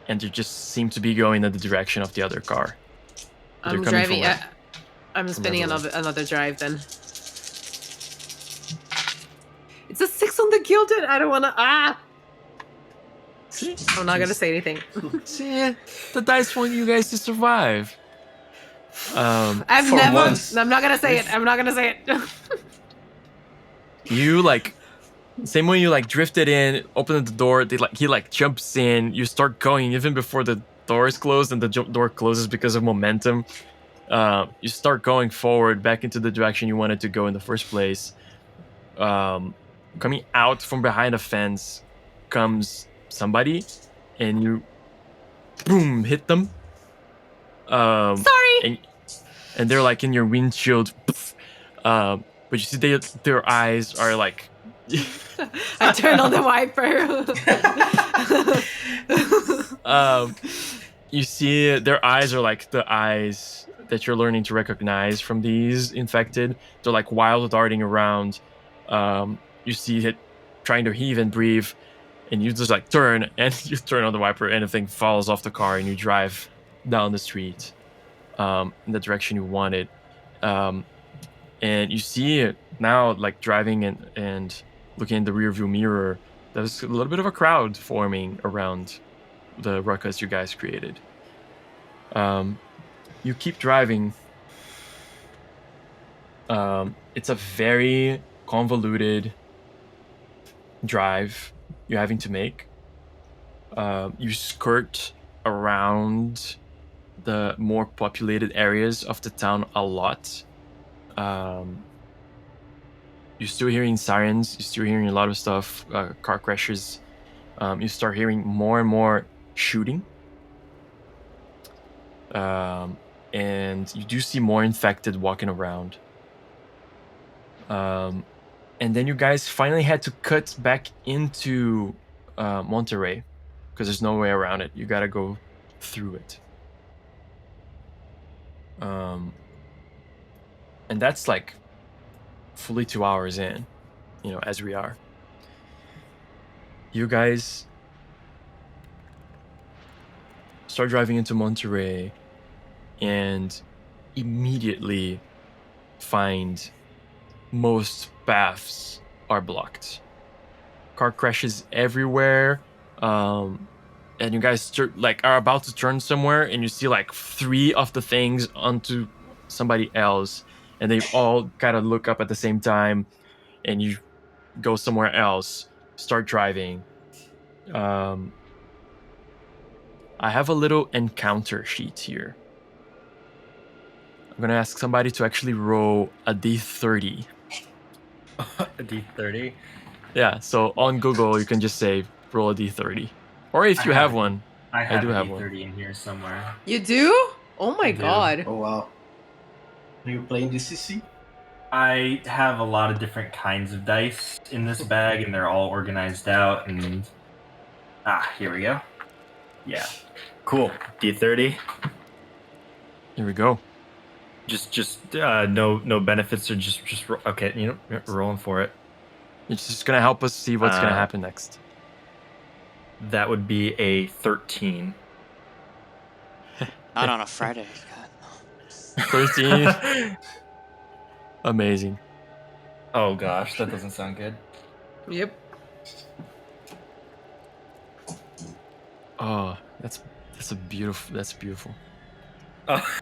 and they just seem to be going in the direction of the other car. But they're I'm coming driving. from I'm spinning everywhere. another drive then. It's a 6 on the gilded. I don't want to. See? I'm not gonna say anything. See, the dice want you guys to survive. I've For never. once. I'm not gonna say it. I'm not gonna say it. You like, same way you like drifted in, opened the door. He like jumps in. You start going even before the door is closed, and the door closes because of momentum. You start going forward back into the direction you wanted to go in the first place. Coming out from behind a fence comes somebody, and you boom hit them. Sorry. And they're like in your windshield. But you see their eyes are like. I turned on the wiper. You see their eyes are like the eyes that you're learning to recognize from these infected. They're like wild darting around. You see it trying to heave and breathe, and you just like turn, and you turn on the wiper, and the thing falls off the car, and you drive down the street in the direction you wanted. And you see it now, like driving and looking in the rearview mirror. There's a little bit of a crowd forming around the ruckus you guys created. You keep driving. It's a very convoluted drive you're having to make. You skirt around the more populated areas of the town a lot. You're still hearing sirens. You're still hearing a lot of stuff, car crashes. You start hearing more and more shooting. And you do see more infected walking around. And then you guys finally had to cut back into Monterey because there's no way around it. You gotta go through it. And that's like fully 2 hours in, as we are. You guys start driving into Monterey and immediately find most paths are blocked. Car crashes everywhere. And you guys are about to turn somewhere, and you see like 3 of the things onto somebody else, and they all kind of look up at the same time, and you go somewhere else, start driving. I have a little encounter sheet here. I'm gonna ask somebody to actually roll a d30. A D30. Yeah, so on Google you can just say roll a d30, or if you have one. I do do have have one. D30 in here somewhere. You do? Oh my I do. god. Oh wow. Are you playing DCC? I have a lot of different kinds of dice in this bag, and they're all organized out. And here we go. Yeah, Cool. D30. Here we go. Just no benefits, or just okay. Rolling for it. It's just gonna help us see what's gonna happen next. That would be a 13. Not on a Friday. God. 13. Amazing. Oh gosh, that doesn't sound good. Yep. Oh, that's beautiful. That's beautiful. Oh.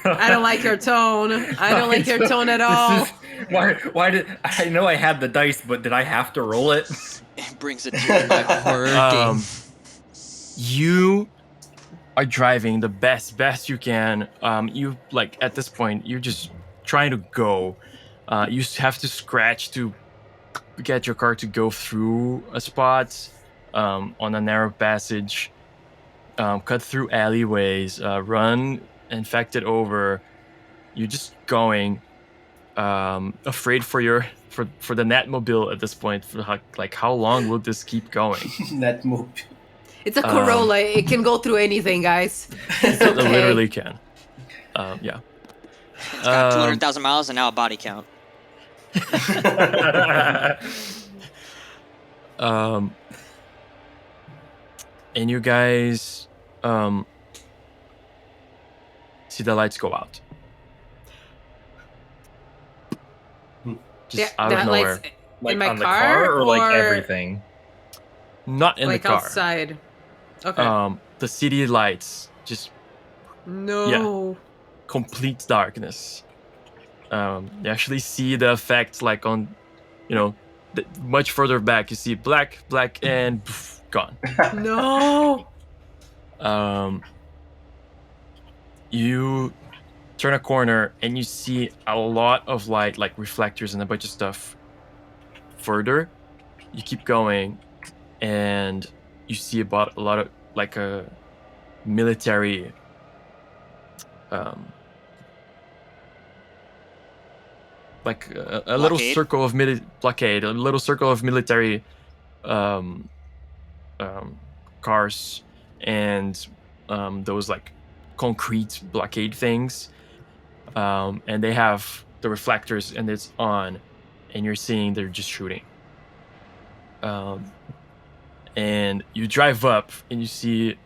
I don't like your tone. I don't like your tone at all. Why did I know I had the dice, but did I have to roll it? It brings a tear to my working. You are driving the best you can. You like at this point you're just trying to go. You have to scratch to get your car to go through a spot on a narrow passage, cut through alleyways, run infected over. You're just going, afraid for the Netmobile at this point. For how long will this keep going? Netmobile. It's a Corolla. It can go through anything, guys. It's okay. It literally can. Yeah. It's got 200,000 miles and now a body count. And you guys see the lights go out. Just out of nowhere. Like in my on the car, car or like everything? Not in like the car. outside. Okay. The city lights just No. complete darkness. You actually see the effect like on, much further back. You see black, and poof, gone. No. You turn a corner and you see a lot of light, like reflectors and a bunch of stuff. Further, you keep going, and you see about a lot of like a military. Like a little circle of blockade, a little circle of military cars, and those like concrete blockade things, and they have the reflectors and it's on, and you're seeing they're just shooting. And you drive up and you see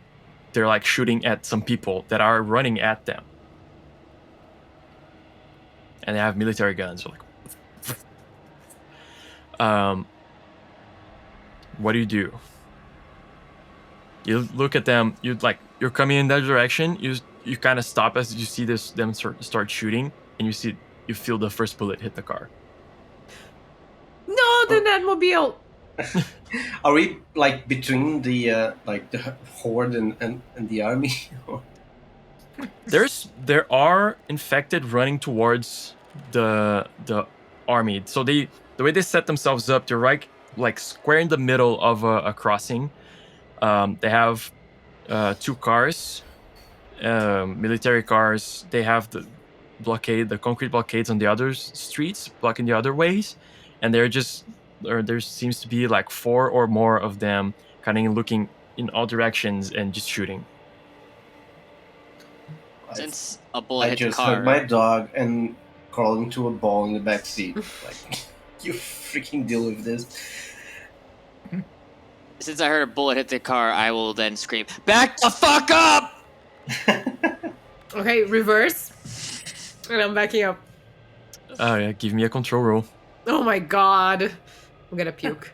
they're like shooting at some people that are running at them. And they have military guns. Like, what do? You look at them. You're coming in that direction. You kind of stop as you see them start shooting, and you feel the first bullet hit the car. No, the Netmobile. Are we like between the horde and the army? There are infected running towards the army. So the way they set themselves up, they're right like square in the middle of a crossing. They have two cars, military cars. They have the concrete blockades on the other streets, blocking the other ways, and there seems to be like 4 or more of them kind of looking in all directions and just shooting. Since a bullet hit the just car, heard my dog and crawling to a ball in the back seat. Like, you freaking deal with this. Since I heard a bullet hit the car, I will then scream, "Back the fuck up!" Okay, reverse. And I'm backing up. Oh yeah, give me a control roll. Oh my god. I'm gonna puke.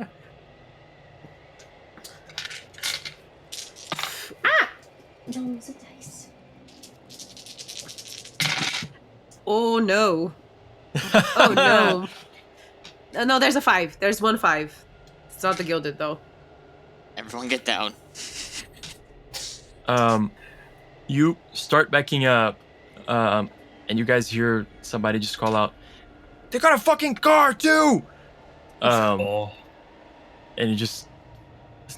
Ah! Don't use the dice. Oh no. Oh no. No, there's a 5. There's 1 5. It's not the gilded though. Everyone get down. You start backing up, and you guys hear somebody just call out, "They got a fucking car too!" And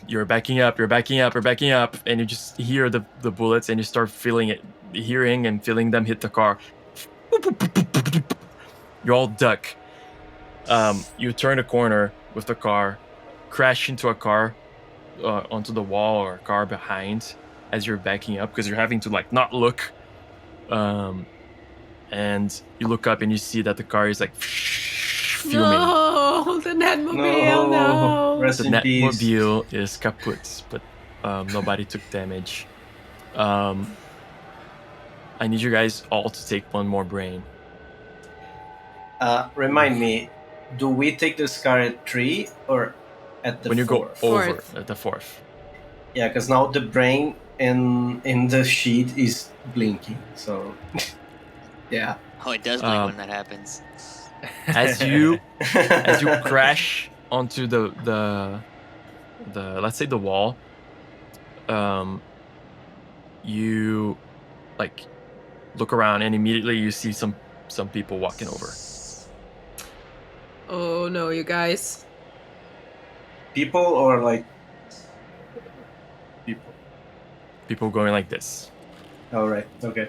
you're backing up, and you just hear the bullets, and you start hearing and feeling them hit the car. You all duck. You turn a corner with the car, crash into a car, onto the wall or a car behind as you're backing up because you're having to like not look. And you look up and you see that the car is like fuming. No, the Netmobile, no. Rest The in peace. Netmobile is kaput, but nobody took damage. I need you guys all to take one more brain. Remind me, do we take this car at 3 or at the When you 4? go over Fourth. at the 4th. Yeah, because now the brain in the sheet is blinking. So yeah. Oh, it does blink Um, when that happens. as you crash onto the let's say the wall, you like look around and immediately you see some people walking over. Oh no, you guys. People or like people. People going like this. All right. Okay.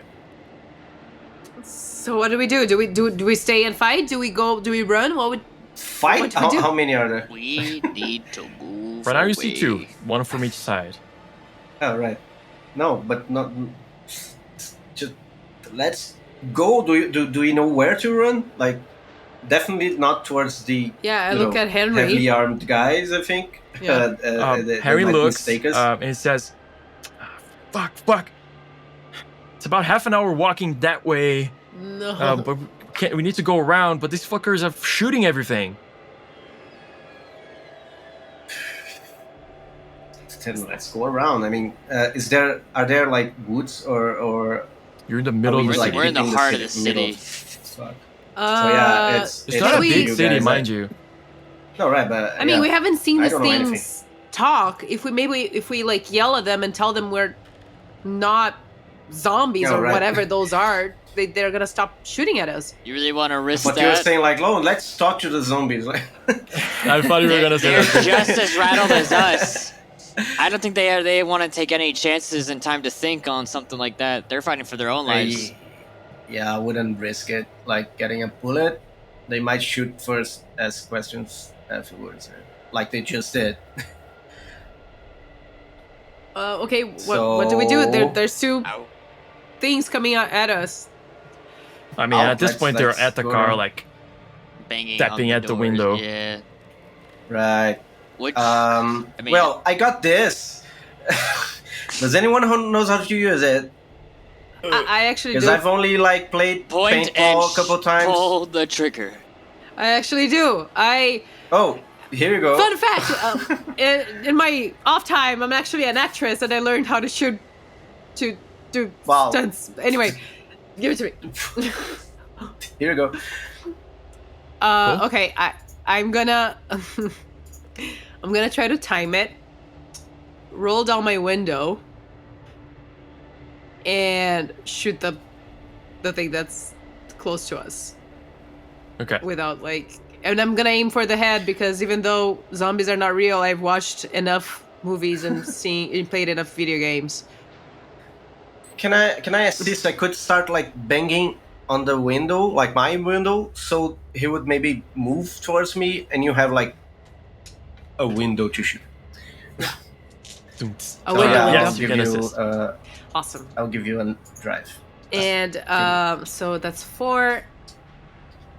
So what do we do? Do we stay and fight? Do we go? Do we run? What Fight. do we do? How many are there? We need to move. Right now you away. see two, one from each side. Oh, right. No, but not. Just let's go. Do you know where to run? Like, definitely not towards the. Yeah, I look at Henry. Heavily armed guys. I think. Yeah. They Harry might looks mistake us. and he says, "Fuck! It's about half an hour walking that way, No. but we need to go around. But these fuckers are shooting everything." Then let's go around. I mean, are there like woods or You're in the middle of the We're city. We're in the in the heart of the city, city. Fuck. So yeah, it's not a we- big you city, guys, mind you. No, right, but I mean, we haven't seen I these don't know anything. things talk. If we like yell at them and tell them we're not zombies Yeah, or right. whatever those are, they're gonna stop shooting at us. You really want to risk But you were that? saying like, "Oh, let's talk to the zombies." I thought you were gonna say They're that. just as rattled as us. I don't think they want to take any chances and time to think on something like that. They're fighting for their own lives. Yeah, I wouldn't risk it. Like getting a bullet, they might shoot first, ask questions afterwards, like they just did. Okay, what do we do? So- There's two Ow. things coming at us. I mean, at this point, they're let's at the go car, around. like Banging Tapping on at the doors. window. Yeah. Right. Which I mean- well, I got this. Does anyone who knows how to use it? I actually Because do. I've only like played point and paintball a couple times. pull the trigger. I actually do. Oh, here you go. Fun fact: in my off time, I'm actually an actress, and I learned how to shoot, to do Wow. stunts. Anyway, give it to me. Here you go. Cool. Okay, I'm gonna I'm gonna try to time it. Roll down my window and shoot the thing that's close to us okay. without like. And I'm gonna aim for the head because even though zombies are not real, I've watched enough movies and played enough video games. Can I assist? I could start like banging on the window, like my window, so he would maybe move towards me, and you have like a window to shoot. A So, window, yeah, window. Yes, you can assist. Awesome. I'll give you a drive. And so that's 4.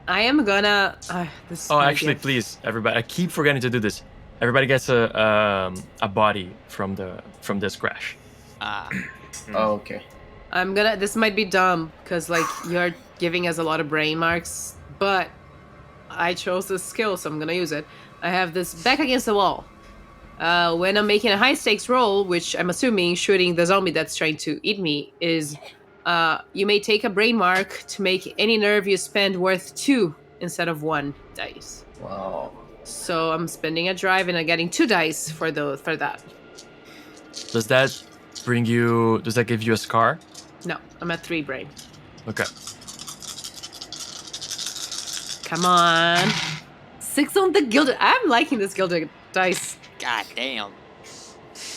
I am gonna. This Oh, might be actually, please, everybody! I keep forgetting to do this. Everybody gets a body from this crash. Oh, okay. I'm gonna. This might be dumb because like you're giving us a lot of brain marks, but I chose this skill, so I'm gonna use it. I have this back against the wall. When I'm making a high stakes roll, which I'm assuming shooting the zombie that's trying to eat me is, you may take a brain mark to make any nerve you spend worth 2 instead of 1 dice. Wow. So I'm spending a drive and I'm getting 2 dice for that. Does that bring you? Does that give you a scar? No, I'm at 3 brain. Okay. Come on. 6 on the gilded. I'm liking this gilded dice. God damn.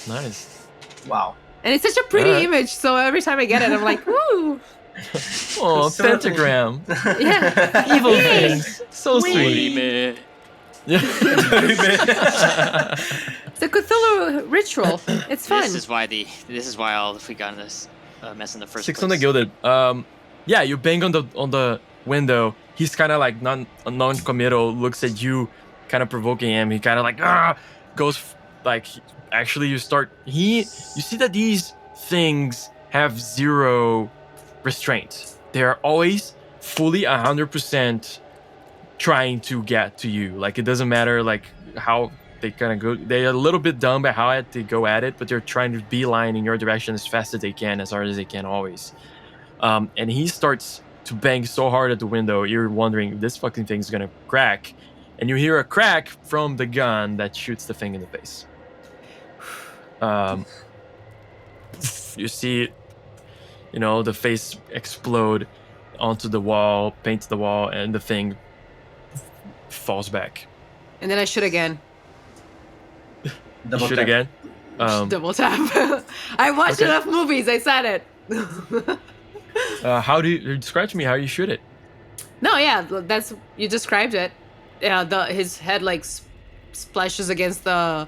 Nice. Wow. And it's such a pretty Alright. image, so every time I get it, I'm like, woo! Oh, So- pentagram. Yeah. Evil things. So sweet. Meh. Yeah. It's a Cthulhu ritual. It's fun. This is why all we got in this mess in the first 6 place. on the gilded. Yeah, you bang on the window. He's kind of like non-committal. Looks at you, kind of provoking him. He kind of like goes like. Actually, you see that these things have 0 restraint. They are always fully 100% trying to get to you. Like it doesn't matter like how they kind of go. They're a little bit dumb by how they go at it, but they're trying to beeline in your direction as fast as they can, as hard as they can, always. And he starts to bang so hard at the window, you're wondering if this fucking thing's gonna crack. And you hear a crack from the gun that shoots the thing in the face. You see, the face explode onto the wall, paint the wall, and the thing falls back. And then I shoot again. Double Shoot tap. again. Double tap. I watched Okay. enough movies. I said it. How do you describe to me how you shoot it? No, yeah, that's you described it. Yeah, his head like splashes against the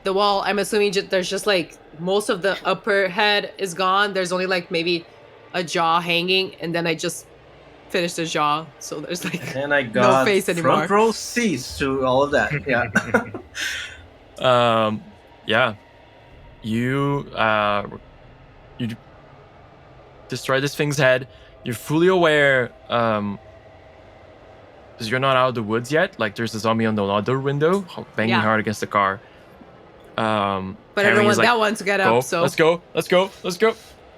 wall. I'm assuming there's just like most of the upper head is gone. There's only like maybe a jaw hanging, and then I just finished the jaw. So there's like And I got face anymore. front row seats to all of that. Yeah. Yeah. You destroy this thing's head. You're fully aware, because you're not out of the woods yet. Like, there's a zombie on the other window banging Yeah. hard against the car. But I Henry don't is want like, that one to get go, up. So let's go.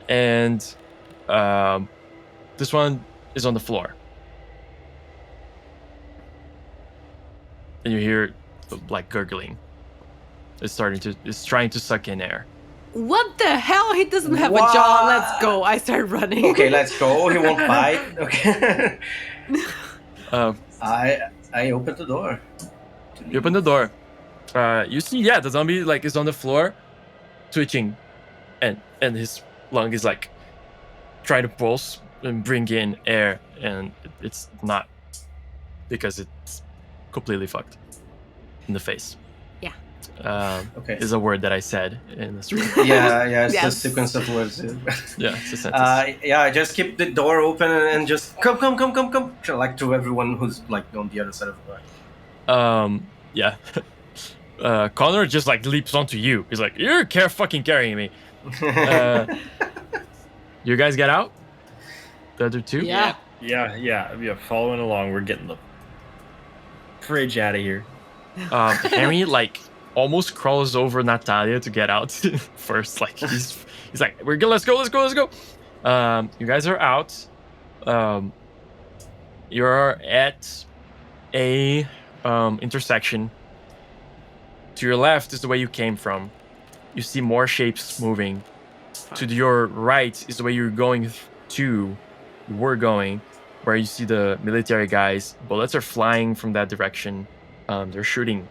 And this one is on the floor. And you hear like gurgling. It's trying to suck in air. what the hell? He doesn't have a What? jaw. Let's go. I start running. Okay, let's go. He won't bite. Okay. I opened the door. You open the door. You see, the zombie like is on the floor, twitching, and his lung is like trying to pulse and bring in air, and it's not, because it's completely fucked in the face. Yeah. Okay. Is a word that I said in the stream. Yeah, it's a Yes. sequence of words. Yeah, it's a sentence. I just keep the door open and just come, like to everyone who's like on the other side of the door. Yeah. Connor just like leaps onto you. He's like, "You're fucking carrying me." You guys get out? The other two? Yeah. Yeah. Following along, we're getting the fridge out of here. Henry like almost crawls over Natalia to get out first. Like he's like, "We're good. Let's go. You guys are out. You're at a intersection. To your left is the way you came from. You see more shapes moving. To your right is the way you're going to. You were going, where you see the military guys. Bullets are flying from that direction. They're shooting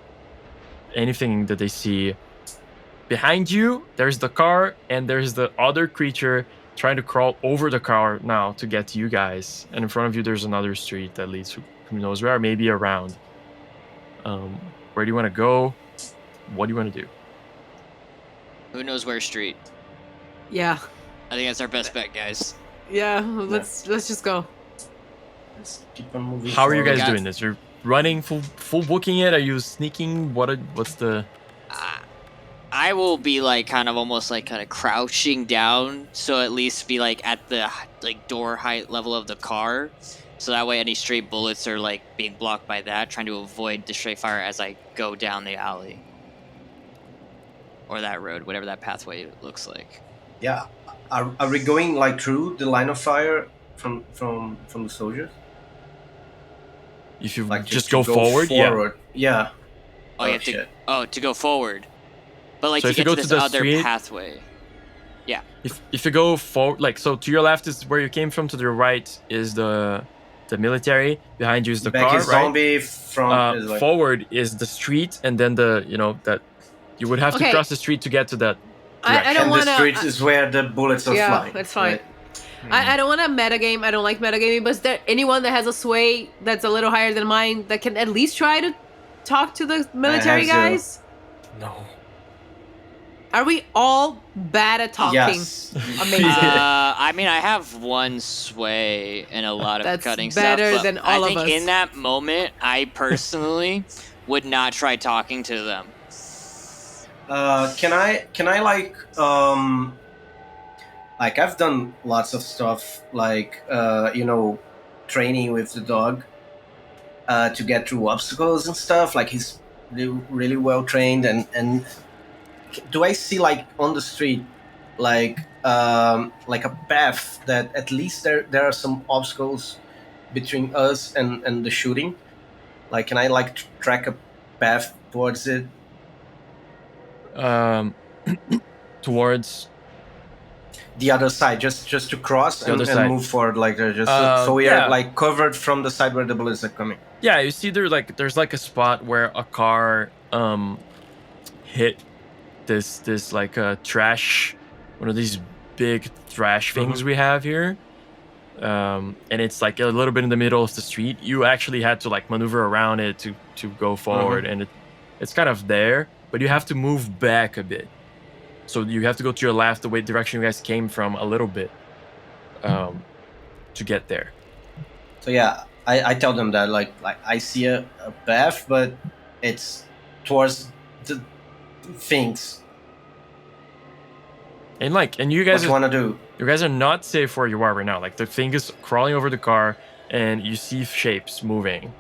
anything that they see. Behind you, there's the car, and there's the other creature trying to crawl over the car now to get to you guys. And in front of you, there's another street that leads who knows where, maybe around. Where do you want to go? What do you want to do? Who knows where street? Yeah. I think that's our best bet, guys. Yeah. Let's just go. Let's keep on moving. How are you guys Got- doing this? You're running, full booking it? Are you sneaking? What's the... I will be like kind of crouching down, so at least be like at the like door height level of the car, so that way any straight bullets are like being blocked by that, trying to avoid the straight fire as I go down the alley or that road, whatever that pathway looks like. Yeah. Are we going like through the line of fire from the soldiers? If you Like just to go forward, Yeah. Oh, you have shit. to go forward, but like So to if you get go to to this the other street- pathway. If you go forward, like, so to your left is where you came from, to the right is the military, behind you is the Back car, is right? zombie from is like, Forward is the street, and then that you would have to Okay. cross the street to get to that. I don't and want the to. street is where the bullets are Yeah, flying. that's fine. right? I don't want to metagame. I don't like metagaming. But is there anyone that has a sway that's a little higher than mine that can at least try to talk to the military have zero. guys? No. Are we all bad at talking? Yes. Amazing. I mean, I have one sway and a lot of That's cutting better stuff. But than all I of think us. in that moment, I personally would not try talking to them. Can I like I've done lots of stuff like training with the dog to get through obstacles and stuff. Like he's really well trained, and do I see like on the street like a path that at least there are some obstacles between us and the shooting? Like, can I like track a path towards it? Um, towards The other side, just to cross the other and side. move forward, like just so we are Yeah. like covered from the side where the bullets are coming. Yeah, you see there's like a spot where a car hit this like a trash, one of these big trash things we have here. And it's like a little bit in the middle of the street. You actually had to like maneuver around it to go forward, and it's kind of there, but you have to move back a bit. So you have to go to your left, the way direction you guys came from, a little bit, to get there. So yeah, I tell them that like I see a path, but it's towards the things. And you What guys you want to do? you guys are not safe where you are right now. Like the thing is crawling over the car, and you see shapes moving.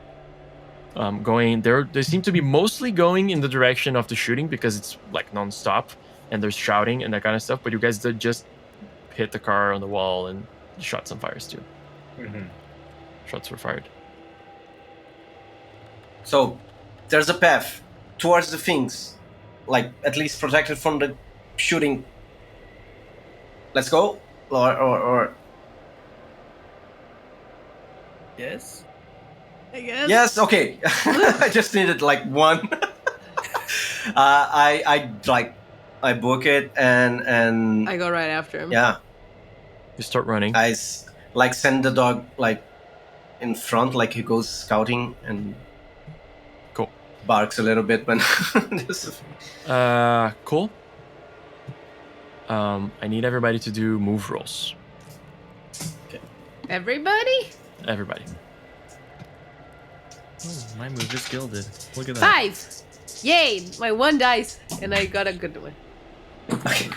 Going there, they seem to be mostly going in the direction of the shooting because it's like nonstop, and there's shouting and that kind of stuff. But you guys did just hit the car on the wall and shot some fires too. Shots were fired. So there's a path towards the things, like at least protected from the shooting. Let's go, or Yes. I guess. yes, okay. I just needed like one. I book it and I go right after him. yeah, You start running. I like send the dog like in front, like he goes scouting and Cool. barks a little bit when. Cool. I need everybody to do move rolls. Everybody? Everybody. Oh, my move is gilded. Look at that. 5. Yay! My 1 dice, and I got a good one. Okay.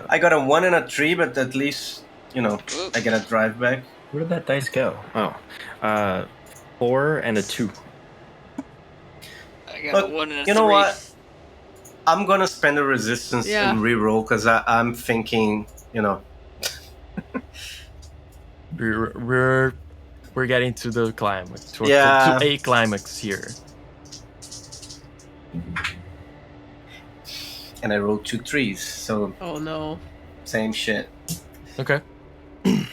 I got a 1 and a 3, but at least I get a drive back. Where did that dice go? Oh, 4 and a 2. I got Look, a 1 and a 3. you know what? I'm gonna spend a resistance Yeah. and re-roll because I'm thinking, We're getting to the climax. To a climax here. and I rolled 2 3s, so Oh no. same shit. Okay.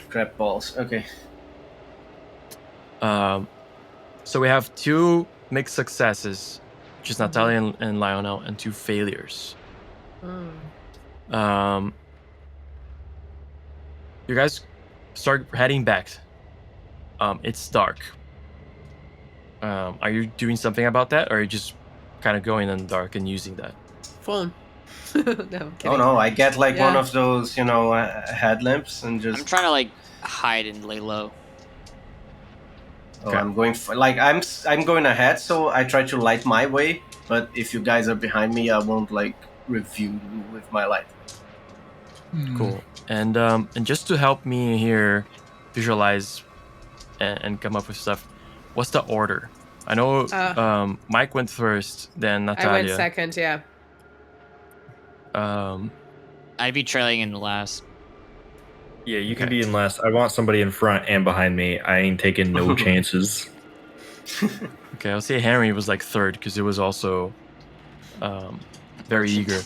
Crap balls. Okay. So we have 2 mixed successes, which is Natalia and Lionel, and 2 failures. You guys start heading back. It's dark. Are you doing something about that, or are you just kind of going in the dark and using that? Phone. No, I'm kidding. Oh no, I get like one Yeah. of those, headlamps and just. I'm trying to like hide and lay low. Oh, Okay. I'm going I'm going ahead, so I try to light my way. But if you guys are behind me, I won't like review with my light. Cool. And just to help me here visualize and come up with stuff, what's the order? I know Mike went first, then Natalia. I went second, yeah. I'd be trailing in the last. Yeah, you can Okay. be in last. I want somebody in front and behind me. I ain't taking no chances. Okay, I'll say Henry was like third because it was also very eager.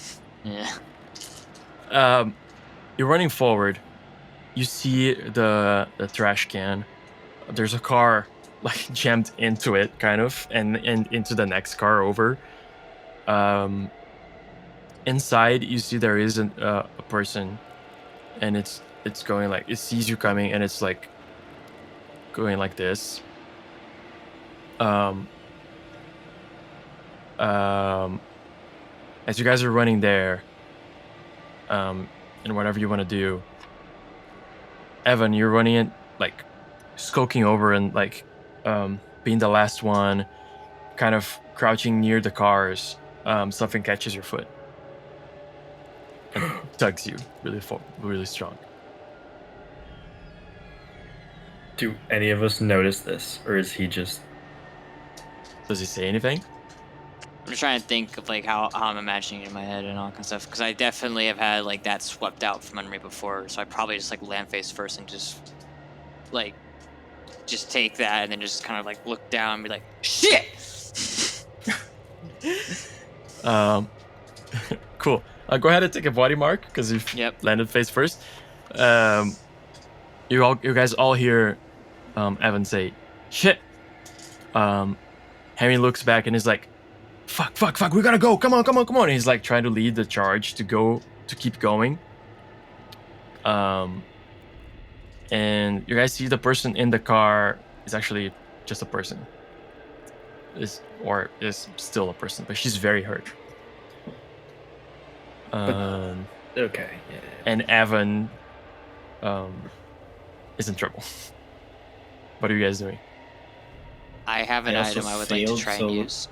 Yeah. You're running forward. You see the trash can. There's a car like jammed into it, kind of, and into the next car over. Inside, you see there is a person, and it's going like it sees you coming, and it's like going like this. As you guys are running there, and whatever you want to do, Evan, you're running it like skulking over and like being the last one, kind of crouching near the cars. Something catches your foot and tugs you really strong. Do any of us notice this, or is he just? Does he say anything? I'm trying to think of like how I'm imagining it in my head and all that kind of stuff, because I definitely have had like that swept out from under me before. So I probably just like land face first and like just take that and then just kind of like look down and be like, shit. Cool. Go ahead and take a body mark because you've Yep. landed face first. You guys all hear Evan say, "Shit." Henry looks back and is like, "Fuck! We gotta go! Come on!" And he's like trying to lead the charge to keep going. And you guys see the person in the car is actually just a person. Is still a person, but she's very hurt. Okay. Yeah. And Evan is in trouble. What are you guys doing? I have an I also item I would like to failed, try so- and use.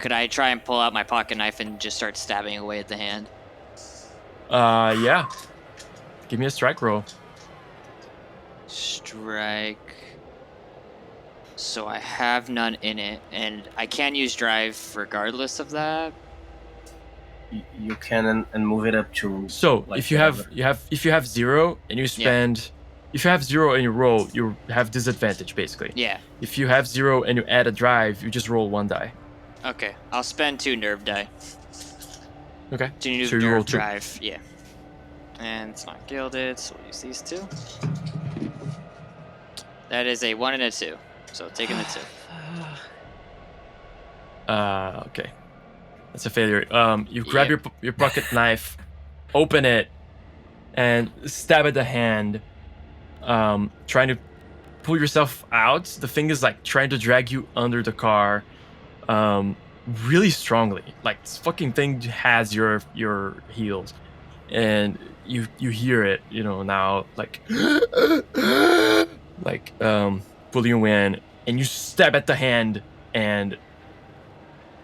Could I try and pull out my pocket knife and just start stabbing away at the hand? Yeah. Give me a strike roll. Strike. So I have none in it, and I can use drive regardless of that. You can and move it up to. So like, if you have 0 and you spend, if you have 0 and you roll, you have disadvantage basically. Yeah. If you have 0 and you add a drive, you just roll 1 die. Okay. I'll spend 2 nerve die. Okay. To use So you roll nerve 2. drive. Yeah. And it's not gilded, so we'll use these 2. That is a 1 and a 2. So taking the 2. Okay. That's a failure. You grab your pocket knife, open it, and stab at the hand. Trying to pull yourself out. The thing is like trying to drag you under the car, really strongly. Like this fucking thing has your heels, and you hear it. Now like pulling you in, and you stab at the hand and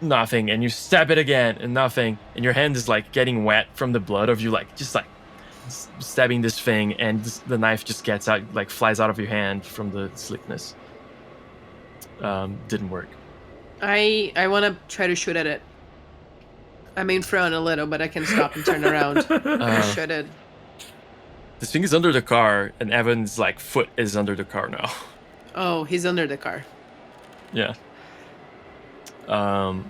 nothing, and you stab it again and nothing, and your hand is like getting wet from the blood of you, like just like stabbing this thing, and the knife just gets out, like flies out of your hand from the slickness. Didn't work. I want to try to shoot at it. I'm in front a little, but I can stop and turn around. Shoot it. This thing is under the car, and Evan's like foot is under the car now. Oh, he's under the car. Yeah. Evan,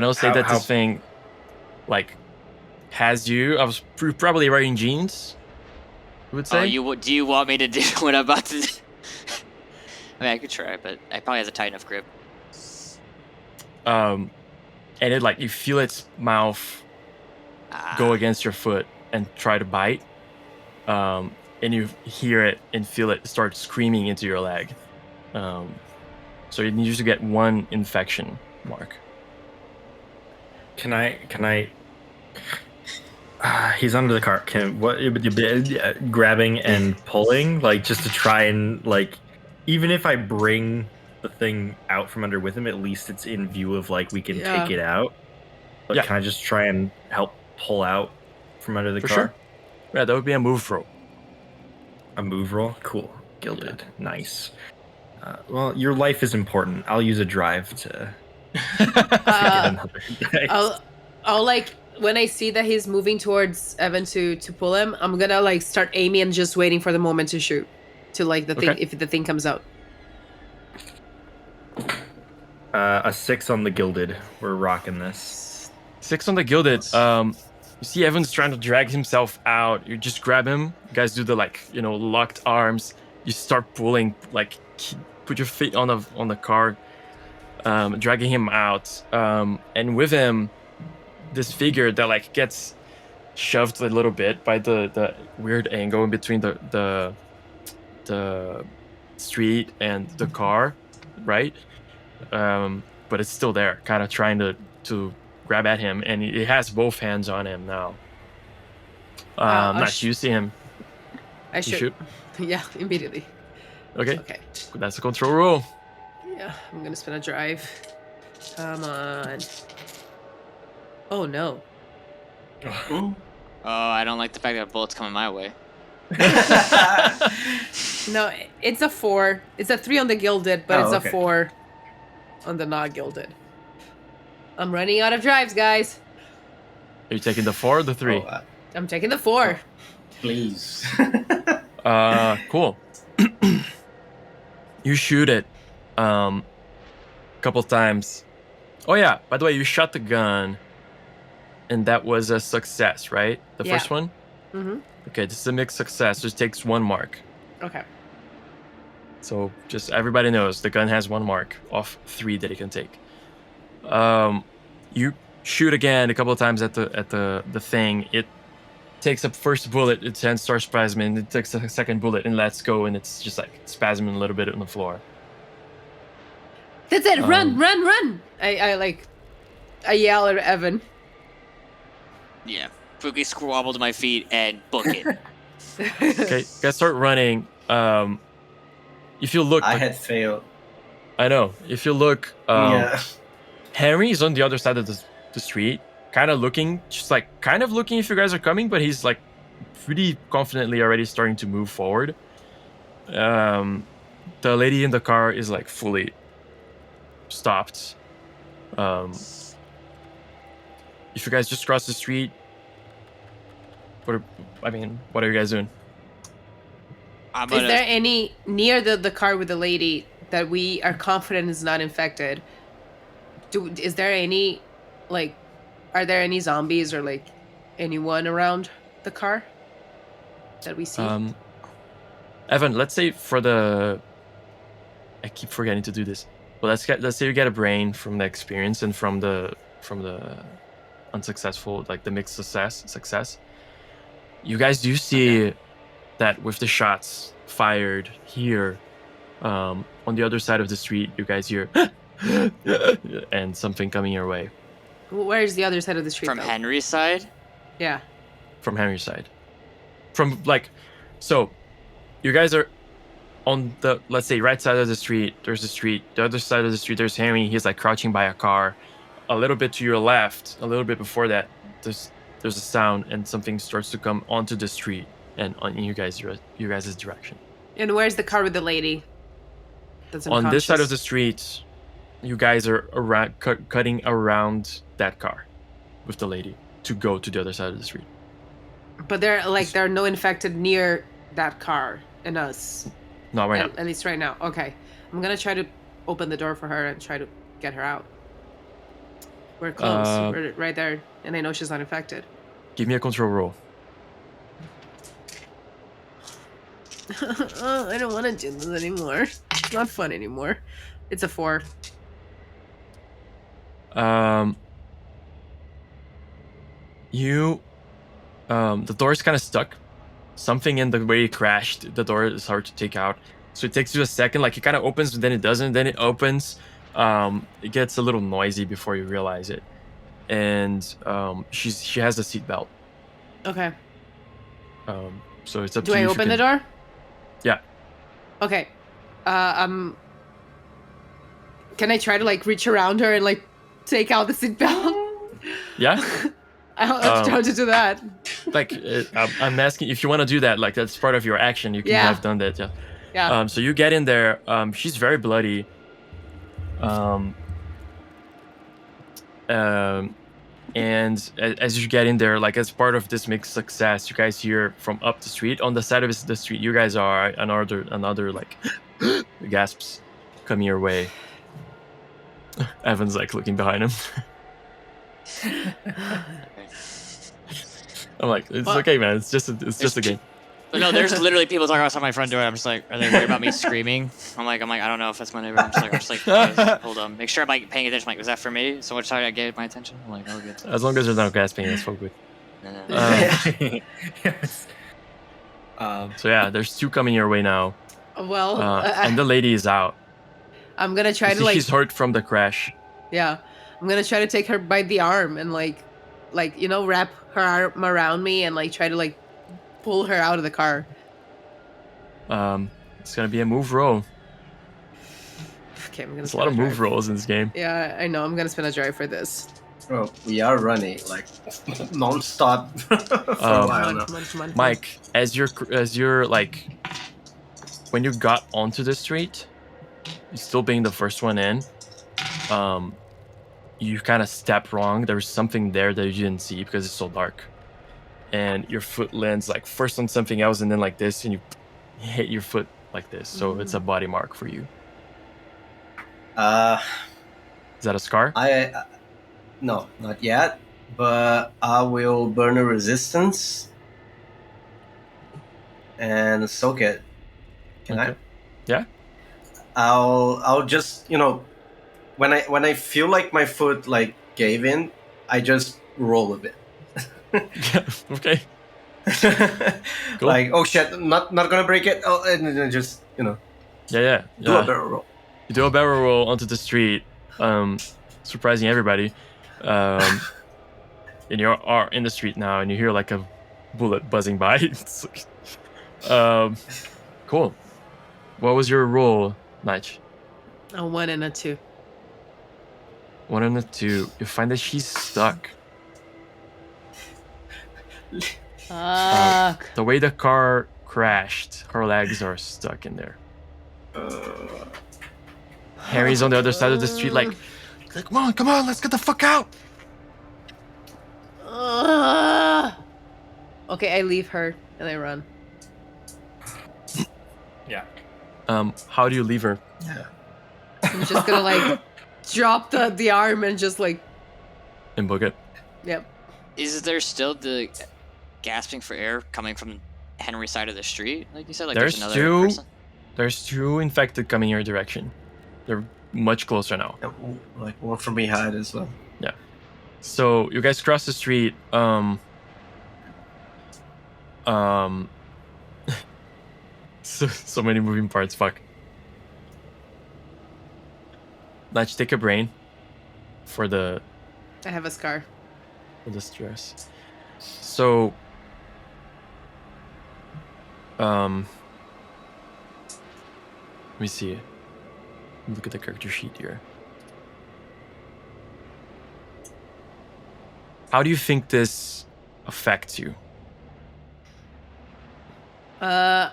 I'll say that this thing, like, has you. You're probably wearing jeans. I would say. Do you want me to do what I'm about to do? I mean, I could try, but it probably has a tight enough grip. And it like you feel its mouth go against your foot and try to bite. And you hear it and feel it start screaming into your leg. So you need to get 1 infection mark. Can I? He's under the car. Grabbing and pulling, like just to try and like, even if I bring the thing out from under with him, at least it's in view of like we can take it out. But can I just try and help pull out from under the car? Sure. Yeah, that would be a move roll. A move roll, cool. Gilded, nice. Well, your life is important. I'll use a drive to get another dice. I'll like when I see that he's moving towards Evan to pull him, I'm gonna like start aiming and just waiting for the moment to shoot, to like the thing if the thing comes out. A 6 on the gilded. We're rocking this. 6 on the gilded. You see Evan's trying to drag himself out. You just grab him. You guys do the locked arms. You start pulling, like put your feet on the car, dragging him out. And with him, this figure that like gets shoved a little bit by the weird angle in between the street and the car, right? But it's still there, kind of trying to grab at him, and it has both hands on him now. You see him. I shoot. Yeah, immediately. Okay. Okay. That's a control roll. Yeah, I'm gonna spin a drive. Come on. Oh no. Oh, I don't like the fact that bullets coming my way. No, it's a 4. It's a 3 on the gilded, but it's a 4. on the not gilded. I'm running out of drives, guys. Are you taking the 4 or the 3? Oh, I'm taking the 4. please. Cool. You shoot it a couple times. Oh yeah, by the way, you shot the gun and that was a success, right? The Yeah. first one? Mm-hmm. Okay, this is a mixed success. Just takes 1 mark. Okay. So just everybody knows the gun has 1 mark off 3 that it can take. You shoot again a couple of times at the thing. It takes up first bullet, its hand starts spasming, it takes a second bullet and lets go, and it's just like spasming a little bit on the floor. That's it. Run, run, run! I yell at Evan. Yeah. Quickly squabble to my feet and book it. Okay, you guys start running. If you look, I had failed. I know. If you look, Yeah. Henry is on the other side of the street, kind of looking if you guys are coming, but he's like pretty confidently already starting to move forward. The lady in the car is like fully stopped. If you guys just cross the street, what are you guys doing? I'm Is gonna. there any near the car with the lady that we are confident is not infected? Is there any, like, are there any zombies or like anyone around the car that we see? Evan, let's say I keep forgetting to do this. But let's say you get a brain from the experience and from the unsuccessful, like the mixed success. You guys do see that with the shots fired here, on the other side of the street, you guys hear and something coming your way Where's the other side of the street? From though? Henry's side? Yeah. from Henry's side. So you guys are on the, let's say, right side of the street. There's the street. The other side of the street, there's Henry. He's like crouching by a car. A little bit to your left, a little bit before that, there's a sound and something starts to come onto the street and on you guys' direction. And where's the car with the lady? That's On this side of unconscious? the street, you guys are cutting around that car with the lady to go to the other side of the street. But there are no infected near that car and us. Not right now. At least right now. Okay. I'm gonna try to open the door for her and try to get her out. We're close. We're right there, and I know she's not infected. Give me a control roll. Oh, I don't want to do this anymore. It's not fun anymore. It's a 4. The door is kind of stuck. Something in the way it crashed, the door is hard to take out. So it takes you a second, like it kind of opens, but then it doesn't. Then it opens. It gets a little noisy before you realize it. And she has a seatbelt. Okay. So it's up Do to I you. if you open the can- door? Yeah. Okay. Can I try to like reach around her and like take out the seatbelt? Yeah. I'll try to do that. Like I'm asking if you want to do that. Like that's part of your action. You can Yeah. have done that. Yeah. Yeah. So you get in there. She's very bloody. And as you get in there, like as part of this mixed success, you guys hear from up the street, on the side of the street, you guys are another like gasps coming your way. Evan's like looking behind him. I'm like, it's What? okay, man. It's just a game. But no, there's literally people talking outside my front door. I'm just like, are they worried about me screaming? I'm like, I don't know if that's my neighbor. I'm just like, guys, hold on. Make sure I'm like paying attention. Like, was that for me? So much time I gave my attention. I'm like, oh, good. As long as there's no gasping, that's all good. Yes. So yeah, there's 2 coming your way now, Well, and the lady is out. I'm gonna try You to see like. she's hurt from the crash. Yeah, I'm gonna try to take her by the arm and like wrap her arm around me and like try to like pull her out of the car. It's gonna be a move roll. Okay, I'm gonna. There's a lot of move rolls in this game. Yeah, I know. I'm gonna spin a drive for this. Oh, we are running like non-stop for a Um, while now. Come on. Mike, as you're like, when you got onto the street, you still being the first one in, you kind of step wrong. There's something there that you didn't see because it's so dark, and your foot lands like first on something else and then like this, and you hit your foot like this. So it's a body mark for you. Uh, Is that a scar? No, not yet. But I will burn a resistance and soak it. Can I? Yeah. I'll just when I feel like my foot like gave in, I just roll a bit. Okay. Cool. Like, oh shit, not gonna break it. Oh, and then just Yeah. do a barrel roll. You do a barrel roll onto the street, surprising everybody. And you are in the street now, and you hear like a bullet buzzing by. It's like, cool. What was your roll, Nige? A 1 and a 2. 1 and a 2. You find that she's stuck. Fuck. The way the car crashed, her legs are stuck in there. Harry's on the other side of the street, like, come on, let's get the fuck out. Okay, I leave her and I run. Yeah. How do you leave her? I'm just gonna like drop the arm and just like. And book it. Yep. Is there still the gasping for air coming from Henry's side of the street? Like you said, like There's another two. person? There's 2 infected coming your direction. They're much closer now. Like one from behind as well. Yeah. So you guys cross the street. So many moving parts. Fuck. Let's take a brain for the I have a scar. stress. So, let me see. Look at the character sheet here. How do you think this affects you?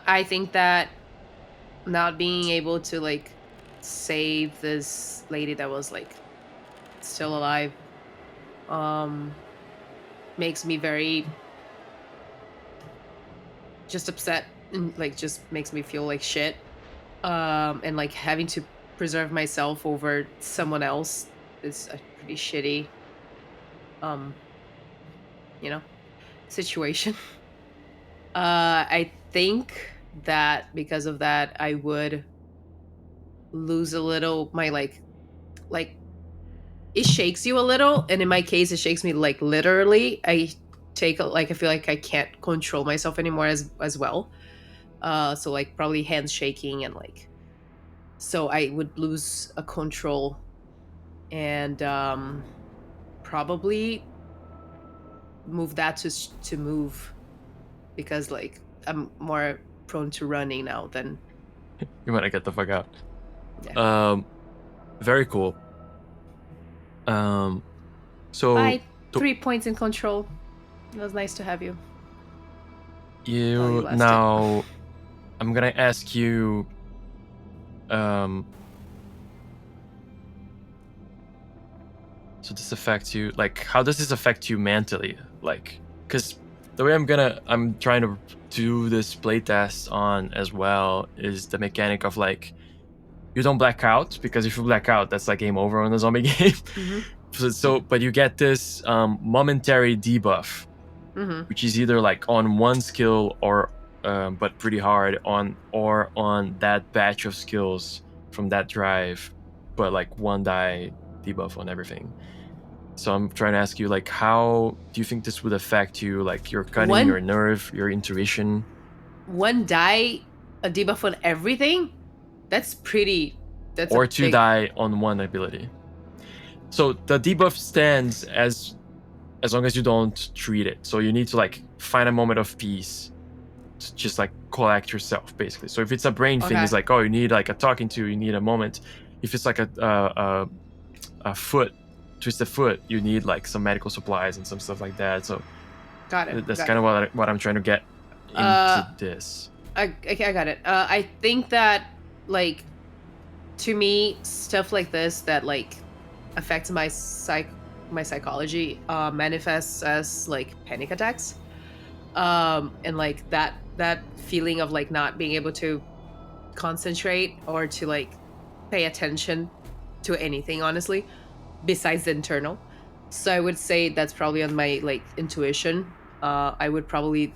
I think that not being able to like save this lady that was like still alive makes me very just upset and like just makes me feel like shit. And like having to preserve myself over someone else is a pretty shitty situation. I think that because of that I would lose a little my like it shakes you a little, and in my case it shakes me like literally. I feel like I can't control myself anymore as well. So like probably hands shaking and like so I would lose a control and probably move that to move because like I'm more prone to running now than You want to get the fuck out. Yeah. Very cool. So Bye. 3 points in control. It was nice to have you. you lost it. now. I'm gonna ask you. So this affects you. Like, how does this affect you mentally? Like, because the way I'm trying to do this playtest on as well is the mechanic of like, you don't black out, because if you black out, that's like game over on a zombie game. But you get this momentary debuff, which is either like on one skill or but pretty hard on that batch of skills from that drive, but like 1 die debuff on everything. So I'm trying to ask you, like, how do you think this would affect you, like your cunning, your nerve, your intuition? 1 die, a debuff on everything? That's pretty. That's or a 2 big... die on 1 ability. So the debuff stands as long as you don't treat it. So you need to like find a moment of peace to just like collect yourself, basically. So if it's a brain thing, it's like, oh, you need like a talking to, you need a moment. If it's like a twisted foot, you need like some medical supplies and some stuff like that. So got it. That's kind of what I'm trying to get into this. I got it. I think that like to me stuff like this that like affects my psychology, manifests as like panic attacks, and like that feeling of like not being able to concentrate or to like pay attention to anything, honestly, besides the internal. So I would say that's probably on my like intuition. I would probably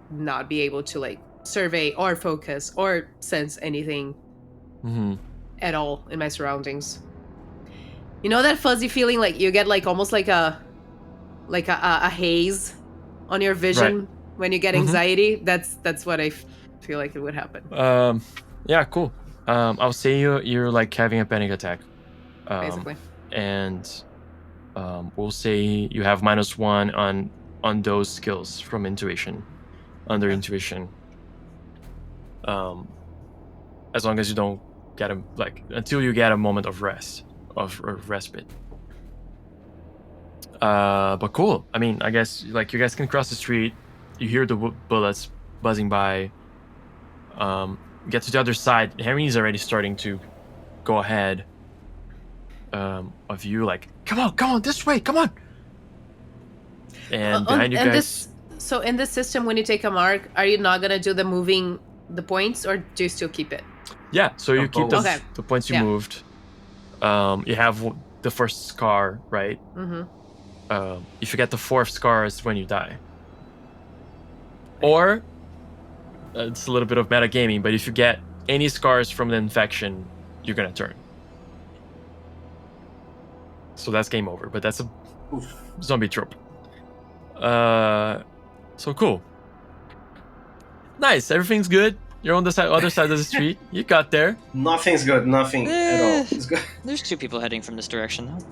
not be able to like survey or focus or sense anything Mm-hmm. at all in my surroundings. You know that fuzzy feeling, like you get like almost like a haze on your vision when you get Mhm. anxiety. That's what I feel like it would happen, Yeah, cool. I'll say you're like having a panic attack. basically. And we'll say you have -1 on those skills from intuition, under Okay. intuition. As long as you don't get until you get a moment of rest, of respite. But cool. I mean, I guess like you guys can cross the street. You hear the bullets buzzing by. Get to the other side. Henry's already starting to go ahead of you, like, come on, this way, come on. And behind you guys. So in this system, when you take a mark, are you not gonna do the points, or do you still keep it? Yeah, so you keep both. Okay. the points you Yeah. moved. You have the first scar, right? Mm-hmm. If you get the fourth scar, it's when you die. Or it's a little bit of metagaming, but if you get any scars from the infection, you're gonna turn. So that's game over. But that's a zombie trope. So cool. Nice. Everything's good. You're on the other side of the street. You got there. Nothing's good. Nothing at all. It's good. There's 2 people heading from this direction, though.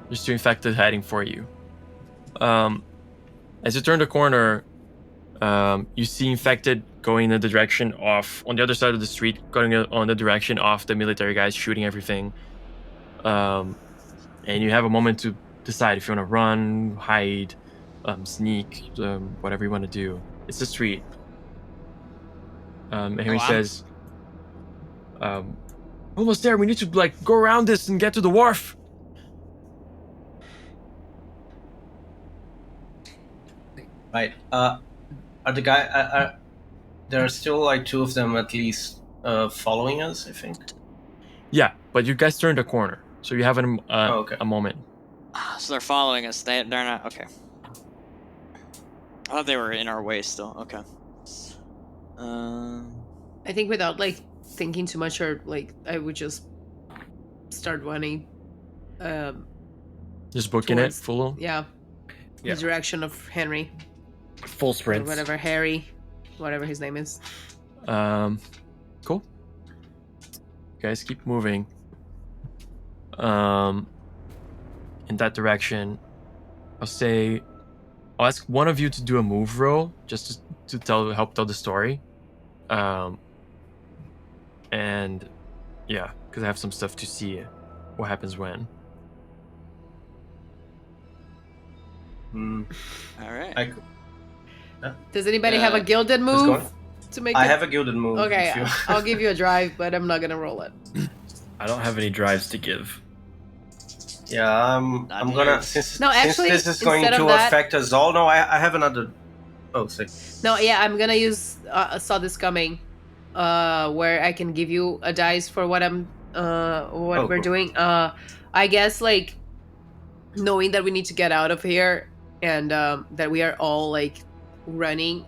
There's 2 infected heading for you. As you turn the corner, you see infected going in the direction of, on the other side of the street, going on the direction of the military guys shooting everything. And you have a moment to decide if you want to run, hide, sneak, whatever you want to do. It's the street. Henry says, almost there. We need to like go around this and get to the wharf. Right. Are the guy? There are still like 2 of them at least following us, I think. Yeah, but you guys turned a corner, so you have okay. a moment. So they're following us. They're not okay. I thought they were in our way still. Okay. I think without like thinking too much, or like I would just start running. Just booking it towards- full. Yeah. Yeah. The direction of Henry. Full Or sprint. whatever, Harry, whatever his name is. Cool. You guys keep moving. In that direction. I'll ask one of you to do a move roll just to help tell the story. And yeah, because I have some stuff to see what happens when. All right. I could. Does anybody have a gilded Who's move going? to make I it? have a gilded move. Okay, if you- I'll give you a drive, but I'm not gonna roll it. I don't have any drives to give. Yeah, I'm Not gonna yours. since actually, this is going instead to of that- affect us all. No, I have another. Oh, sick. No, yeah, I'm gonna use saw this coming, where I can give you a dice for what we're cool. doing. I guess like knowing that we need to get out of here and that we are all like running,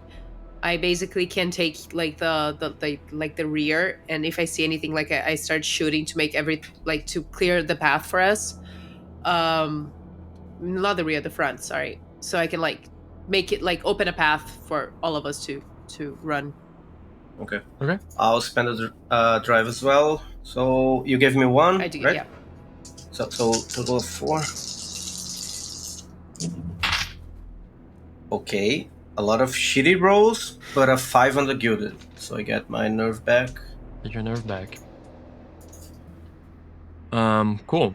I basically can take like the rear, and if I see anything, like I start shooting to make to clear the path for us. Not the rear, the front. Sorry, so I can like make it like open a path for all of us to run. Okay. Okay. I'll spend a drive as well. So you gave me 1, I do, right? yeah. So total of 4. Okay. A lot of shitty rolls, but a 5 on the gilded. So I get my nerve back. Get your nerve back. Cool.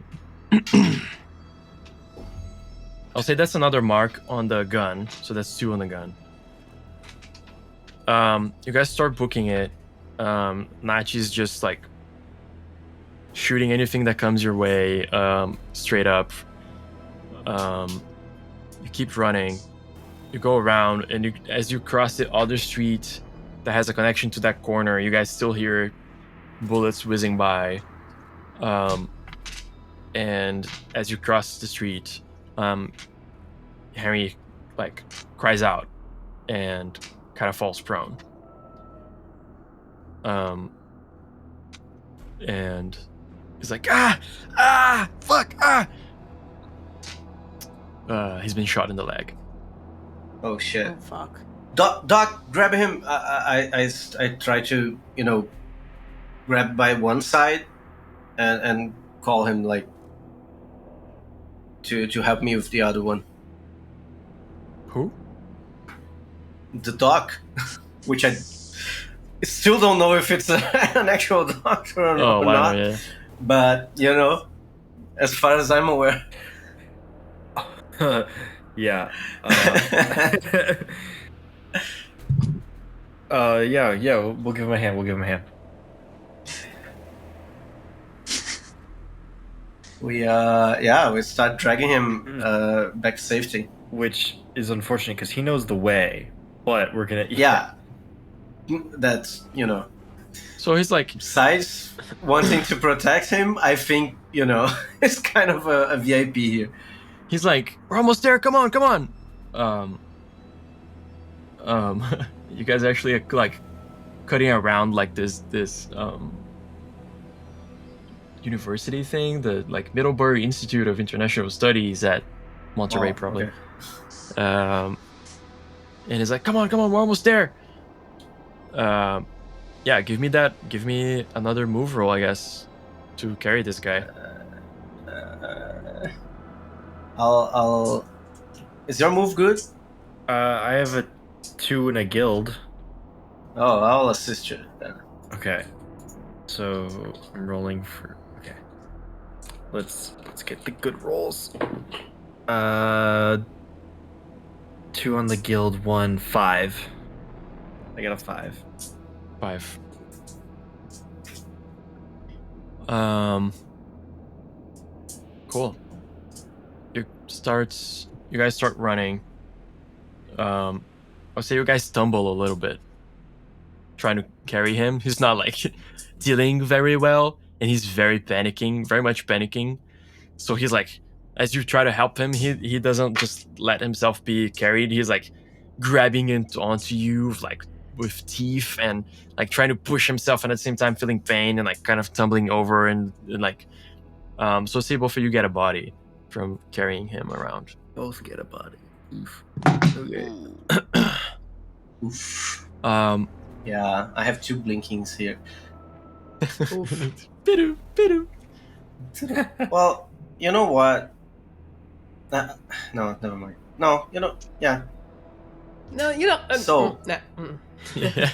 I'll say that's another mark on the gun, so that's 2 on the gun. You guys start booking it. Nachi's just like shooting anything that comes your way straight up. You keep running. You go around, and as you cross the other street that has a connection to that corner, you guys still hear bullets whizzing by. And as you cross the street, Henry like cries out and kind of falls prone. And he's like, fuck. He's been shot in the leg. Oh shit! Oh fuck. Doc, grab him. I try to grab by one side, and call him like to help me with the other one. Who? The doc, which I still don't know if it's an actual doctor or Oh, wow, not. yeah. But as far as I'm aware. Yeah. Yeah. We'll give him a hand. We start dragging him back to safety. Which is unfortunate because he knows the way, but we're gonna. Yeah. That's So he's like, besides wanting to protect him, I think it's kind of a VIP here. he's like, we're almost there. Come on. You guys actually are like cutting around like this university thing, the like Middlebury Institute of International Studies at Monterey, probably. Okay. And he's like, come on, we're almost there. Yeah, give me another move roll, I guess, to carry this guy. I'll. Is your move good? I have a 2 in a guild. Oh, I'll assist you then. Okay. So I'm rolling for. Okay. Let's get the good rolls. 2 on the guild, 1, 5. I got a 5. 5. Cool. You guys start running. I'll say you guys stumble a little bit trying to carry him. He's not like dealing very well, and he's very much panicking. So he's like, as you try to help him, he doesn't just let himself be carried. He's like grabbing onto you like with teeth and like trying to push himself, and at the same time feeling pain and like kind of tumbling over and like so say both of you get a body from carrying him around. Both get a body. Oof. Okay. Oof. Yeah, I have 2 blinkings here. Bidu. Well, you know what? No, never mind. No, yeah. No, So- nah, Yeah.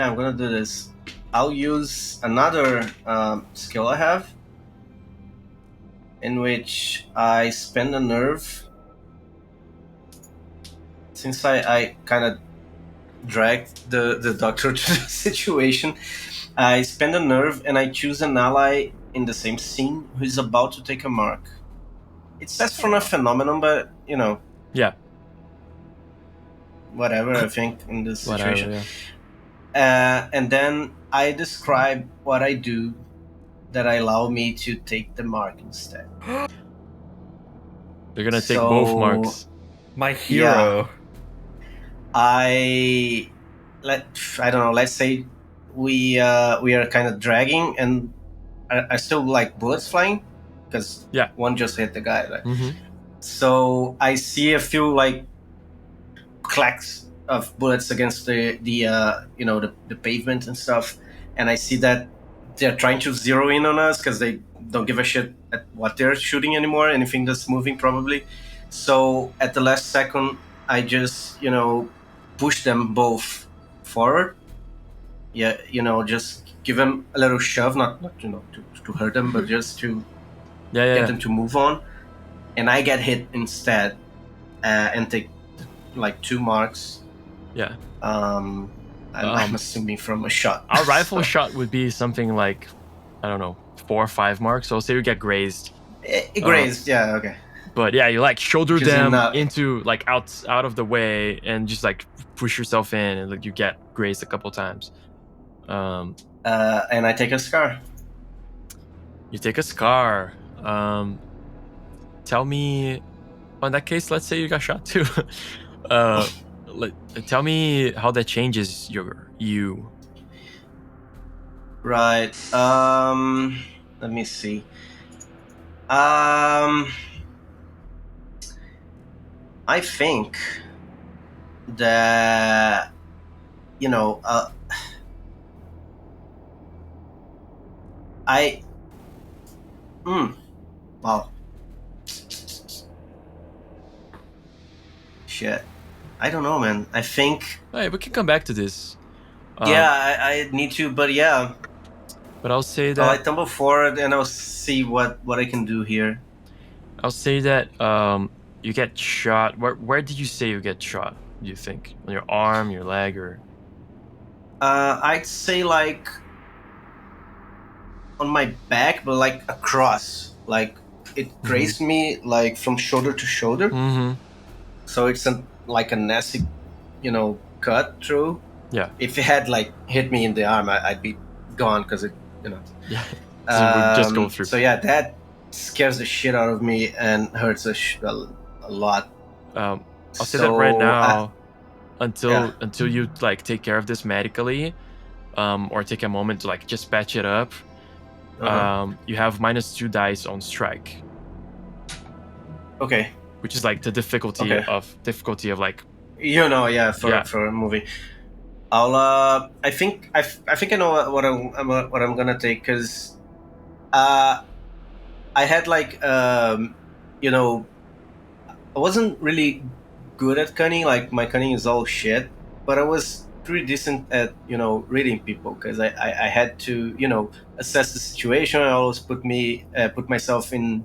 I'm gonna do this. I'll use another skill I have, in which I spend a nerve. Since I kind of dragged the doctor to the situation, I spend a nerve and I choose an ally in the same scene who is about to take a mark. It's less from a phenomenon, but Yeah. whatever I think in this situation. Whatever, yeah. And then I describe what I do that allow me to take the mark instead. They're gonna take both So- marks. My hero. I don't know. Let's say we are kind of dragging, and I still like bullets flying because one just hit the guy. Right? Mm-hmm. So I see a few like clacks of bullets against the pavement and stuff, and I see that they're trying to zero in on us because they don't give a shit at what they're shooting anymore. Anything that's moving, probably. So at the last second, I just push them both forward. Yeah, just give them a little shove, not to hurt them, but just to get them to move on. And I get hit instead, and take like 2 marks. Yeah. I'm assuming from a shot. Our rifle So, shot would be something like, I don't know, 4 or 5 marks. So say you get grazed. it grazed. Yeah. Okay. But yeah, you like shoulder Because them now- into like out of the way and just like push yourself in, and like you get grazed a couple times. And I take a scar. You take a scar. Tell me. In that case, let's say you got shot too. Tell me how that changes you. Right. Let me see. I think that wow. Shit. I don't know, man. I think. Hey, we can come back to this. Yeah, I need to, but yeah. But I'll say I that tumble forward and I'll see what I can do here. you get shot. Where did you say you get shot? Do you think on your arm, your leg, or? I'd say like on my back, but like across. Like it grazed me like from shoulder to shoulder. Mm-hmm. So it's like a nasty, cut through. Yeah. If it had like hit me in the arm, I'd be gone because it. Yeah. So it would just go through. So yeah, that scares the shit out of me and hurts a lot. I'll say that right now, Yeah. until you like take care of this medically, or take a moment to like just patch it up. You have -2 dice on strike. Okay. Which is like the difficulty of like. For moving. I'll. I think I know what I'm gonna take because, I had like I wasn't really good at cunning. Like my cunning is all shit, but I was pretty decent at reading people because I had to assess the situation. I always put myself in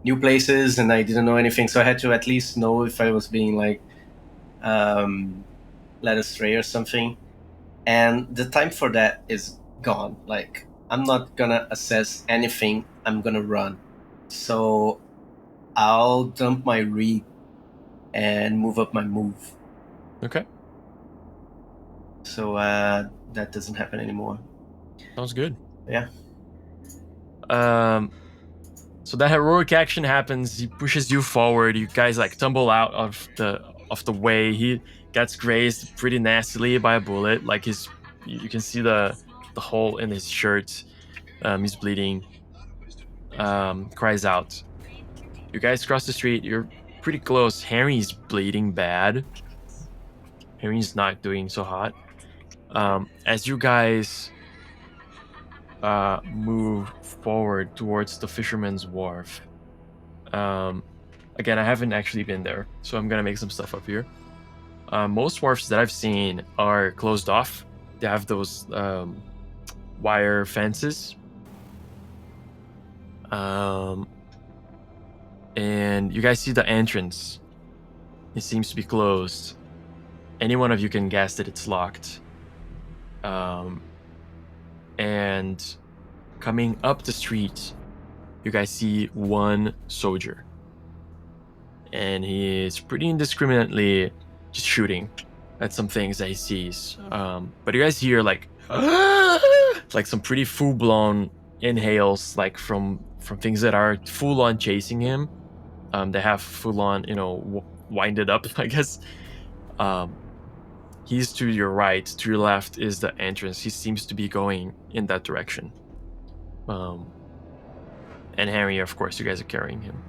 new places and I didn't know anything, so I had to at least know if I was being like led astray or something. And the time for that is gone. Like I'm not gonna assess anything. I'm gonna run. So I'll dump my read and move up my move. Okay. So that doesn't happen anymore. Sounds good. Yeah. So that heroic action happens. He pushes you forward. You guys like tumble out of the way. He gets grazed pretty nastily by a bullet. Like you can see the hole in his shirt. He's bleeding. Cries out. You guys cross the street. You're pretty close. Harry's bleeding bad. Harry's not doing so hot. As you guys move forward towards the Fisherman's Wharf. Again, I haven't actually been there, so I'm gonna make some stuff up here. Most wharfs that I've seen are closed off. They have those wire fences. And you guys see the entrance. It seems to be closed. Any one of you can guess that it's locked. And coming up the street, you guys see one soldier. And he is pretty indiscriminately just shooting at some things that he sees. But you guys hear like some pretty full-blown inhales, like from things that are full-on chasing him. They have full-on, winded up, I guess. He's to your right. To your left is the entrance. He seems to be going in that direction. And Harry, of course, you guys are carrying him.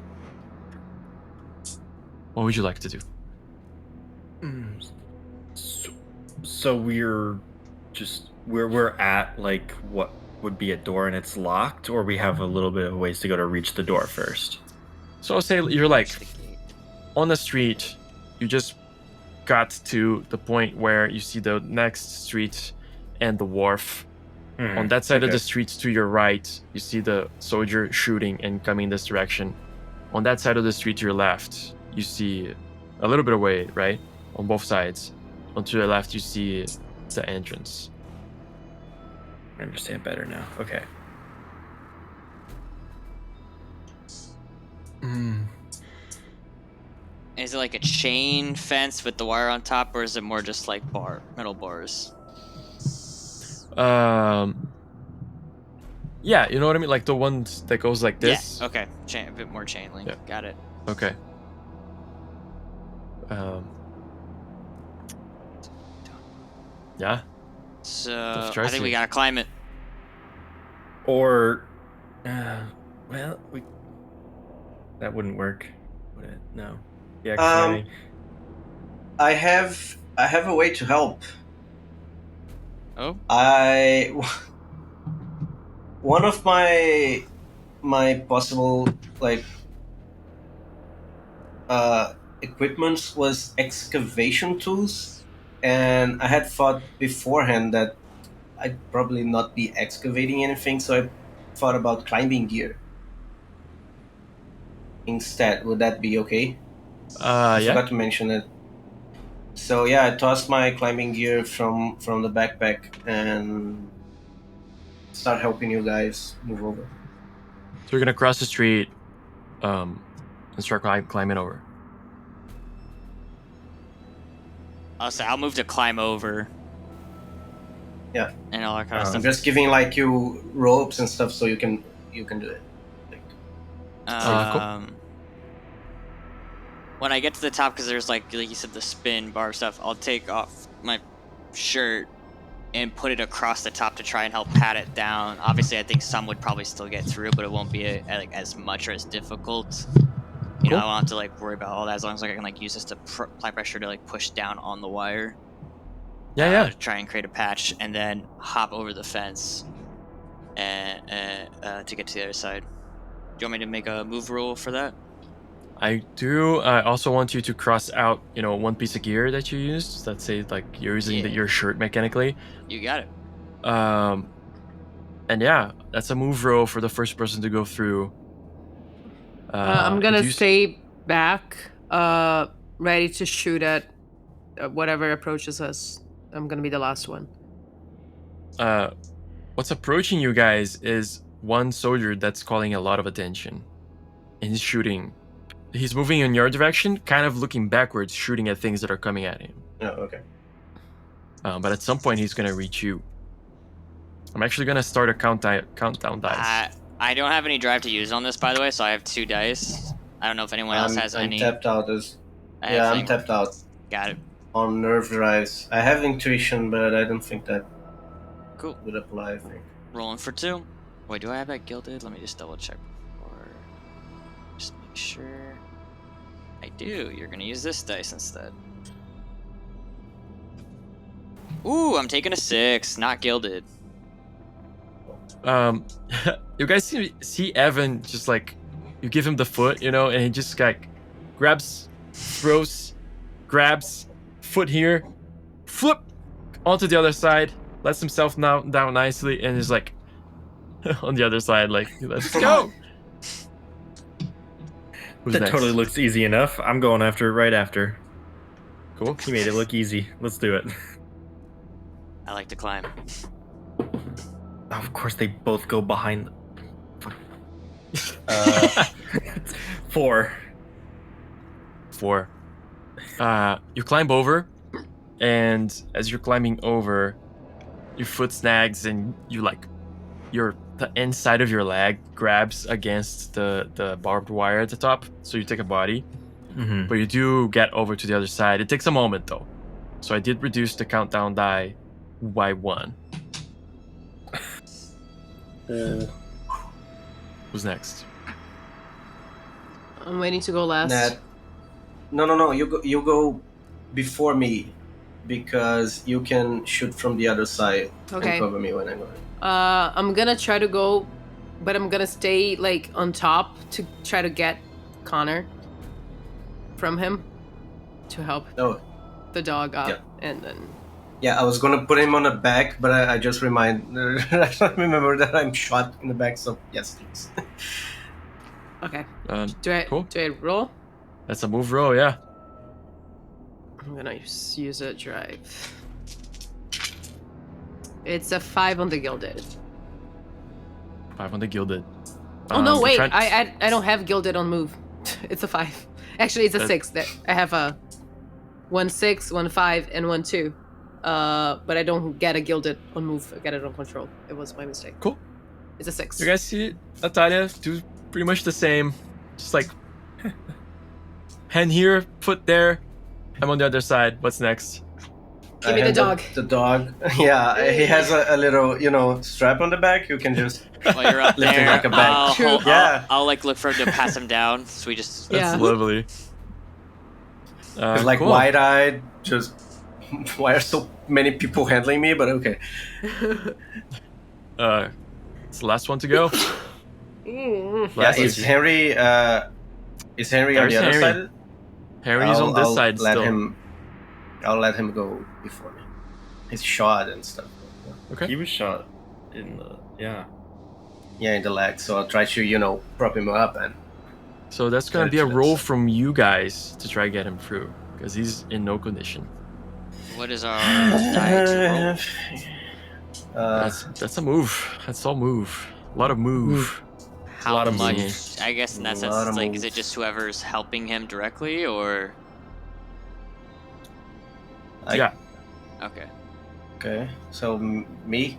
What would you like to do? So we're at like what would be a door and it's locked, or we have a little bit of ways to go to reach the door first? So I'll say you're like on the street. You just got to the point where you see the next street and the wharf. On that side of the street to your right, you see the soldier shooting and coming this direction. On that side of the street to your left, you see a little bit away, right, on both sides. On to the left, you see the entrance. I understand better now. Okay. Is it like a chain fence with the wire on top, or is it more just like metal bars? Yeah, you know what I mean, like the ones that goes like this. Yeah. Okay. A bit more chain link. Yeah. Got it. Okay. Yeah. So try I think we to. gotta climb it. Or, well, that wouldn't work, would it? No. Yeah, climbing. I have a way to help. Oh. One of my possible equipments was excavation tools, and I had thought beforehand that I'd probably not be excavating anything, so I thought about climbing gear instead. Would that be okay? I Yeah. forgot to mention it. So yeah, I tossed my climbing gear from the backpack and start helping you guys move over. So you're gonna cross the street, and start climbing over. I'll move to climb over. Yeah. And all that kind of I'm stuff. just giving you ropes and stuff so you can do it. Cool. When I get to the top, because there's like you said, the spin bar stuff, I'll take off my shirt and put it across the top to try and help pat it down. Obviously, I think some would probably still get through, but it won't be as much or as difficult. You know, I won't have to worry about all that as long as I can use this to apply pressure to push down on the wire. Yeah. To try and create a patch, and then hop over the fence and to get to the other side. Do you want me to make a move roll for that? I do. I also want you to cross out, one piece of gear that you used. Let's say you're using your shirt mechanically. You got it. And yeah, that's a move roll for the first person to go through. I'm gonna stay back, ready to shoot at whatever approaches us. I'm gonna be the last one. What's approaching you guys is one soldier that's calling a lot of attention, and he's shooting. He's moving in your direction, kind of looking backwards, shooting at things that are coming at him. Oh, okay. But at some point, he's gonna reach you. I'm actually gonna start a countdown dice. I don't have any drive to use on this, by the way, so I have 2 dice. I don't know if anyone else has any. I'm tapped out. I'm tapped out. Got it. On nerve drives. I have intuition, but I don't think that would apply, I think. Rolling for 2. Wait, do I have that gilded? Let me just double check. Or just make sure. I do. You're going to use this dice instead. Ooh, I'm taking a 6. Not gilded. You guys see Evan just you give him the foot, and he just grabs, throws, grabs, foot here, flip onto the other side, lets himself down nicely, and is on the other side, let's go. That next? Totally looks easy enough. I'm going after it right after. Cool. He made it look easy. Let's do it. I like to climb. Of course, they both go behind. 4. You climb over, and as you're climbing over, your foot snags, and the inside of your leg grabs against the barbed wire at the top, so you take a body. Mm-hmm. But you do get over to the other side. It takes a moment though, so I did reduce the countdown die by 1. Who's next? I'm waiting to go last. No. You go before me, because you can shoot from the other side and cover me when I go. I'm gonna try to go, but I'm gonna stay on top to try to get Connor from him to help the dog up, and then. Yeah, I was gonna put him on the back, but I just I remember that I'm shot in the back. So yes, please. Okay. Cool. Do I roll? That's a move roll, yeah. I'm gonna use a drive. It's a 5 on the gilded. 5 on the gilded. Oh no, you're wait! trying- I don't have gilded on move. It's a 5. Actually, it's a 6. That I have a 1 6, 1 5, and 1 2. But I don't get a gilded on move. I get it on control. It was my mistake. Cool. It's a 6. You guys see Natalia do pretty much the same. Just like hand here, foot there. I'm on the other side. What's next? Give me the dog. The dog. Yeah, he has a little, strap on the back. You can just While you're up lift him there, like a bag. I'll like look for him to pass him down. So we just Yeah. That's lovely. It's like cool. wide-eyed. Just why are so many people handling me? But okay. It's the last one to go. Mm. Yeah, Last is one. Henry? Is Henry on There's the other Henry. side? Harry's on this side let still. I'll let him go before me. He's shot and stuff. Okay. He was shot in the Yeah, in the leg. So I'll try to, prop him up and. So that's gonna Get be a to roll this. from you guys to try get him through, because he's in no condition. what is our die to roll? That's a move. That's all move. A lot of move. How lot of much? money. I guess in that A sense, lot it's of like, is it moves. just whoever's helping him directly, or Yeah. okay? Okay, so me.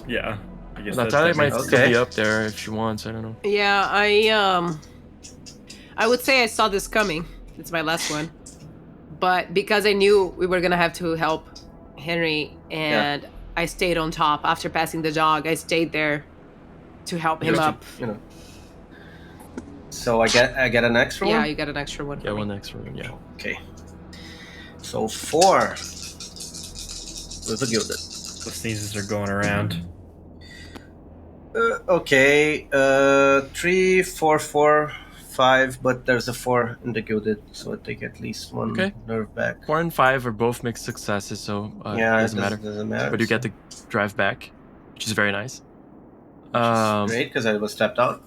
yeah. I guess Natalia might that's still Okay. be up there if she wants. I don't know. Yeah, I would say I saw this coming. It's my last one. But because I knew we were gonna have to help Henry, and I stayed on top after passing the dog, I stayed there to help him Just to, up. So I get an extra Yeah, one. you got an extra one. Yeah, for me. one extra one. Yeah. Okay. So 4 with a gilded. The sneezes are going around. Okay. 3, 4, 4, 5, but there's a 4 in the gilded, so I take at least one Okay. nerve back. 4 and 5 are both mixed successes, so Yeah, it doesn't matter. Doesn't matter. But you get the drive back, which is very nice. which is great because I was tapped out.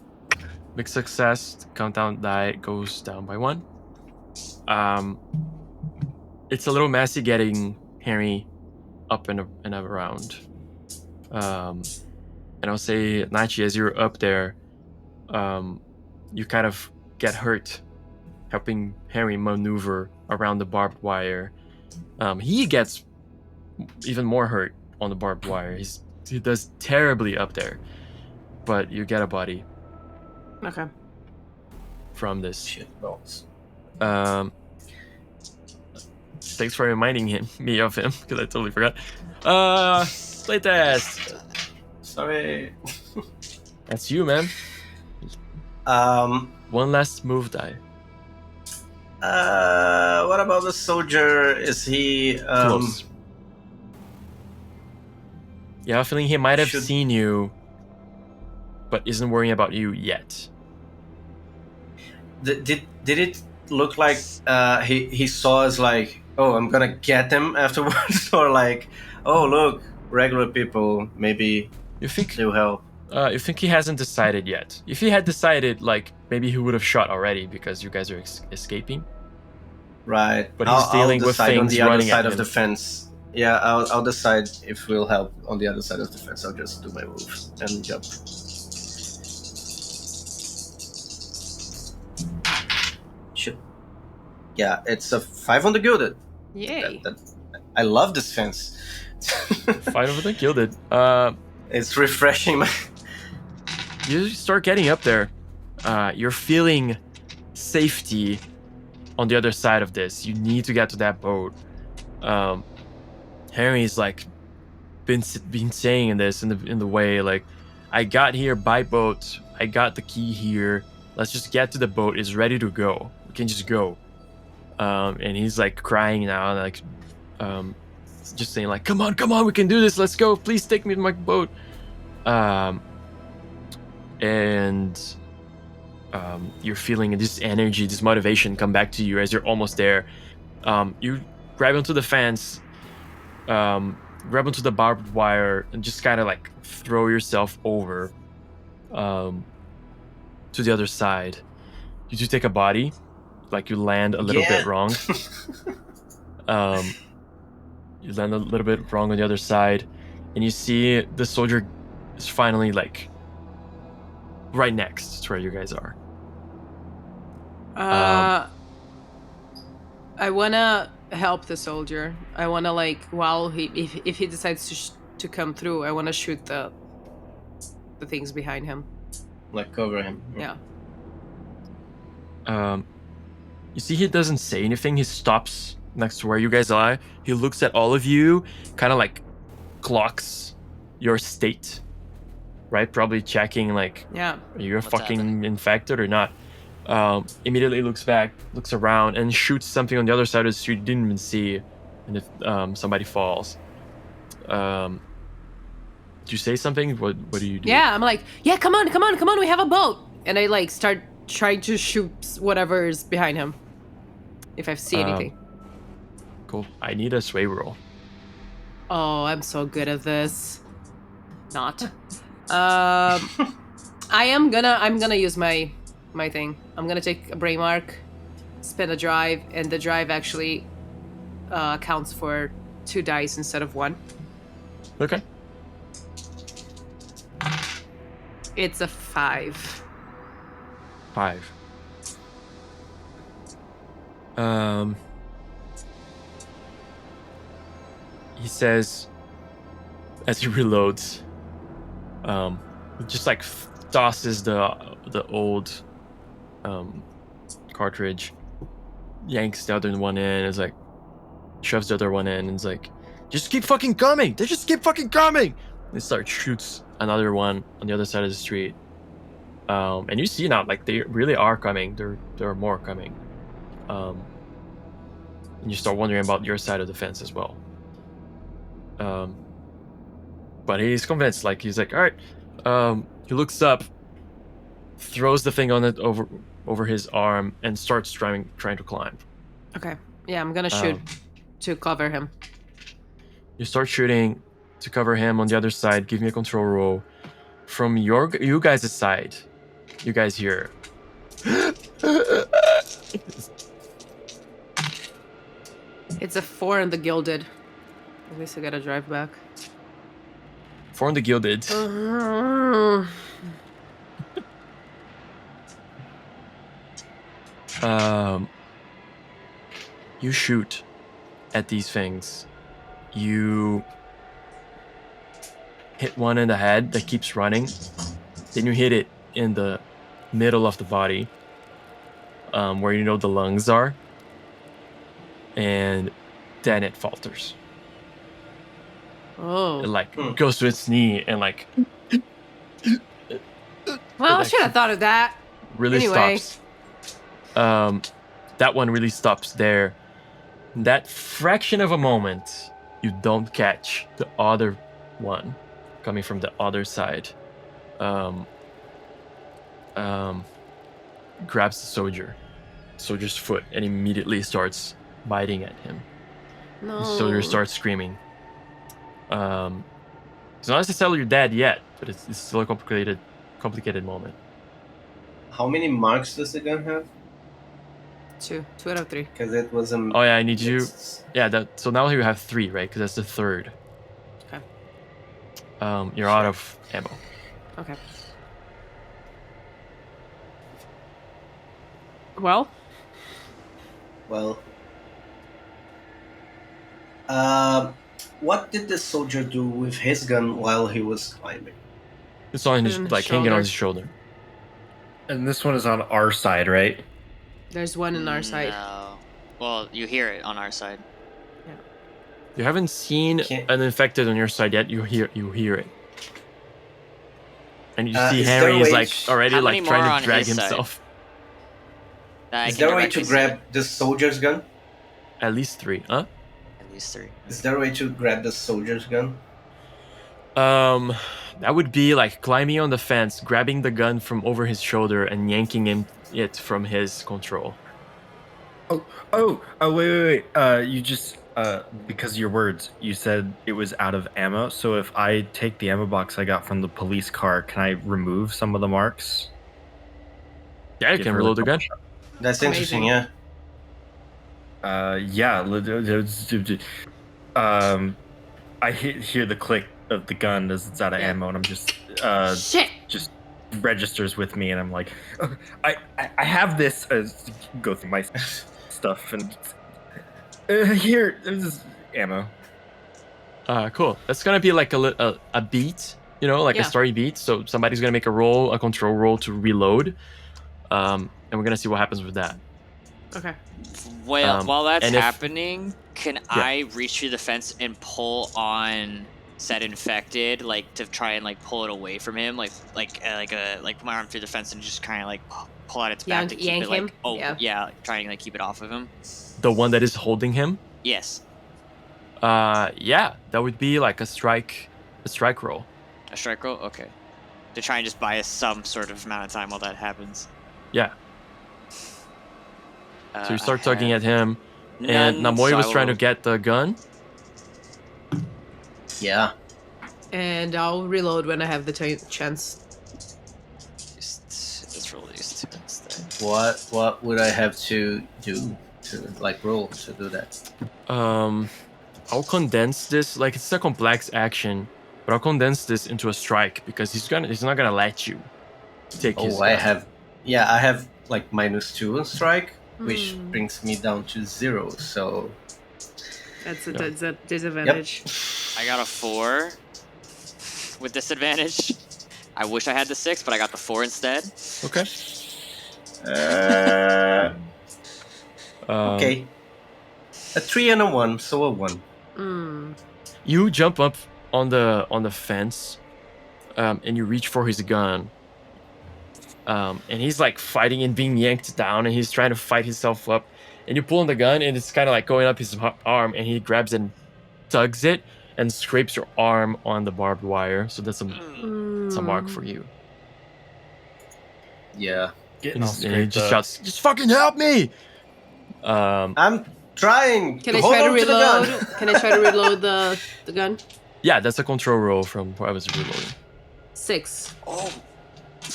Mixed success, countdown die goes down by 1. It's a little messy getting Harry up and around. And I'll say, Nachi, as you're up there, you kind of get hurt helping Harry maneuver around the barbed wire. He gets even more hurt on the barbed wire. He does terribly up there, but you get a body Okay. Oh, from this. Shit balls. Thanks for reminding me of him, because I totally forgot. Playtest. Sorry. That's you, man. One last move die. What about the soldier? Is he Close. Yeah, I have a feeling he might have Should- seen you, but isn't worrying about you yet. did it look like he saw us like, oh, I'm gonna get them afterwards, or like, oh, look, regular people, maybe You think they'll help. you think he hasn't decided yet? If he had decided, like, maybe he would have shot already because you guys are escaping. Right. But he's dealing with decide on things the other running at side of him. the fence. Yeah, I'll decide if we'll help on the other side of the fence. I'll just do my move and jump. Shit. Yeah, it's a 5 on the gilded. Yay. I love this fence. Fight over the gilded. It's refreshing. You start getting up there. You're feeling safety on the other side of this. You need to get to that boat. Harry's like been saying in this in the way like, I got here by boat. I got the key here. Let's just get to the boat. It's ready to go. We can just go. And he's like crying now, and like, just saying like, come on, we can do this. Let's go. Please take me to my boat. And you're feeling this energy, this motivation come back to you as you're almost there. You grab onto the fence, grab onto the barbed wire, and just kind of like throw yourself over to the other side. You do take a body, like you land a little bit wrong. You land a little bit wrong on the other side, and you see the soldier is finally like right next to where you guys are. I wanna help the soldier. I wanna like while if he decides to come through, I wanna shoot the things behind him. Like cover him. Yeah. You see, he doesn't say anything. He stops next to where you guys are. He looks at all of you, kind of like clocks your state, right? Probably checking like, Yeah. are you What's fucking happening? infected or not? Immediately looks back, looks around, and shoots something on the other side of the street you didn't even see, and if somebody falls. Do you say something? What do you do? Yeah, I'm like, yeah, come on, we have a boat. And I like start trying to shoot whatever is behind him. If I see anything. Cool. I need a sway roll. Oh, I'm so good at this. Not. I'm gonna use my thing. I'm gonna take a brain mark, spin a drive, and the drive actually counts for 2 dice instead of 1. Okay. It's a 5. 5. He says, as he reloads, just like tosses the old cartridge, yanks the other one in, is like shoves the other one in, and is like, just keep fucking coming! They just keep fucking coming! And starts shoots another one on the other side of the street. And you see now, like they really are coming. There are more coming. And you start wondering about your side of the fence as well. But he's convinced. Like he's like, all right. He looks up, throws the thing on it over his arm, and starts trying to climb. Okay. Yeah, I'm gonna shoot to cover him. You start shooting to cover him on the other side. Give me a control roll. From you guys' side, you guys hear. It's a 4 in the gilded. I guess I gotta drive back. 4 on the gilded. You shoot at these things. You hit one in the head that keeps running. Then you hit it in the middle of the body, where you know the lungs are. And then it falters. Oh. It like goes to its knee and like. Well, I should have thought of that. Really Anyway. stops. That one really stops there. That fraction of a moment, you don't catch the other one coming from the other side. Grabs the soldier's foot, and immediately starts biting at him. No. The soldier starts screaming. It's not necessarily you're dead yet, but it's still a complicated moment. How many marks does the gun have? 2 out of 3. Because it was a. Oh yeah, I need you. Yeah, so now you have 3, right? Because that's the third. Okay. You're out of ammo. Okay. Well. What did the soldier do with his gun while he was climbing? It's on his his like hanging on shoulder. his shoulder. And this one is on our side, right? There's one in our side. No. Well, you hear it on our side. You haven't seen an infected on your side yet. You hear it, and you see Is there a Harry is way like to- already How like many more trying on to drag his side? himself. That I Is can there a way directly to see. grab the soldier's gun? At least 3, huh? At least 3. Is there a way to grab the soldier's gun? That would be like climbing on the fence, grabbing the gun from over his shoulder, and yanking it from his control. Wait. You just because of your words, you said it was out of ammo. So if I take the ammo box I got from the police car, can I remove some of the marks? Yeah, you Give can her reload the gun. That's Amazing. interesting, yeah. Yeah. I hear the click of the gun as it's out of Yeah. ammo, and I'm just Shit. just registers with me, and I'm like, I have this. Go through my stuff, and here there's ammo. Cool. That's gonna be like a beat, like a Yeah. story beat. So somebody's gonna make a control roll to reload, and we're gonna see what happens with that. Okay. Well, while that's and if- happening, can I reach through the fence and pull on said infected, like to try and like pull it away from him, like put my arm through the fence and just kind of like pull out its back to keep Yank it like him? yeah, trying to like keep it off of him. The one that is holding him. Yes, Yeah, that would be like a strike roll. a strike roll. Okay, to try and just buy us some sort of amount of time while that happens. Yeah. So you start tugging at at him, and Namoi was trying to get the gun. Yeah. And I'll reload when I have the chance. Let's roll these two instead. What would I have to do to like roll to do that? I'll condense this. Like, it's a complex action, but I'll condense this into a strike because he's not gonna let you take his I gun. have like -2 on strike, which Hmm. brings me down to 0. So That's a disadvantage. I got a 4 with disadvantage. I wish I had the 6, but I got the 4 instead. Okay. Okay, a 3 and a 1, so a 1. You jump up on the fence, and you reach for his gun. And he's like fighting and being yanked down, and he's trying to fight himself up. And you pull on the gun, and it's kind of like going up his arm, and he grabs and tugs it and scrapes your arm on the barbed wire. So that's a mark for you. Yeah, And he just shouts, "Just fucking help me!" I'm trying. Can I hold try to on the reload? gun. Can I try to reload the gun? Yeah, that's a control roll from where I was reloading. 6. Oh,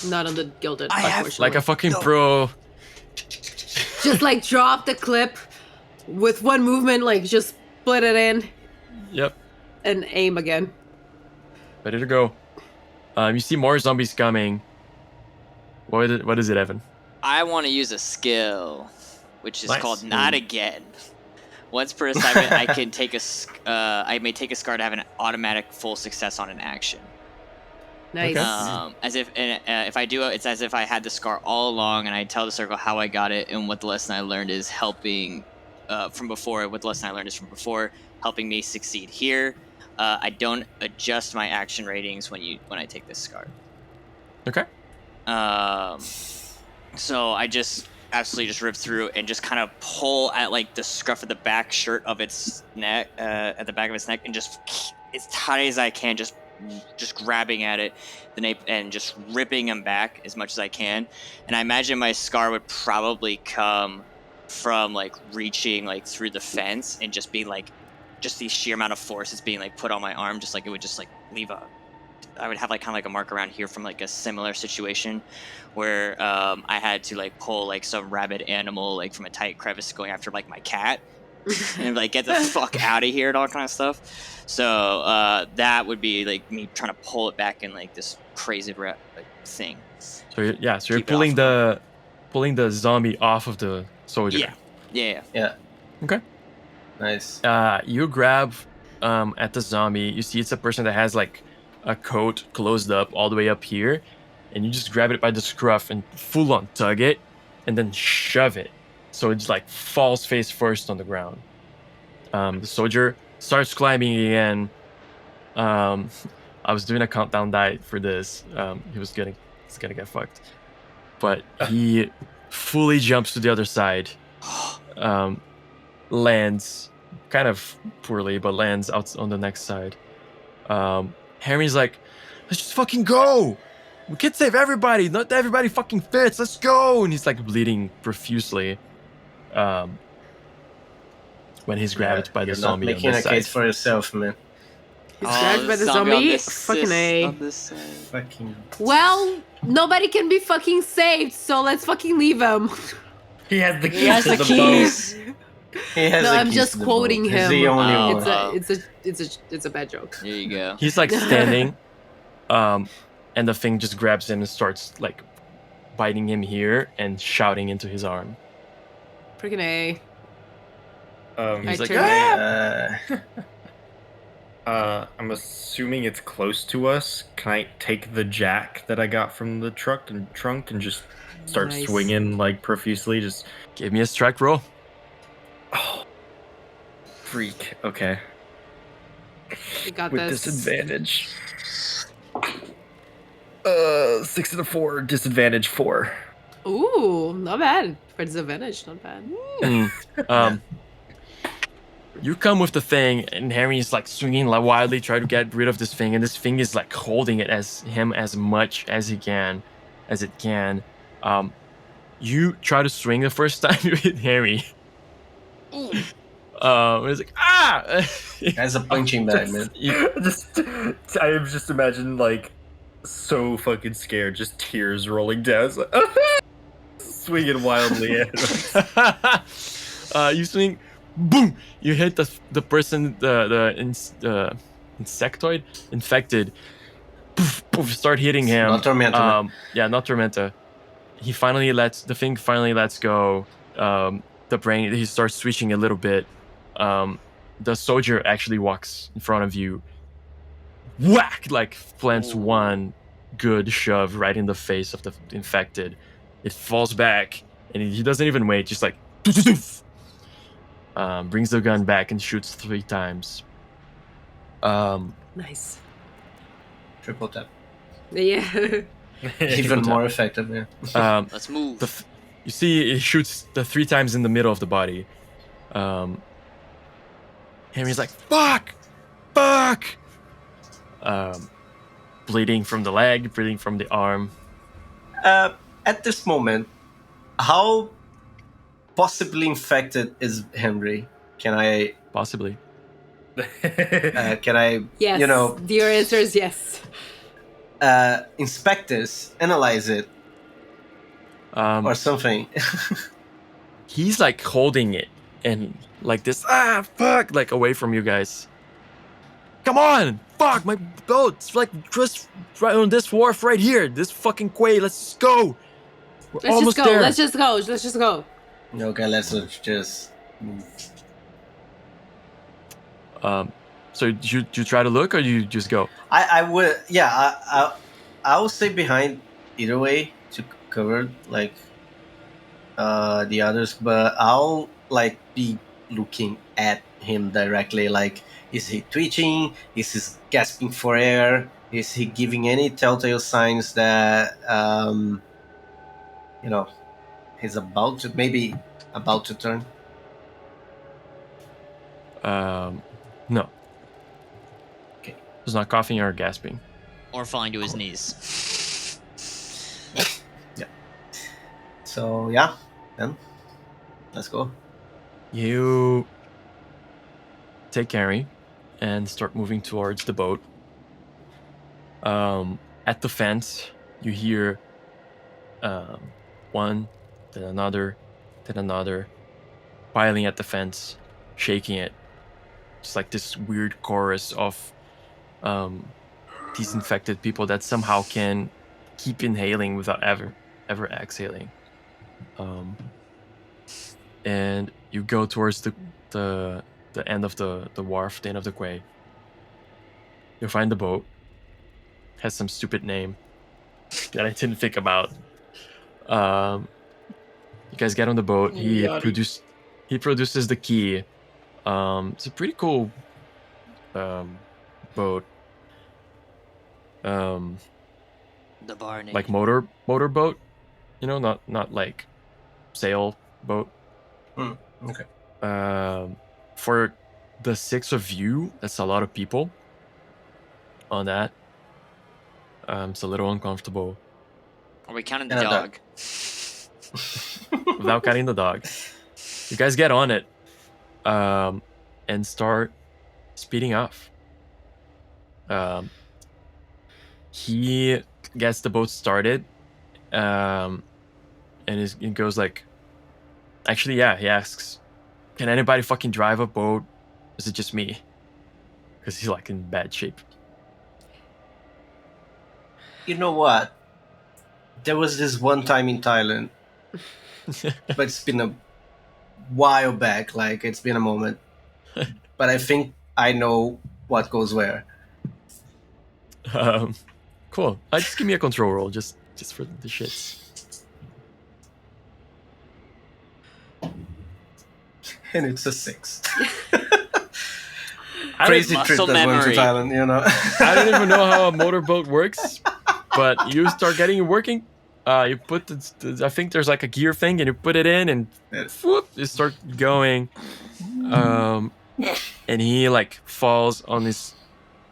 Not on the gilded, I have- unfortunately. Like a fucking pro. Just like drop the clip with one movement, like just split it in Yep, and aim again. ready to go. You see more zombies coming. What is it, Evan? I want to use a skill, which is Nice. called Not Again. Once per assignment, I can take I may take a scar to have an automatic full success on an action. Nice. Okay. As if I do it, it's as if I had the scar all along, and I tell the circle how I got it, and what the lesson I learned is helping from before. What the lesson I learned is from before, helping me succeed here. I don't adjust my action ratings when I take this scar. Okay. So I just absolutely just rip through and just kind of pull at like the scruff of the back shirt of its neck, at the back of its neck, and just as tight as I can, just grabbing at it, the nape, and just ripping him back as much as I can. And I imagine my scar would probably come from like reaching like through the fence and just be like, just the sheer amount of force that's being like put on my arm, just like it would just like leave I would have like kind of like a mark around here from like a similar situation where I had to like pull like some rabid animal like from a tight crevice going after like my cat and like get the fuck out of here and all kind of stuff. So that would be like me trying to pull it back in like this crazy thing. So you're Keep it pulling the zombie off of the soldier. Yeah. Okay. Nice. You grab at the zombie. You see it's a person that has like a coat closed up all the way up here, and you just grab it by the scruff and full on tug it, and then shove it so it just like falls face first on the ground. The soldier starts climbing again. I was doing a countdown die for this. He's gonna get fucked, but he fully jumps to the other side. Lands kind of poorly, but lands out on the next side. Harry's like, let's just fucking go. We can't save everybody. Not everybody fucking fits. Let's go. And he's like bleeding profusely. When he's grabbed by the zombie You're not making on a this side. case for yourself, man. He's grabbed by the zombie? Fucking A. Fucking. Well, nobody can be fucking saved, so let's fucking leave him. He has the keys He has to the the boat. keys. He has No, the I'm keys just to the quoting boat. He's him. the only Oh, one. It's a bad joke. There you go. He's like standing, and the thing just grabs him and starts like biting him here and shouting into his arm. Freaking A. He's I like, turn "Ah!" I'm assuming it's close to us. Can I take the jack that I got from the trunk and just start Nice. swinging like profusely? Just Give me a strike roll. oh, freak. Okay, You got with this. disadvantage. 6 and a 4, disadvantage 4. Ooh, not bad. For disadvantage, not bad. You come with the thing, and Harry's like swinging like wildly, trying to get rid of this thing, and this thing is like holding it as much as it can. You try to swing the first time you hit Harry. It's like That's a punching bag, man. I am just imagining like so fucking scared, just tears rolling down. It's like, swinging wildly at him. You swing, boom! You hit the person, the insectoid infected. Poof, poof, start hitting him. Not Tormenta. Yeah, not Tormenta. The thing finally lets go. The brain, he starts switching a little bit. The soldier actually walks in front of you. Whack! Like plants one good shove right in the face of the infected. It falls back, and he doesn't even wait. Just like brings the gun back and shoots 3 times. Nice. Triple tap. Yeah. Even more effective, yeah. Let's move. You see, it shoots the 3 times in the middle of the body. Henry's like, fuck! Bleeding from the leg, bleeding from the arm. At this moment, how possibly infected is Henry? Can I? Possibly. Can I? Yes. You know, Your answer is yes. inspect this, analyze it, or something. He's like holding it and like this, fuck, like away from you guys. Come on, fuck, my boat's like just right on this wharf right here, this fucking quay. Let's just go. We're almost there. Let's just go. Okay, let's just move. So you try to look, or you just go? I would, yeah. I will stay behind either way to cover like the others, but I'll like be looking at him directly. Like, is he twitching? Is he gasping for air? Is he giving any telltale signs that he's about to turn? No. Okay. He's not coughing or gasping. Or falling to his knees. Yeah. So yeah, then let's go. You take Harry and start moving towards the boat. At the fence, you hear one, then another, piling at the fence, shaking it. It's like this weird chorus of these infected people that somehow can keep inhaling without ever exhaling. And you go towards the end of the wharf, the end of the quay. You find the boat. Has some stupid name that I didn't think about. You guys get on the boat. He produces the key. It's a pretty cool boat. The Barney. Like motor boat, not like sail boat. Okay. For the 6 of you, that's a lot of people on that. It's a little uncomfortable. Are we counting the dog? Without counting the dog. You guys get on it and start speeding off. He gets the boat started and it goes like... Actually, yeah, he asks, Can anybody fucking drive a boat? Is it just me? Because he's like in bad shape. You know what? There was this one time in Thailand, but it's been a while back. Like it's been a moment, but I think I know what goes where. Cool. Just give me a control roll, just for the shits. And it's a 6. Crazy Crazy trip muscle that went to memory. Thailand, you know. I don't even know how a motorboat works, but you start getting it working. You put I think there's like a gear thing, and you put it in, and whoop, you start going. And he like falls on his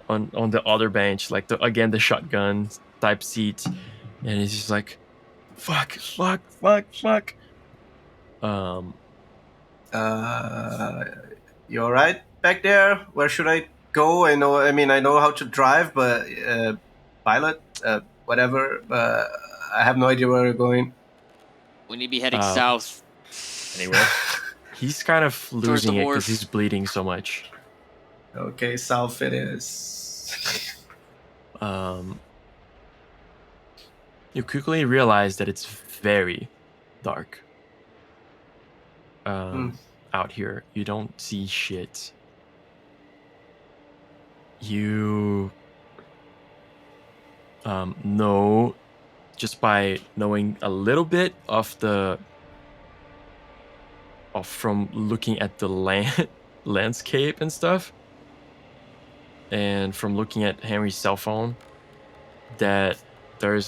on the other bench, like the shotgun type seat, and he's just like, fuck. You all right back there? Where should I go? I know how to drive, but pilot, whatever. I have no idea where we're going. We need to be heading south. Anywhere. He's kind of losing it wharf. because he's bleeding so much. Okay, south it is. You quickly realize that it's very dark. Out here, you don't see shit. You know, just by knowing a little bit from looking at the landscape and stuff, and from looking at Henry's cell phone, that you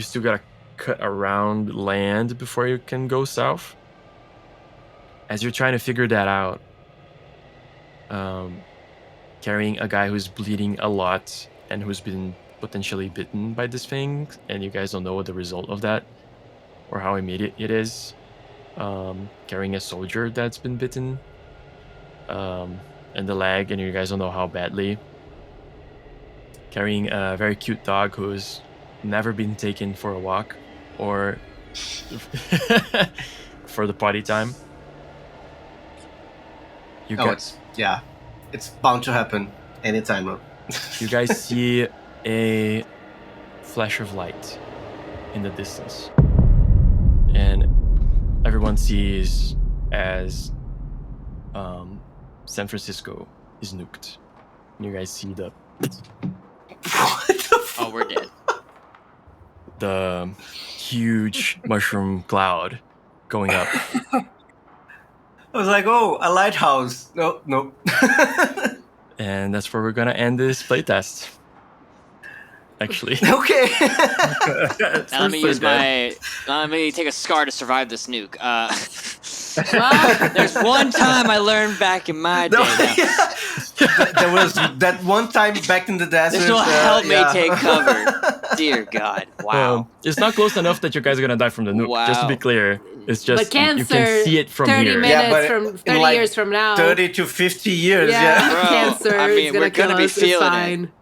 still gotta cut around land before you can go south. As you're trying to figure that out, carrying a guy who's bleeding a lot and who's been potentially bitten by this thing, and you guys don't know the result of that or how immediate it is. Carrying a soldier that's been bitten in the leg, and you guys don't know how badly. Carrying a very cute dog who's never been taken for a walk or for the potty time. It's bound to happen anytime now. You guys see a flash of light in the distance, and everyone sees as San Francisco is nuked. And you guys see Oh, we're dead. the huge mushroom cloud going up. I was like, oh, a lighthouse. No. And that's where we're gonna end this playtest. Actually. Okay. Now let me take a scar to survive this nuke. Well, There's one time I learned back in my day. There was that one time back in the desert. This will help me take cover. Dear God. Wow. It's not close enough that you guys are gonna die from the nuke. Just to be Wow. clear, it's just but cancer, you can see it from 30 here. minutes but from in 30 like years from now. 30 to 50 years, yeah, Bro, cancer I mean, is gonna we're gonna kill be us. It's feeling it. fine.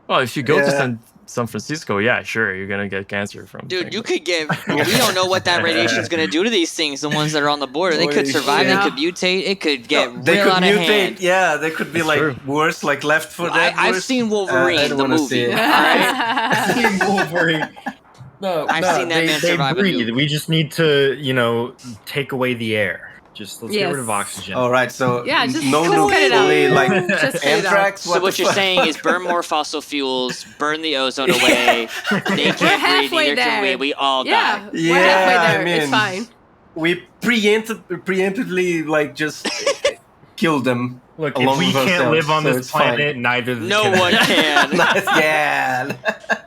Well, if you go to Yeah. San Francisco, yeah, sure, you're gonna get cancer from. Dude, things, you but- could get. We don't know what that radiation is going to do to these things. The ones that are on the border, they could Holy survive. shit. They could mutate. It could get They real could out of mutate. hand. Yeah, they could be That's like true. worse, like Left 4 Dead. I've worse. seen I Wolverine, don't the wanna see movie. it. All right. Wolverine. No, I've seen that man they survive a breathe. nuke. We just need to, take away the air. Just let's get rid of Yes. oxygen. All right, so Yeah, just no cut nuke, it out. only like Just cut it out. anthrax. So what the you're fuck? saying is burn more fossil fuels, burn the ozone away. They can't breathe, halfway neither can we. there. We all Yeah, die. we're Yeah, halfway I there. It's mean- fine. We preemptively like just kill them. Look, along if we with can't ourselves, live on so this it's fine. planet, neither No can one can. Yeah.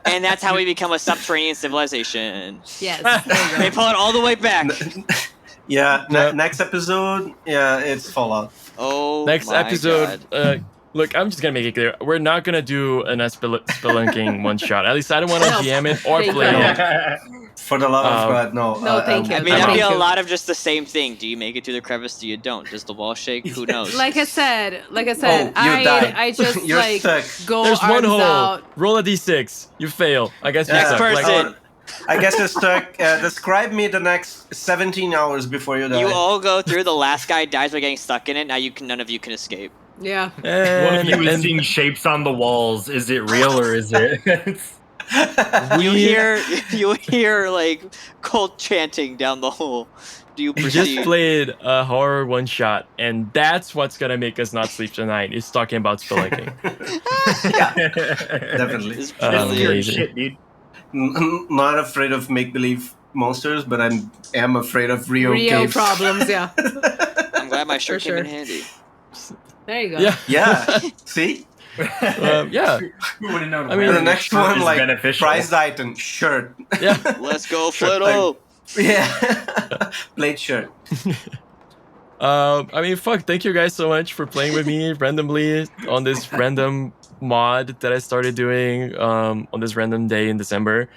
And that's how we become a subterranean civilization. Yes. There They you go. pull it all the way back. Yeah. Yep. Next episode, yeah, it's Fallout. Oh, Next my episode, God. look, I'm just gonna make it clear. We're not gonna do an spelunking one shot. At least I don't want to No. GM it or Thank play you. it. For the love of God, no. No, thank you. I mean, I'm that'd be out. a lot of just the same thing. Do you make it to the crevice? Do you don't? Does the wall shake? Who knows? Like I said, Oh, you died. I just You're like stuck. go There's arms one hole. out. Roll a d6. You fail. I guess you Yeah. suck. Next Like, person. I guess you're stuck. Describe me the next 17 hours before you die. You all go through. The last guy dies by getting stuck in it. Now none of you can escape. Yeah. One of you is and seeing shapes on the walls. Is it real or is it? You hear like cult chanting down the hole. Do you we just proceed? played a horror one shot, and that's what's gonna make us not sleep tonight. Is talking about spelunking. Yeah, definitely. It's That's brilliant. scary Amazing. shit, dude. Not afraid of make-believe monsters, but I am afraid of real caves. problems, yeah. I'm glad my shirt For came in sure. handy. There you go. Yeah. Yeah, see? Yeah. Who would have known? I mean, The wearing next a shirt one, is like, beneficial. prized item, shirt. Yeah. Let's go, Shirt, Flitto. Yeah. Plate shirt. I mean, fuck. Thank you guys so much for playing with me randomly on this random mod that I started doing on this random day in December.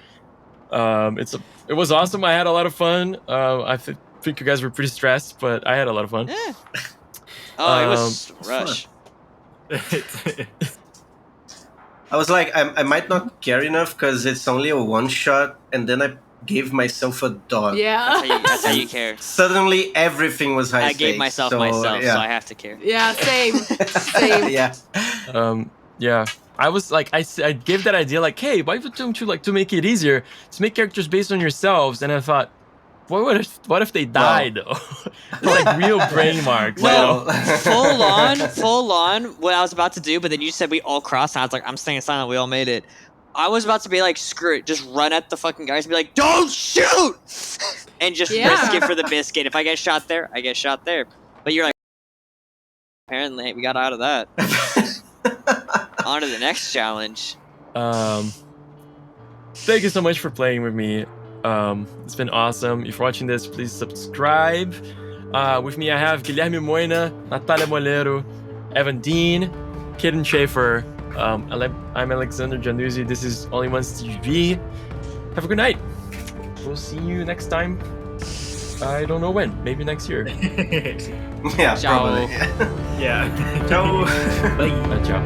It was awesome. I had a lot of fun. I think you guys were pretty stressed, but I had a lot of fun. Yeah. Oh, it was rush. I was like, I might not care enough because it's only a one shot, and then I gave myself a dog. Yeah. That's how you care. Suddenly, everything was high I stakes. gave myself so, myself, yeah. so I have to care. Yeah, same. Same. Yeah. Yeah. I was like, I gave that idea like, hey, why don't you like to make it easier to make characters based on yourselves? And I thought, what if they die though? It's like real brain marks. you know? Full on what I was about to do, but then you said we all crossed, and I was like, I'm staying silent, we all made it. I was about to be like, screw it, just run at the fucking guys and be like, don't shoot! And just risk it for the biscuit. If I get shot there, I get shot there. But you're like, apparently we got out of that. On to the next challenge. Thank you so much for playing with me. It's been awesome. If you're watching this, please subscribe. With me, I have Guilherme Moina, Natalia Molero, Evan Dean, Kaden Schaefer. I'm Alexander Januzzi. This is Only Ones TV. Have a good night. We'll see you next time. I don't know when. Maybe next year. Yeah, Ciao. probably. Yeah. Ciao. Bye. Ciao.